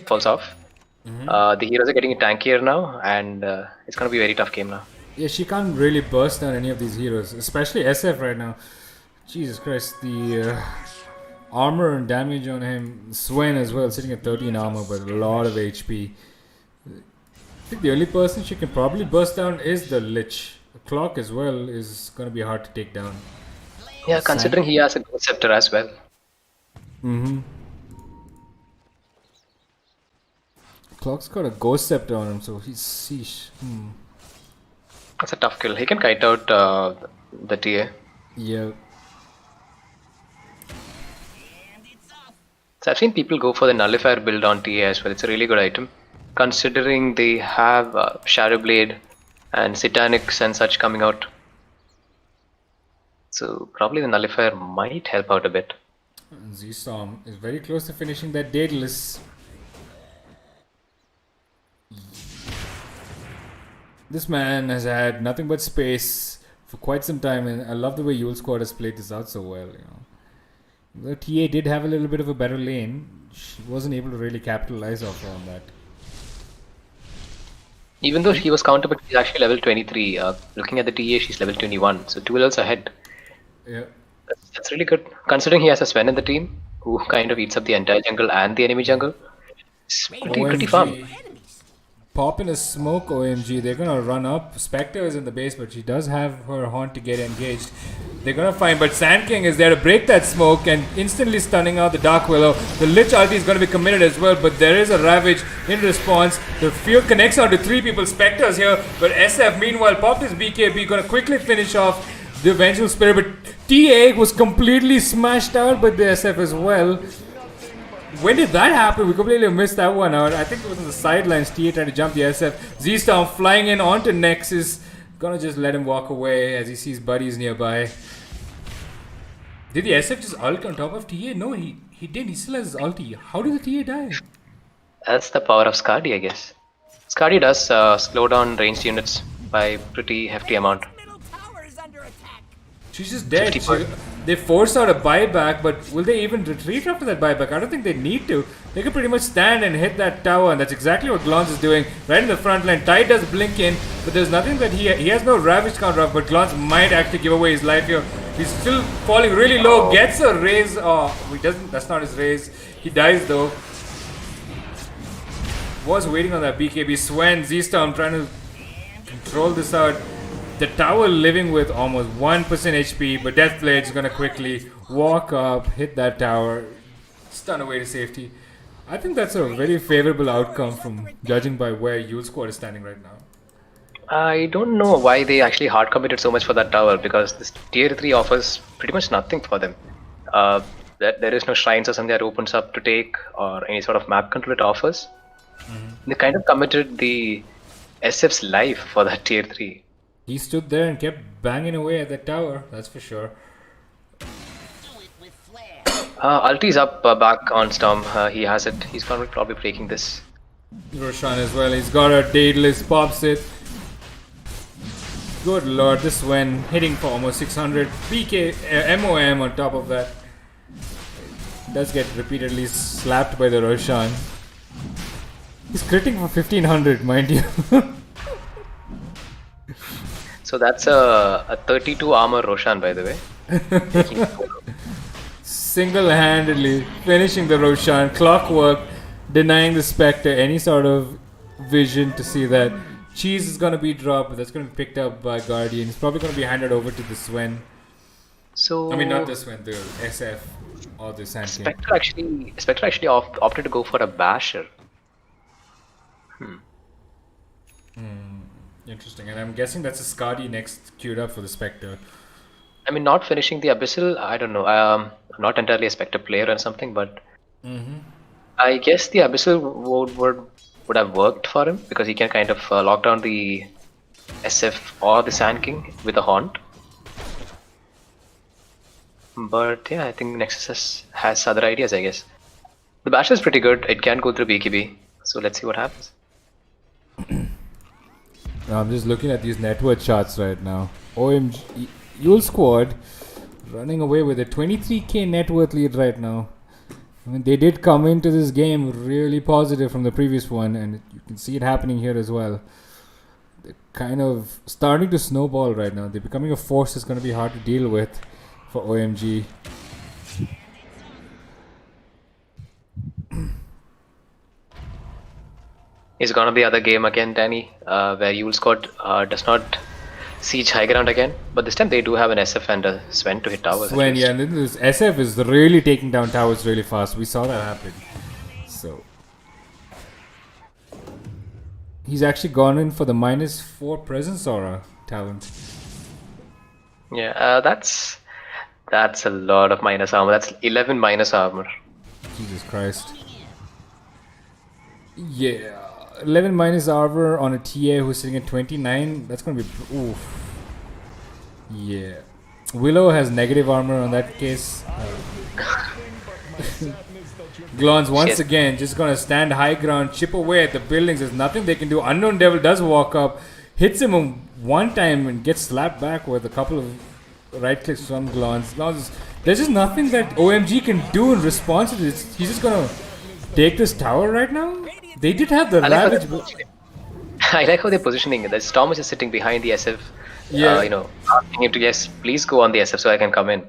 The heroes are getting tankier now, and it's gonna be a very tough game now. Yeah, she can't really burst down any of these heroes, especially SF right now. Jesus Christ, the armor and damage on him. Swain as well, sitting at 13 armor, but a lot of HP. I think the only person she can probably burst down is the Lich. The Clock as well is gonna be hard to take down. Yeah, considering he has a Ghost Scepter as well. Clock's got a Ghost Scepter on him, so he's sheesh. That's a tough kill. He can kite out the TA. Yeah. So I've seen people go for the Nullifier build on TA as well. It's a really good item. Considering they have Shadow Blade and Satanics and such coming out. So probably the Nullifier might help out a bit. Z-Storm is very close to finishing that Daedalus. This man has had nothing but space for quite some time, and I love the way EulSquad has played this out so well. The TA did have a little bit of a better lane. She wasn't able to really capitalize off on that. Even though he was counterpicked, he's actually level 23. Looking at the TA, she's level 21, so 2 levels ahead. Yeah. That's really good. Considering he has a Sven in the team, who kind of eats up the entire jungle and the enemy jungle. It's pretty fun. Pop in a smoke, OMG. They're gonna run up. Spectre is in the base, but she does have her haunt to get engaged. They're gonna find, but Sand King is there to break that smoke and instantly stunning out the Dark Willow. The Lich ulti is gonna be committed as well, but there is a Ravage in response. The field connects out to 3 people. Spectre's here, but SF meanwhile popped his BKB, gonna quickly finish off the Vengeful Spirit, but TA was completely smashed out by the SF as well. When did that happen? We completely missed that one out. I think it was on the sidelines. TA trying to jump the SF. Z-Storm flying in onto Nexus. Gonna just let him walk away as he sees buddies nearby. Did the SF just ult on top of TA? No, he didn't. He still has his ulti. How did the TA die? That's the power of Skadi, I guess. Skadi does slow down ranged units by pretty hefty amount. She's just dead. 50%. They force out a buyback, but will they even retreat after that buyback? I don't think they need to. They can pretty much stand and hit that tower, and that's exactly what Glance is doing. Right in the front line. Tide does blink in, but there's nothing that he has no Ravage counter up, but Glance might actually give away his life here. He's still falling really low, gets a raise. Oh, he doesn't. That's not his raise. He dies though. Was waiting on that BKB. Swain, Z-Storm trying to control this out. The tower living with almost 1% HP, but Deathblade is gonna quickly walk up, hit that tower, stun away to safety. I think that's a very favorable outcome from judging by where EulSquad is standing right now. I don't know why they actually hard committed so much for that tower, because this tier 3 offers pretty much nothing for them. That there is no shrines or something that opens up to take, or any sort of map control it offers. They kind of committed the SF's life for that tier 3. He stood there and kept banging away at that tower, that's for sure. Ulti's up back on Storm. He has it. He's gonna probably breaking this. Roshan as well, he's got a Daedalus, pops it. Good lord, this when hitting for almost 600 PK MOM on top of that. Does get repeatedly slapped by the Roshan. He's critting for 1500, mind you. So that's a 32 armor Roshan, by the way. Single-handedly finishing the Roshan, clockwork, denying the Spectre any sort of vision to see that cheese is gonna be dropped, but that's gonna be picked up by Guardian. It's probably gonna be handed over to the Swain. So I mean, not the Swain, the SF or the Sand King. Spectre actually opted to go for a basher. Interesting, and I'm guessing that's a Skadi next queued up for the Spectre. I mean, not finishing the Abyssal, I don't know. I'm not entirely a Spectre player or something, but I guess the Abyssal would have worked for him, because he can kind of lock down the SF or the Sand King with a Haunt. But yeah, I think Nexus has other ideas, I guess. The Basher is pretty good. It can go through BKB, so let's see what happens. I'm just looking at these net worth charts right now. OMG, EulSquad running away with a 23k net worth lead right now. I mean, they did come into this game really positive from the previous one, and you can see it happening here as well. They're kind of starting to snowball right now. They're becoming a force that's going to be hard to deal with for OMG. It's gonna be other game again, Danny, where EulSquad does not siege high ground again, but this time they do have an SF and a Sven to hit towers. Sven, yeah, and then this SF is really taking down towers really fast. We saw that happen. So he's actually gone in for the -4 presence aura talent. Yeah, that's a lot of minus armor. That's 11 minus armor. Jesus Christ. Yeah. 11 minus armor on a TA who's sitting at 29. That's gonna be oof. Yeah. Willow has negative armor on that case. Glance once again just gonna stand high ground, chip away at the buildings. There's nothing they can do. Unknown Devil does walk up, hits him one time and gets slapped back with a couple of right clicks from Glance. There's just nothing that OMG can do in response to this. He's just gonna take this tower right now. They did have the Ravage. I like how they're positioning it. The Storm is just sitting behind the SF. Yeah. Asking him to, yes, please go on the SF so I can come in.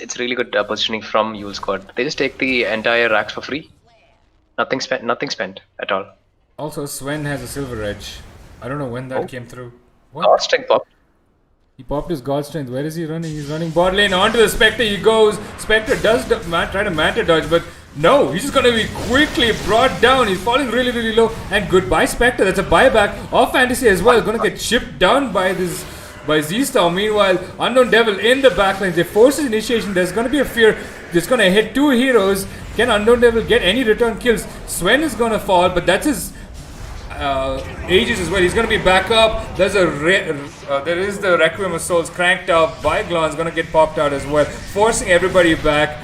It's really good positioning from EulSquad. They just take the entire racks for free. Nothing spent at all. Also, Sven has a silver edge. I don't know when that came through. What? God strength popped. He popped his God Strength. Where is he running? He's running bot lane onto the Spectre. He goes. Spectre does try to Manta dodge, but no, he's just going to be quickly brought down. He's falling really, really low. And goodbye, Spectre. That's a buyback of Fantasy as well. Going to get chipped down by Z-Star. Meanwhile, Unknown Devil in the backline. They force his initiation. There's going to be a fear. It's going to hit two heroes. Can Unknown Devil get any return kills? Sven is going to fall, but that's his Aegis as well. He's going to be back up. There is the Requiem of Souls cranked up by Glance. Going to get popped out as well, forcing everybody back.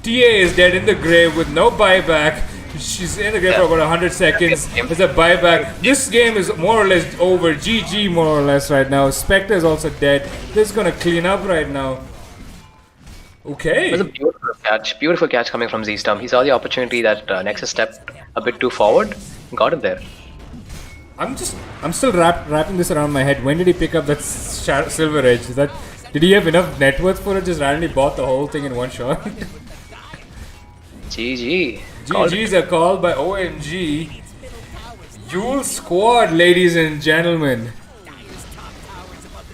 TA is dead in the grave with no buyback. She's in the game for about 100 seconds. There's a buyback. This game is more or less over. GG more or less right now. Spectre is also dead. This is gonna clean up right now. Okay. It was a beautiful catch coming from Z-Storm. He saw the opportunity that Nexus stepped a bit too forward, got it there. I'm still wrapping this around my head. When did he pick up that Silver Edge? Did he have enough net worth for it? Just randomly bought the whole thing in one shot. GG. GG's are called by OMG. EulSquad, ladies and gentlemen.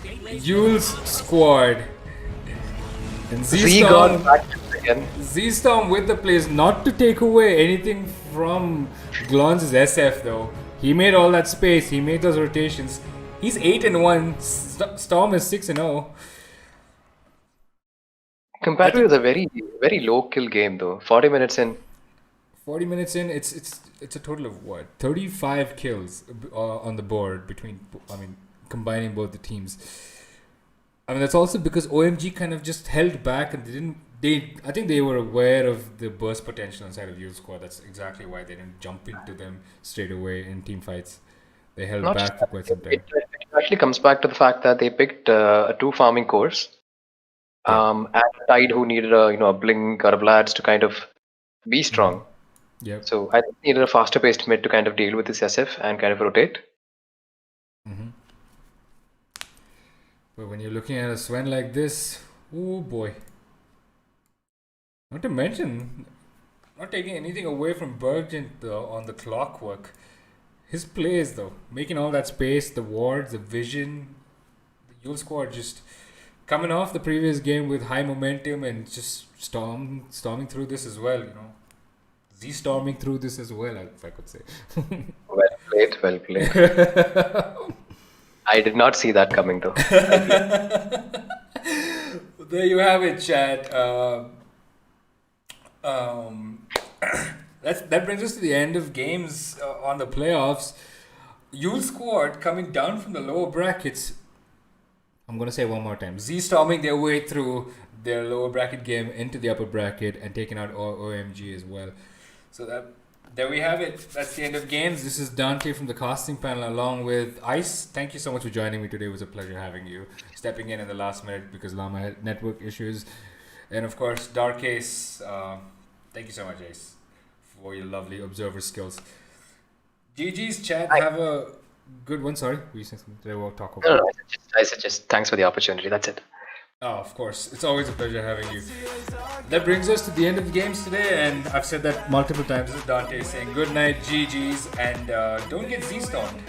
EulSquad. And Z-Storm back again. Z-Storm with the plays, not to take away anything from Glon's SF though. He made all that space, he made those rotations. He's 8-1, Storm is 6-0. Comparatively, it was a very, very low kill game though. 40 minutes in. 40 minutes in, it's a total of what? 35 kills on the board combining both the teams. I mean, that's also because OMG kind of just held back and I think they were aware of the burst potential inside of EulSquad. That's exactly why they didn't jump into them straight away in team fights. They held back for quite some time. It actually comes back to the fact that they picked a 2 farming course. And Tide, who needed a Blink or a Vlads to kind of be strong. Yeah. So I think they needed a faster paced mid to kind of deal with this SF and kind of rotate. But when you're looking at a Swain like this, oh boy. Not to mention, not taking anything away from Bergent on the clockwork. His plays though, making all that space, the wards, the vision, the EulSquad just coming off the previous game with high momentum and just storming through this as well, Z-storming through this as well, if I could say. Well played. I did not see that coming though. There you have it, chat. That brings us to the end of games on the playoffs. EulSquad coming down from the lower brackets. I'm going to say one more time. Z-storming their way through their lower bracket game into the upper bracket and taking out OMG as well. So there we have it. That's the end of games. This is Dante from the casting panel along with Ice. Thank you so much for joining me today. It was a pleasure having you. Stepping in the last minute because Lama had network issues. And of course, Dark Ace. Thank you so much, Ace, for your lovely observer skills. GG's chat. Have a good one. Sorry, we said something. Did I talk over? No, I said just thanks for the opportunity. That's it. Oh, of course. It's always a pleasure having you. That brings us to the end of the games today, and I've said that multiple times. This is Dante saying good night, GG's, and don't get Z-stormed.